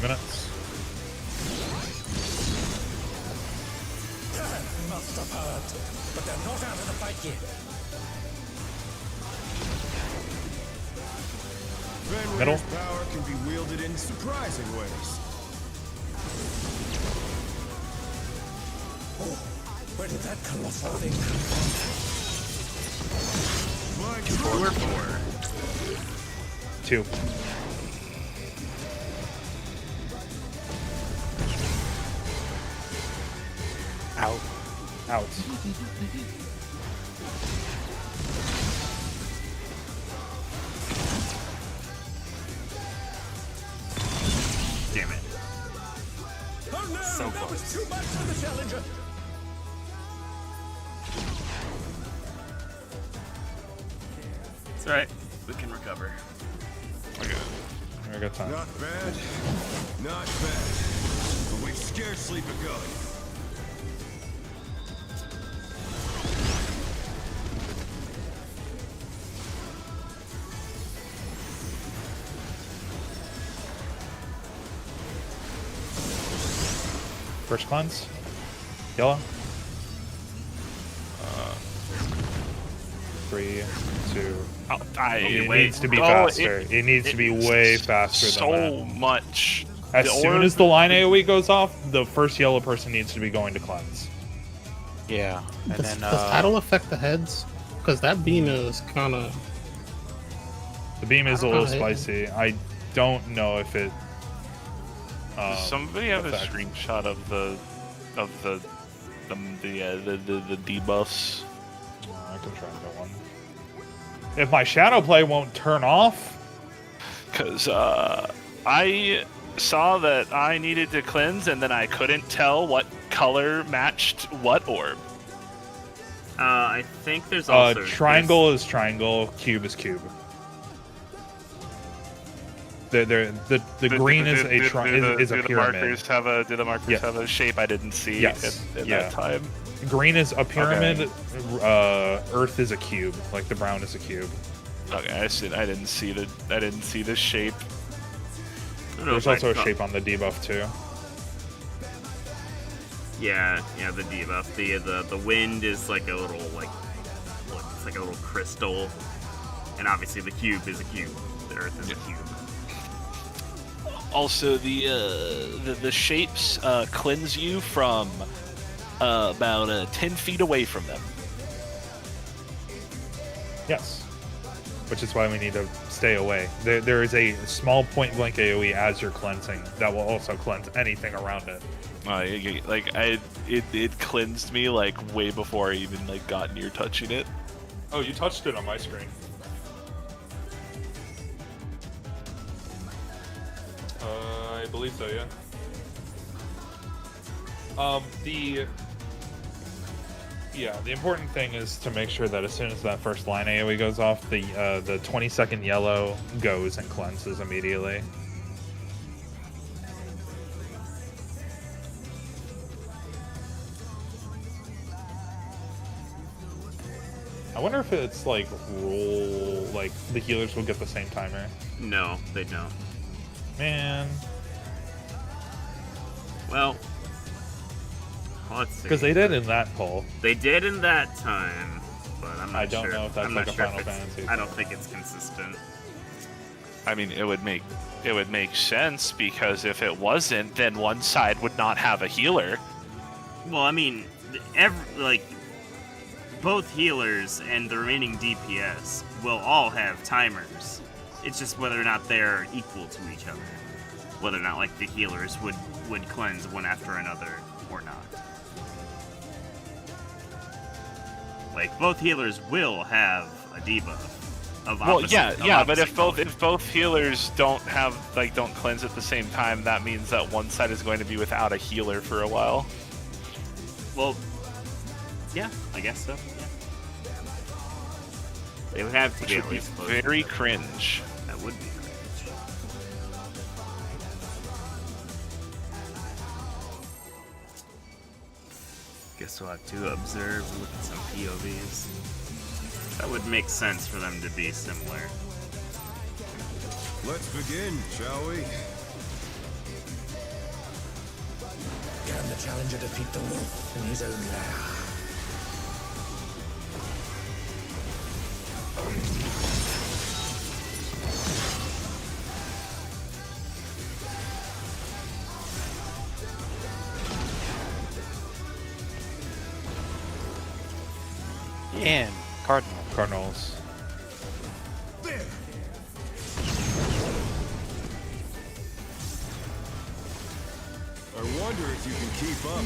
Minutes. Must have heard, but they're not out of the fight yet. Middle. Fenrir's power can be wielded in surprising ways. Oh, where did that colossal thing come from? My 2. Out. Out. Damn it. Oh no, So that was close. too much for the challenger. It's alright. We can recover. Okay. I got time. Not bad. Not bad. But we've scarcely begun. First cleanse. Yellow. 3, 2. It needs to be faster. It needs to be way faster than that. So much. As The soon orb- as the line AoE goes off, the first yellow person needs to be going to cleanse. Yeah. And Does, then does Idle affect the heads? Because that beam is kind of... The beam is a little Hey. spicy. I don't know if it. Does somebody have affects. a screenshot of the debuffs? I can try and get one. If my shadow play won't turn off, Because I saw that I needed to cleanse, and then I couldn't tell what color matched what orb. I think there's also triangle is triangle, cube is cube. The green is a is a do the pyramid. markers have a do the markers Yes. have a shape I didn't see Yes. at Yeah. that time? Green is a pyramid. Earth is a cube. Like the brown is a cube. Okay, I didn't see the shape. There's also a shape on the debuff too. Yeah, the debuff. The wind is like a little it's like a little crystal, and obviously the cube is a cube. The earth is a cube. Also, the shapes cleanse you from about 10 feet away from them. Yes. Which is why we need to stay away. There is a small point blank AoE as you're cleansing that will also cleanse anything around it. It cleansed me like way before I even like got near touching it. Oh, you touched it on my screen. I believe so, yeah. Yeah, the important thing is to make sure that as soon as that first line AoE goes off, the 20-second yellow goes and cleanses immediately. I wonder if it's like like the healers will get the same timer. No, they don't. Man. Well, let's see. Because they did in that poll. They did in that time, but I'm not I don't sure. know if that's I'm like not a sure Final if it's- Fantasy. I don't think it's consistent. I mean, it would make sense because if it wasn't, then one side would not have a healer. Well, I mean, both healers and the remaining DPS will all have timers. It's just whether or not they're equal to each other. Whether or not, like, the healers would cleanse one after another or not. Like, both healers will have a debuff. But if both healers don't cleanse at the same time, that means that one side is going to be without a healer for a while. Well, yeah, I guess so. Yeah. They would have to be Which at would be least close very to cringe. that would be cringe. Guess we'll have to observe and look at some POVs. That would make sense for them to be similar. Let's begin, shall we? Can the challenger defeat the wolf in his own lair? And Cardinals. There. I wonder if you can keep up.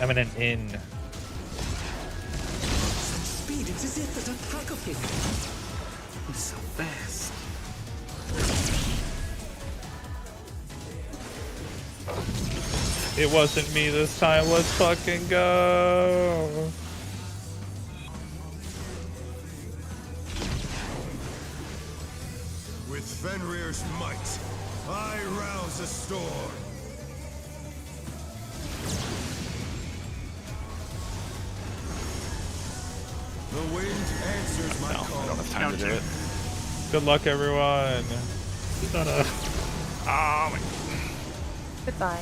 Eminent in. Such speed, it's as if there's a pack of him. He's so fast. It wasn't me this time. Let's fucking go. With Fenrir's might, I rouse a storm. The wind answers my call. I don't have time to do it. Good luck, everyone. Oh my. Goodbye.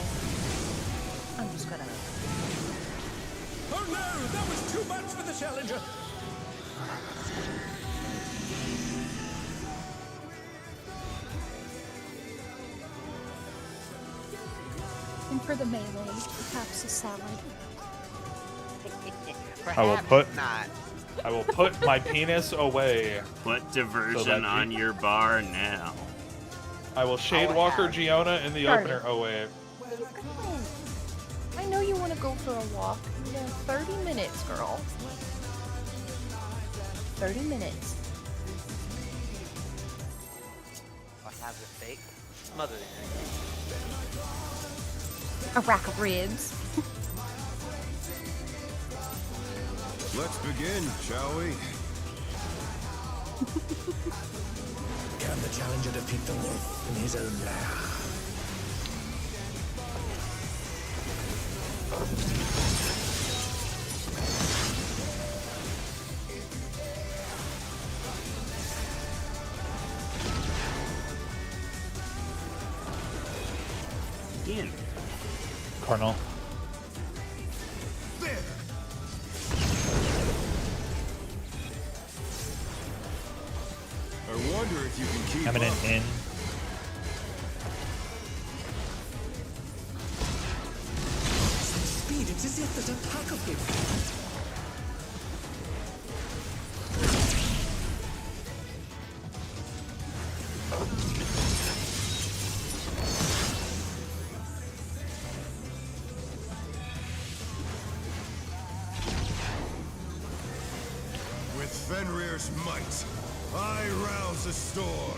I'm just gonna. Oh no, that was too much for the challenger. And for the melee, perhaps a salad. Not. I will put my penis away. Put diversion So that on you- your bar now. I will Shade I'll Walker have- Giona in the Sorry. opener. Oh wait. I know you want to go for a walk. Yeah, 30 minutes, girl. 30 minutes. I'll have the steak. Smother it. A rack of ribs. Let's begin, shall we? Can the challenger defeat the wolf in his own lair? Again. Cardinal. There. I wonder if you can keep Eminent up. in. Such speed, it's as if there's a pack of him. With Fenrir's might, I rouse a storm.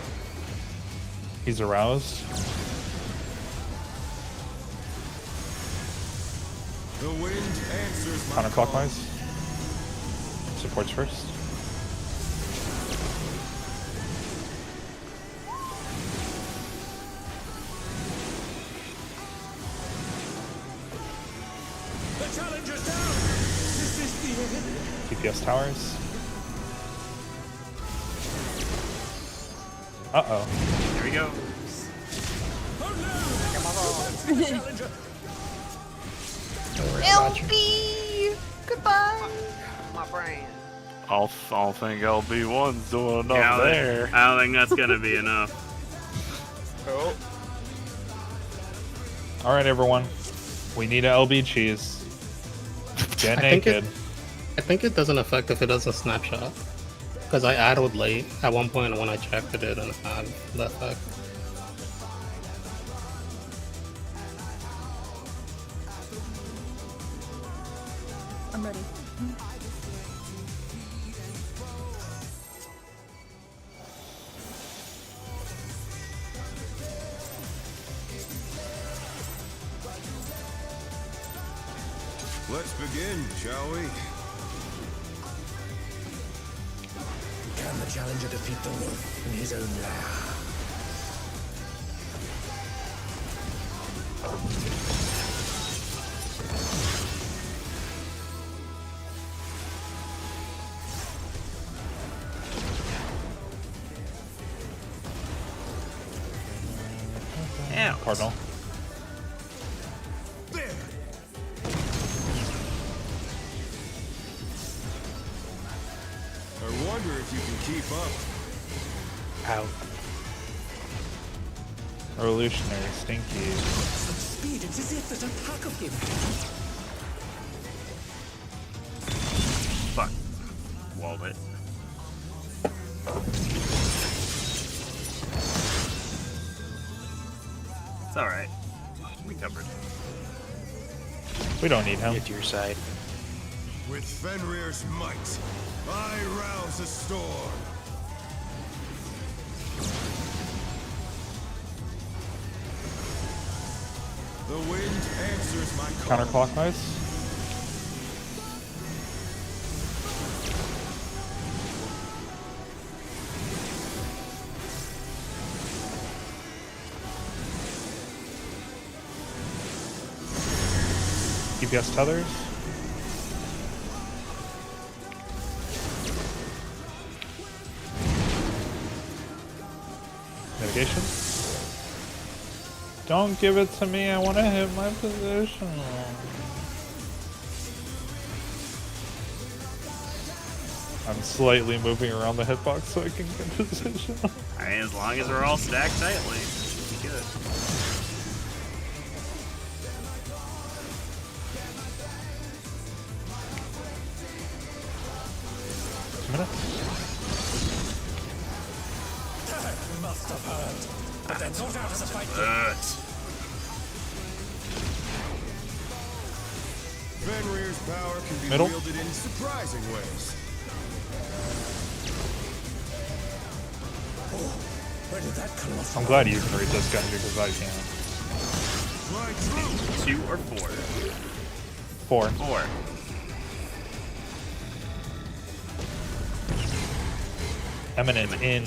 He's aroused. The wind answers my Counterclockwise. Supports first. The challenger's down. This is the end. DPS towers. Uh-oh. Here we go. Oh no! The challenger. Don't worry about you. LB! Goodbye! My brain. I'll think LB1's doing enough Yeah, there. I don't think that's gonna be enough. Oh. Alright, everyone. We need a LB cheese. Get I think naked. I think it doesn't affect if it doesn't snapshot. Because I added late at one point, and when I checked, it didn't have the effect. I'm ready. Let's begin, shall we? Can the challenger defeat the wolf in his own lair? Yeah. Cardinal. There. I wonder if you can keep up. Out. Revolutionary, stinky. Such speed, it's as if there's a pack of him. Fuck. Walled it. It's alright. We covered. We don't need him. Get to your side. With Fenrir's might, I rouse a storm. The wind answers my call. Counterclockwise. DPS tethers. Mitigation. Don't give it to me, I want to hit my position. I'm slightly moving around the hitbox so I can get position. I mean, as long as we're all stacked tightly, it'll be good. Must have hurt. But they're not out of the fight. Fenrir's power can be Middle. wielded in surprising ways. Where did that come from? I'm glad you can read this gun because I can't. Fly through. 2 or 4? 4. 4. Eminent in.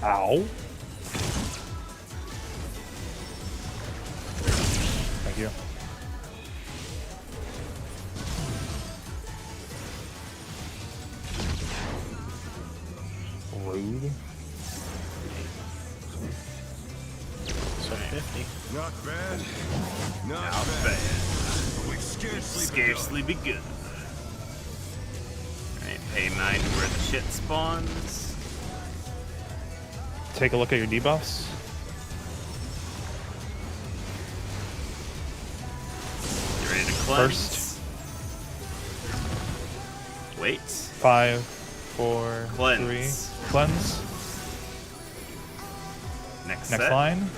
Ow. Thank you. Rude. So 50. Not bad. Not Not bad. bad. We've Scarcely begun. Alright, pay mind where the shit spawns. Take a look at your debuffs. You ready to cleanse? First. Wait. 5, 4, Cleanse. 3. Cleanse. Next Next set. line.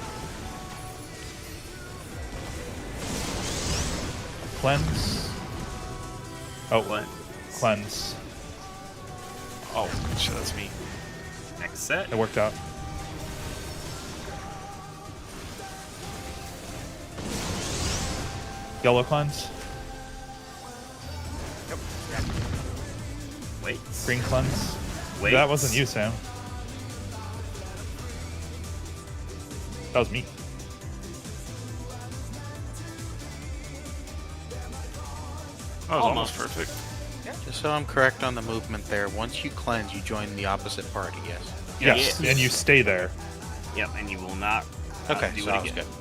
Cleanse. Oh, Cleanse. cleanse. Oh, shit, that's me. Next set. It worked out. Yellow cleanse. Yep. Wait. Green cleanse. Wait. That wasn't you, Sam. That was me. That was almost perfect. Just so I'm correct on the movement there, once you cleanse, you join the opposite party, yes? Yes, Yes. and you stay there. Yep, and you will not Okay, do so it I was again. good.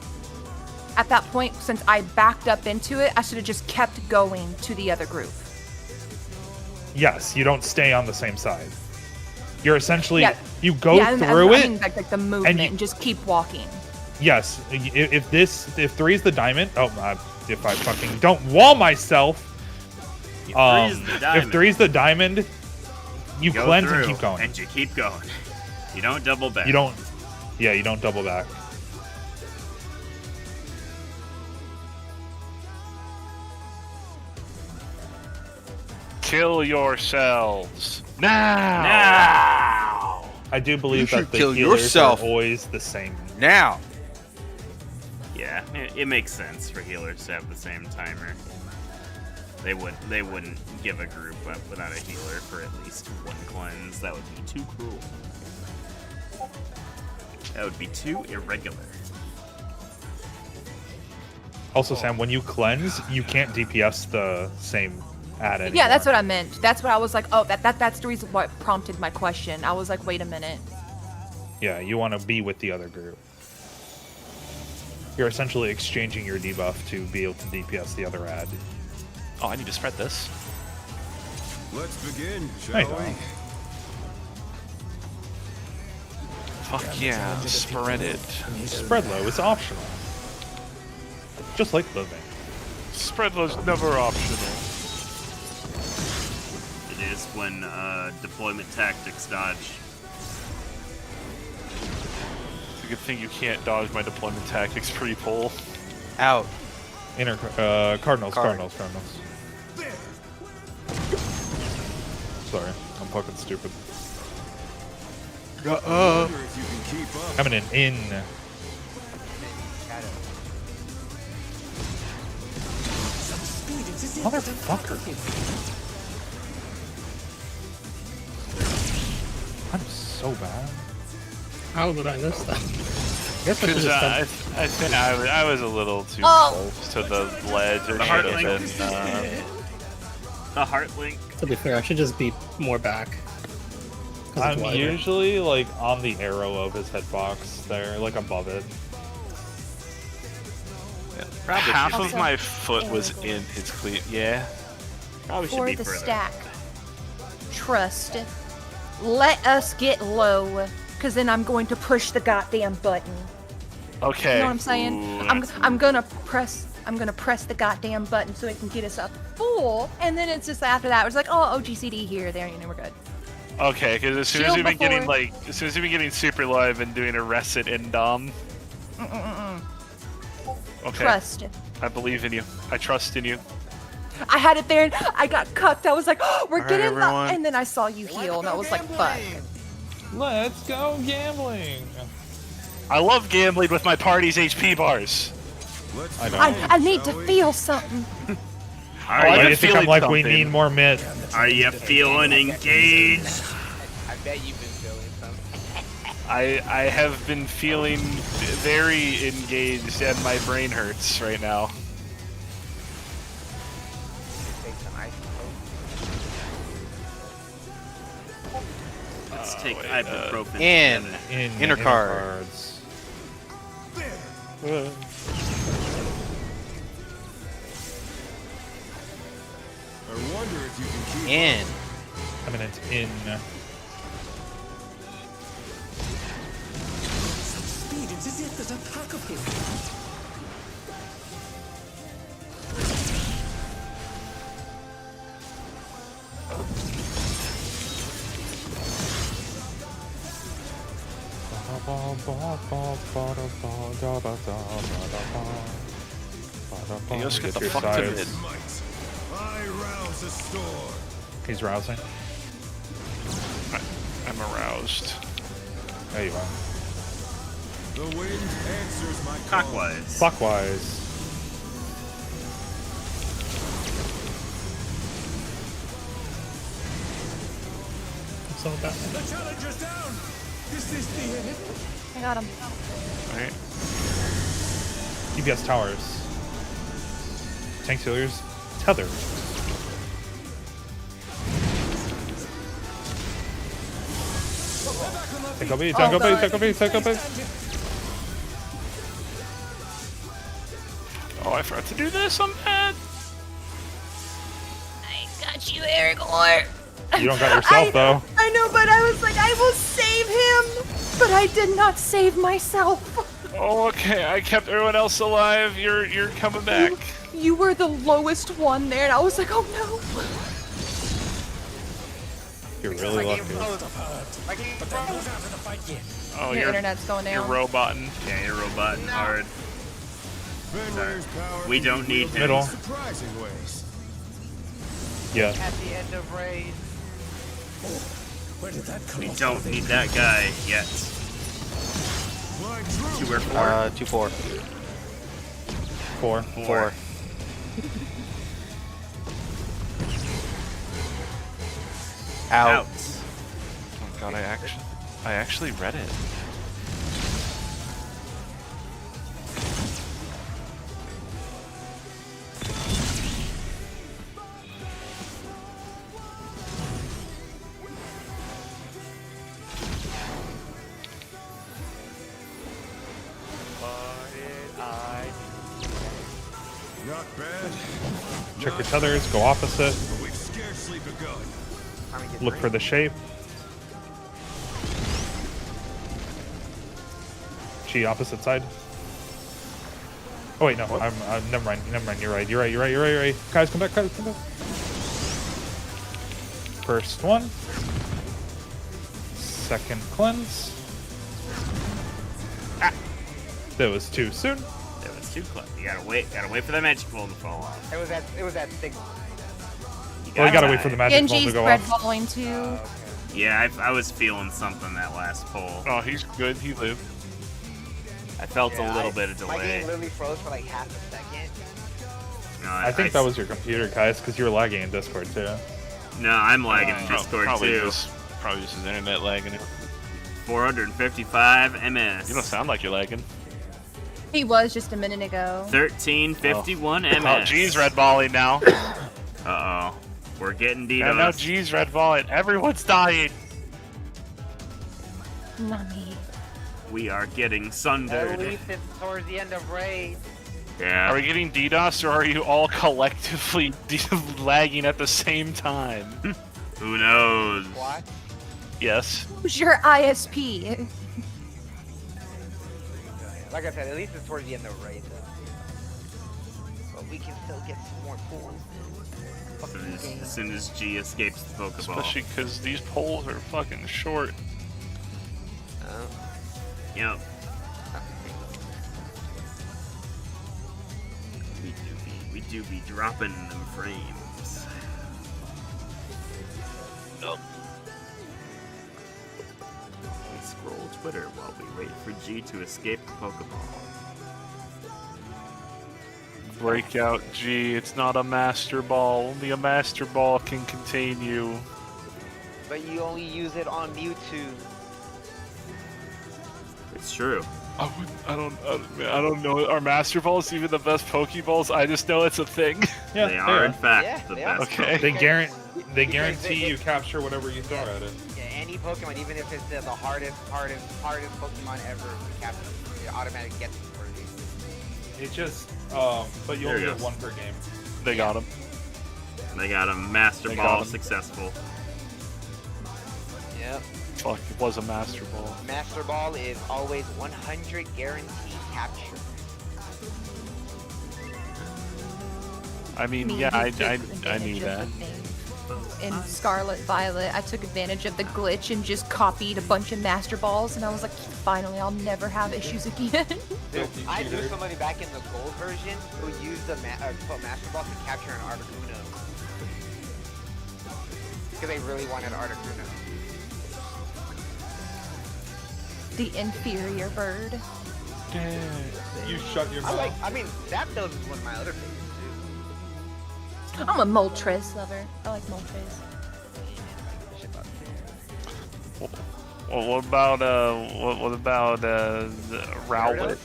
At that point, since I backed up into it, I should have just kept going to the other group. Yes, you don't stay on the same side. You're essentially Yeah. you go yeah, through I it. mean, like the movement you- and just keep walking. Yes, if 3 is the diamond. Oh, if I fucking don't wall myself. If 3 is the diamond, If 3 is the diamond, you go cleanse and through, keep going. And you keep going. You don't double back. You don't. Yeah, you don't double back. Kill yourselves now. Now. I do believe You that should the kill healers yourself. are always the same. Now! Yeah, it makes sense for healers to have the same timer. They wouldn't give a group up without a healer for at least one cleanse. That would be too cruel. That would be too irregular. Also, Sam, when you cleanse, you can't DPS the same ad anymore. Yeah, that's what I meant. That's what I was like. Oh, that's the reason why it prompted my question. I was like, wait a minute. Yeah, you want to be with the other group. You're essentially exchanging your debuff to be able to DPS the other ad. Oh, I need to spread this. Let's begin, I shall know. we? Fuck yeah, spread it. Spread low is optional. Just like living. Spread was never optional. It is when deployment tactics dodge. It's a good thing you can't dodge my deployment tactics pre-pull. Out. Cardinals. Card. Cardinals. Sorry, I'm fucking stupid. Wonder if you can keep up. Coming in. Motherfucker. I'm so bad. How did I miss that? I guess I should Because just I think I was a little too Oh. close to the ledge. Or The should heart have link. been. The heart link. To be fair, I should just be more back. 'Cause it's I'm wider. usually like on the arrow of his hitbox there, like above it. Probably Half should of be. my foot was in his cleat. Yeah. Probably should For be the further. stack. Trust. Let us get low, because then I'm going to push the goddamn button. Okay. You know what I'm saying? Ooh, I'm that's- gonna press the goddamn button so it can get us up full, and then it's just after that it's like, oh, OGCD here, there, you know, we're good. Okay, because as soon as Shield we've been getting before- as soon as we've been getting super low, I've been doing a reset in Dom. Okay. Trust. I believe in you. I trust in you. I had it there, and I got cucked. I was like, oh, we're Alright, getting everyone. the, and then I saw you heal, and I was like, fuck. Let's go gambling. I love gambling with my party's HP bars. Let's I know. I need to feel something. Are Oh, Why I do can you think feel I'm it like, we thumping. need more mid? Are you feeling engaged? I bet you've been feeling something. I have been feeling very engaged, and my brain hurts right now. Take some ice. Let's take wait, ibuprofen. In. together. In Inner card. cards. I wonder if you can keep In. Eminent in. Speed, it's as if there's a pack of him. Hey, let's get the your fuck to sides. mid. might. I rouse the storm. He's rousing. I'm aroused. There you are. The wind answers my call. Clockwise. Clockwise. all that. The challenger's down. Is this the end? I got him. Alright. DPS towers. Tank healers. Tether. Take up B, take up B, take up B, take up B. Oh, I forgot to do this. I'm mad. I got you, Aragorn. You don't got yourself though. I know, but I was like, I will save him. But I did not save myself. Oh, okay. I kept everyone else alive. You're coming back. You were the lowest one there, and I was like, oh no. You're really lucky. Oh, Your internet's going You're down. roboting. Yeah, you're roboting hard. We don't need him. Middle. Surprising ways. Yeah. At the end of raid. Where did that come We from? don't need that guy yet. Flying through. 2 or 4? 2-4. 4. 4. Out. Oh god, I actually read it. Not bad. Check your tethers, go opposite. But we've scarcely begun. Look for the shape. Chi opposite side. Oh wait, no, I'm never mind, you're right. Guys, come back. First one. Second cleanse. Ah! That was too soon. That was too close. You gotta wait for the magic ball to fall off. It was that signal. Well, you gotta wait for the magic ball Genji's to go red off. balling too. Yeah, I was feeling something that last pull. Oh, he's good. He lived. I felt Yeah, a little bit of My delay. game literally froze for like half a second. No, I think that was your computer, guys, because you were lagging in Discord too. No, I'm lagging in Discord probably too. Probably just his internet lagging. 455 ms. You don't sound like you're lagging. He was just a minute ago. 1351 ms. Oh, G's red balling now. Uh oh. We're getting And now DDoS. G's red balling. Everyone's dying. Not me. We are getting At sundered. least it's towards the end of raid. Yeah. Are we getting DDoS or are you all collectively lagging at the same time? Who knows? What? Yes. Who's your ISP? Like I said, at least it's towards the end of raid though. But we can still get some more pools. As soon as G escapes the Pokeball. Especially because these poles are fucking short. Yep. We do be dropping them frames. Nope. We scroll Twitter while we wait for G to escape the Pokeball. Breakout G, it's not a Master Ball. Only a Master Ball can contain you. But you only use it on Mewtwo. It's true. I don't know. Are Master Balls even the best Pokeballs? I just know it's a thing. Yeah, They are in fact the they are. best. Okay. They Because guarantee it- you capture whatever you throw at it. Yeah, any Pokemon, even if it's the hardest Pokemon ever to capture, it automatically gets it for you. It just, but you There only he get goes. one per game. They got him. They got him. Master They Ball got him. successful. Yep. Fuck, it was a Master Ball. Master Ball is always 100 guaranteed capture. I mean, Me, yeah, you I took knew advantage that. of the thing. In Scarlet Violet, I took advantage of the glitch and just copied a bunch of Master Balls, and I was like, finally, I'll never have issues again. Dude, I knew somebody back in the gold version who used the Master Ball to capture an Articuno. Because they really wanted Articuno. The inferior bird. You shut your mouth. I mean, Zapdos is one of my other favorites too. I'm a Moltres lover. I like Moltres. Well, what about the Rowlet?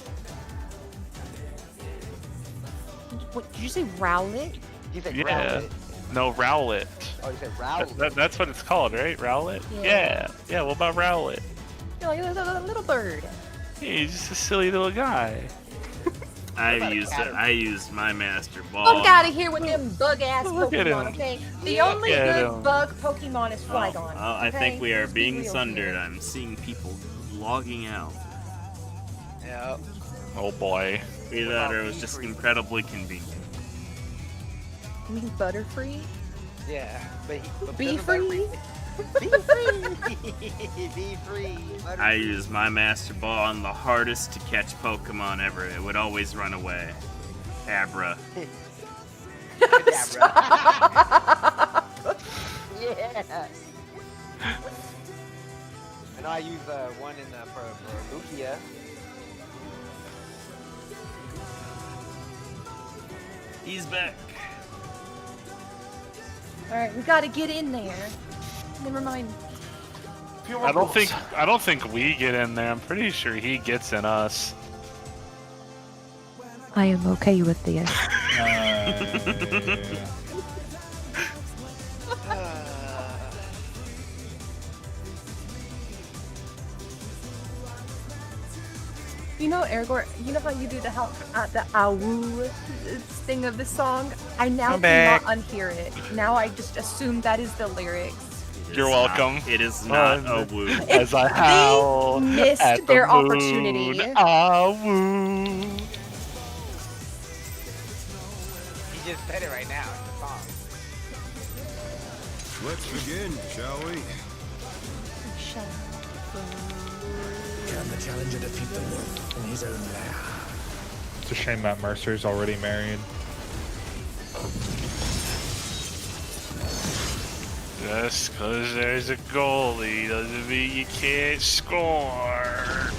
What did you say? Rowlet? You said Yeah. Rowlet. No, Rowlet. Oh, you said Rowlet. That's what it's called, right? Rowlet? Yeah. Yeah, what about Rowlet? You're like a little bird. Hey, he's just a silly little guy. I used my Master Ball. Fuck out of here with them bug ass Look at Pokemon, him. okay? The only Look at good him. bug Pokemon is Flygon. I okay? think we are Let's be being real sundered. here. I'm seeing people logging out. Yep. Oh boy. Either that or it was just incredibly convenient. You mean Butterfree? Yeah. But Be free? Be free. Be free. I used my Master Ball on the hardest to catch Pokemon ever. It would always run away. Abra. Kadabra. Yeah. I know I used one in for Lugia. He's back. Alright, we gotta get in there. Never mind. I don't think we get in there. I'm pretty sure he gets in us. I am okay with this. You know, Aragorn, you know how you do the awoo thing of the song? I now cannot unhear it. Now I just assume that is the lyrics. You're welcome. It is not a woo. As I howl They missed at their the moon, opportunity. woo. He just said it right now in the song. Let's begin, shall we? Can the challenger defeat the wolf in his own lair? It's a shame that Mercer's already married. Just because there's a goalie doesn't mean you can't score.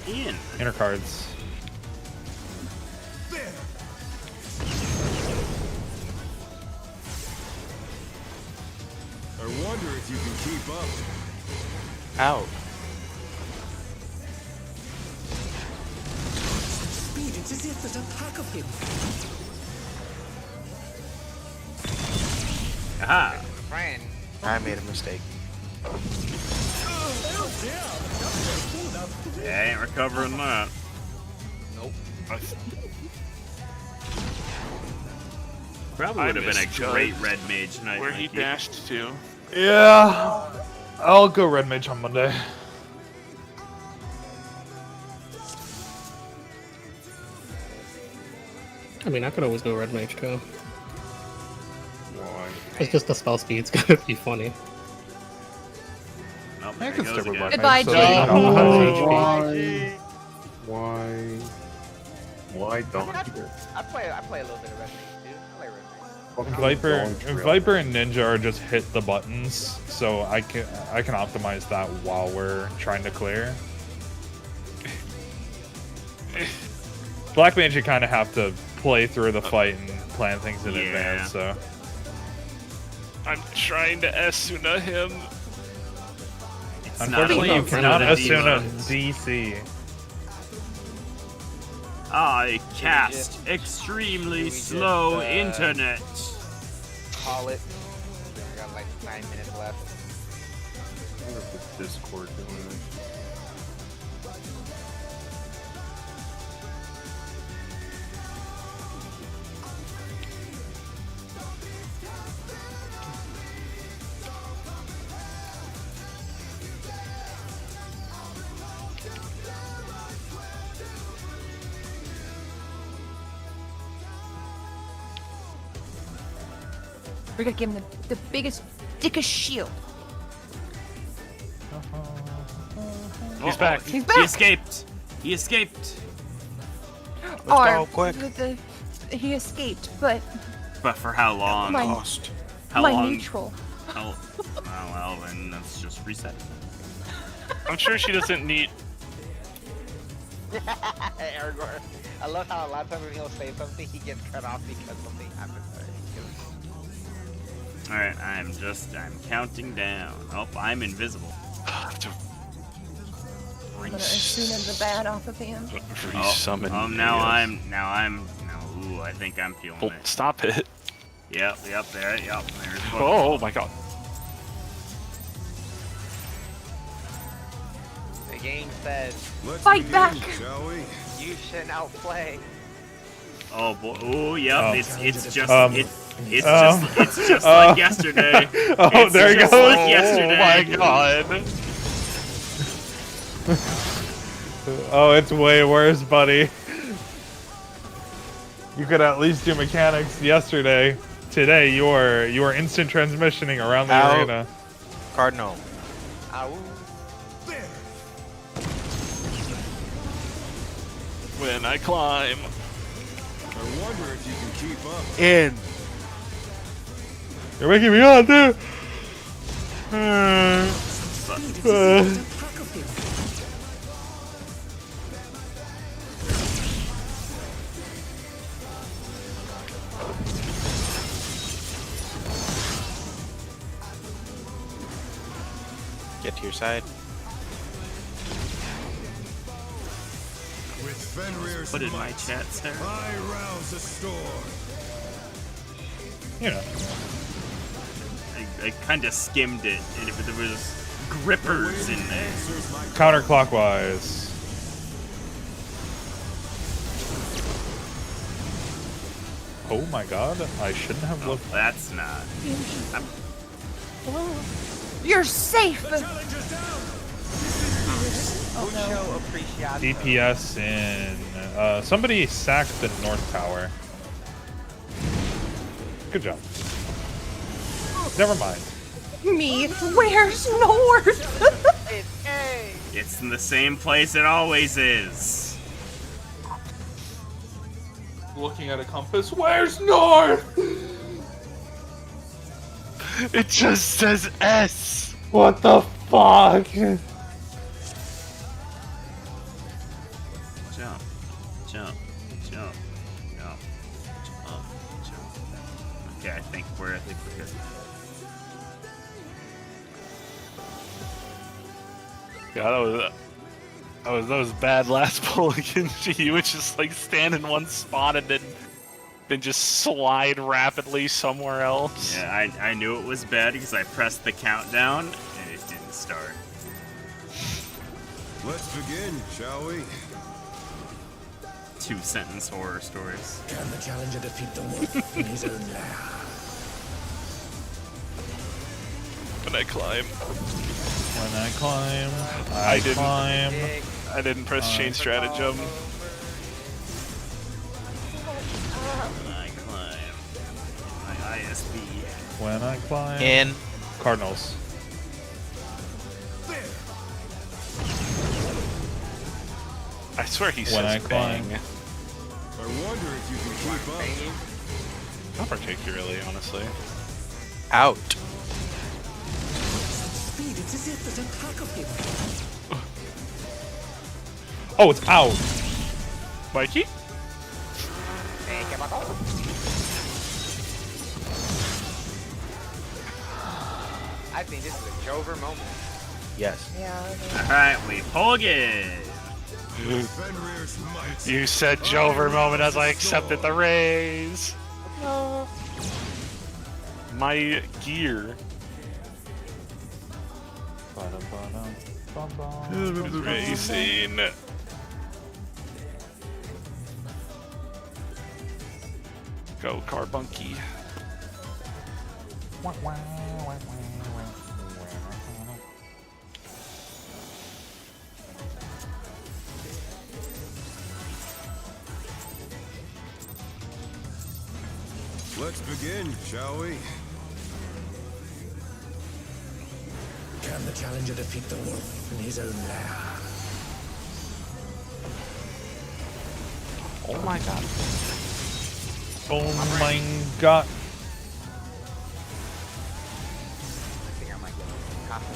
Ian. Inner cards. I wonder if you can keep up. Out. Speed, it's as if there's a pack of him. Aha. Brian. I made a mistake. Yeah, I ain't recovering that. Nope. Probably would have been a great red mage night. Where he Mikey. dashed to. Yeah, I'll go Red Mage on Monday. I mean, I could always go Red Mage too. Why? It's just the spell speed's gonna be funny. Oh, I there can he stick goes with again. Red Goodbye, Mage. So Jay. they don't know how to HP. Why don't I you? play a little bit of Red Mage too. I like Red Mage. Viper and Ninja are just hit the buttons, so I can optimize that while we're trying to clear. Black Mage, you kind of have to play through the fight and plan things in advance. So I'm trying to Asuna him. It's unfortunately, not you a cannot Asuna Asuna DC. I cast extremely slow internet. Call it. We got like 9 minutes left. I wonder if it's Discord doing it. We're gonna give him the biggest, dickest shield. He's back. He's He back. escaped. He escaped. Or go, quick. he escaped, but But for how long? my, Lost. How my long? neutral. Oh, well, then let's just reset. I'm sure she doesn't need. Aragorn. I love how a lot of times when he'll say something, he gets cut off because something happens. Alright, I'm counting down. Oh, I'm invisible. I'm gonna assume the bad off of him. Resummon. Now ooh, I think I'm feeling it. Stop it. Yep, there's Oh my god. The game says, fight back! You should outplay. Oh boy! Oh yep, it's just like yesterday. Oh, It's there he just goes. Like yesterday. Oh my god. Oh, it's way worse, buddy. You could at least do mechanics yesterday. Today, you are instant transmissioning around the arena. Cardinal. Ow. When I climb. I wonder if you can keep up. In. You're making me hot, dude. Get to your side. With Fenrir's Put it in my might, chat, sir. I rouse the storm. You know. I kind of skimmed it, and there was grippers in there. Counterclockwise. Oh my god, I shouldn't have Oh, looked. that's not. You're safe! Oh no. Mucho appreciado. DPS in. Somebody sacked the North Tower. Good job. Never mind. Me, where's North? It's A. It's in the same place it always is. Looking at a compass. Where's North? It just says S. What the fuck? Jump, jump, jump, jump, jump, jump. Okay, I think we're good. God, that was bad last pull against you. You would just like stand in one spot and then just slide rapidly somewhere else. Yeah, I knew it was bad because I pressed the countdown and it didn't start. Let's begin, shall we? 2-sentence horror stories. Can the challenger defeat the wolf in his own lair? When I climb. When I climb, I didn't- climb. I didn't press change stratagem. I climb. My ISB. When I climb. In. Cardinals. I swear he When I says climb. bang. I wonder if you can keep up. Not particularly, honestly. Out. Speed, it's as if there's a pack of him. Oh, it's out. Mikey? Thank you, Buckle. I think this is a Jover moment. Yes. Yeah. Alright, we pull again. Fenrir's might. You said Jover moment as I accepted the raise. No. My gear. Racing. Go Carbunky. Let's begin, shall we? Can the challenger defeat the wolf in his own lair? Oh my god. Oh my god. I think I might get coffee.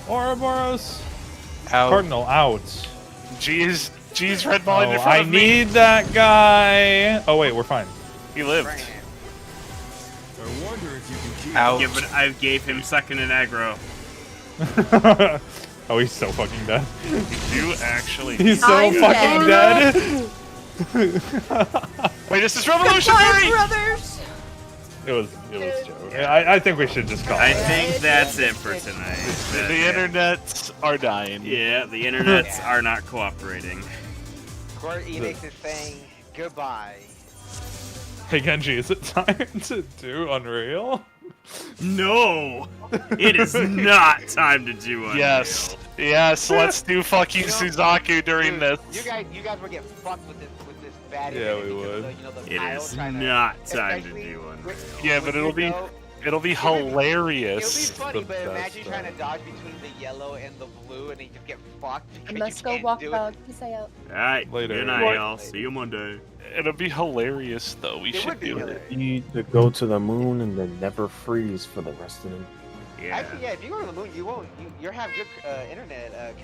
Ouroboros. Out. Cardinal out. G's red ball in Oh, front I of me. need that guy. Oh wait, we're fine. He lived. Brand. I wonder if you can keep Ouch. Yeah, but I gave him second in aggro. Oh, he's so fucking dead. You actually. He's so I'm fucking dead. Wait, this is Goodbye, revolutionary. brothers. It was Joe. I think we should just call I it. think that's it for tonight. The internets are dying. Yeah, the internets are not cooperating. Square Enix is saying goodbye. Hey Genji, is it time to do Unreal? No! It is not time to do Unreal. Yes. Yes, let's do fucking Suzaku during Dude, this. You guys would get fucked with this bad Yeah, internet we because would. of the It tiles is trying to- not time to especially do Unreal. with- Yeah, with but you it'll be know- it'll be It'll be hilarious. funny, the but imagine best, trying to dodge between the yellow and the blue, and then you just get fucked because Let's you go can't walk do dog. Peace out. Alright, Later. good night, y'all. See you Monday. It'll be hilarious though. We It should would be do it. hilarious. You need to go to the moon and then never freeze for the rest of the Yeah. Actually, yeah, if you go to the moon, you won't. You have good internet.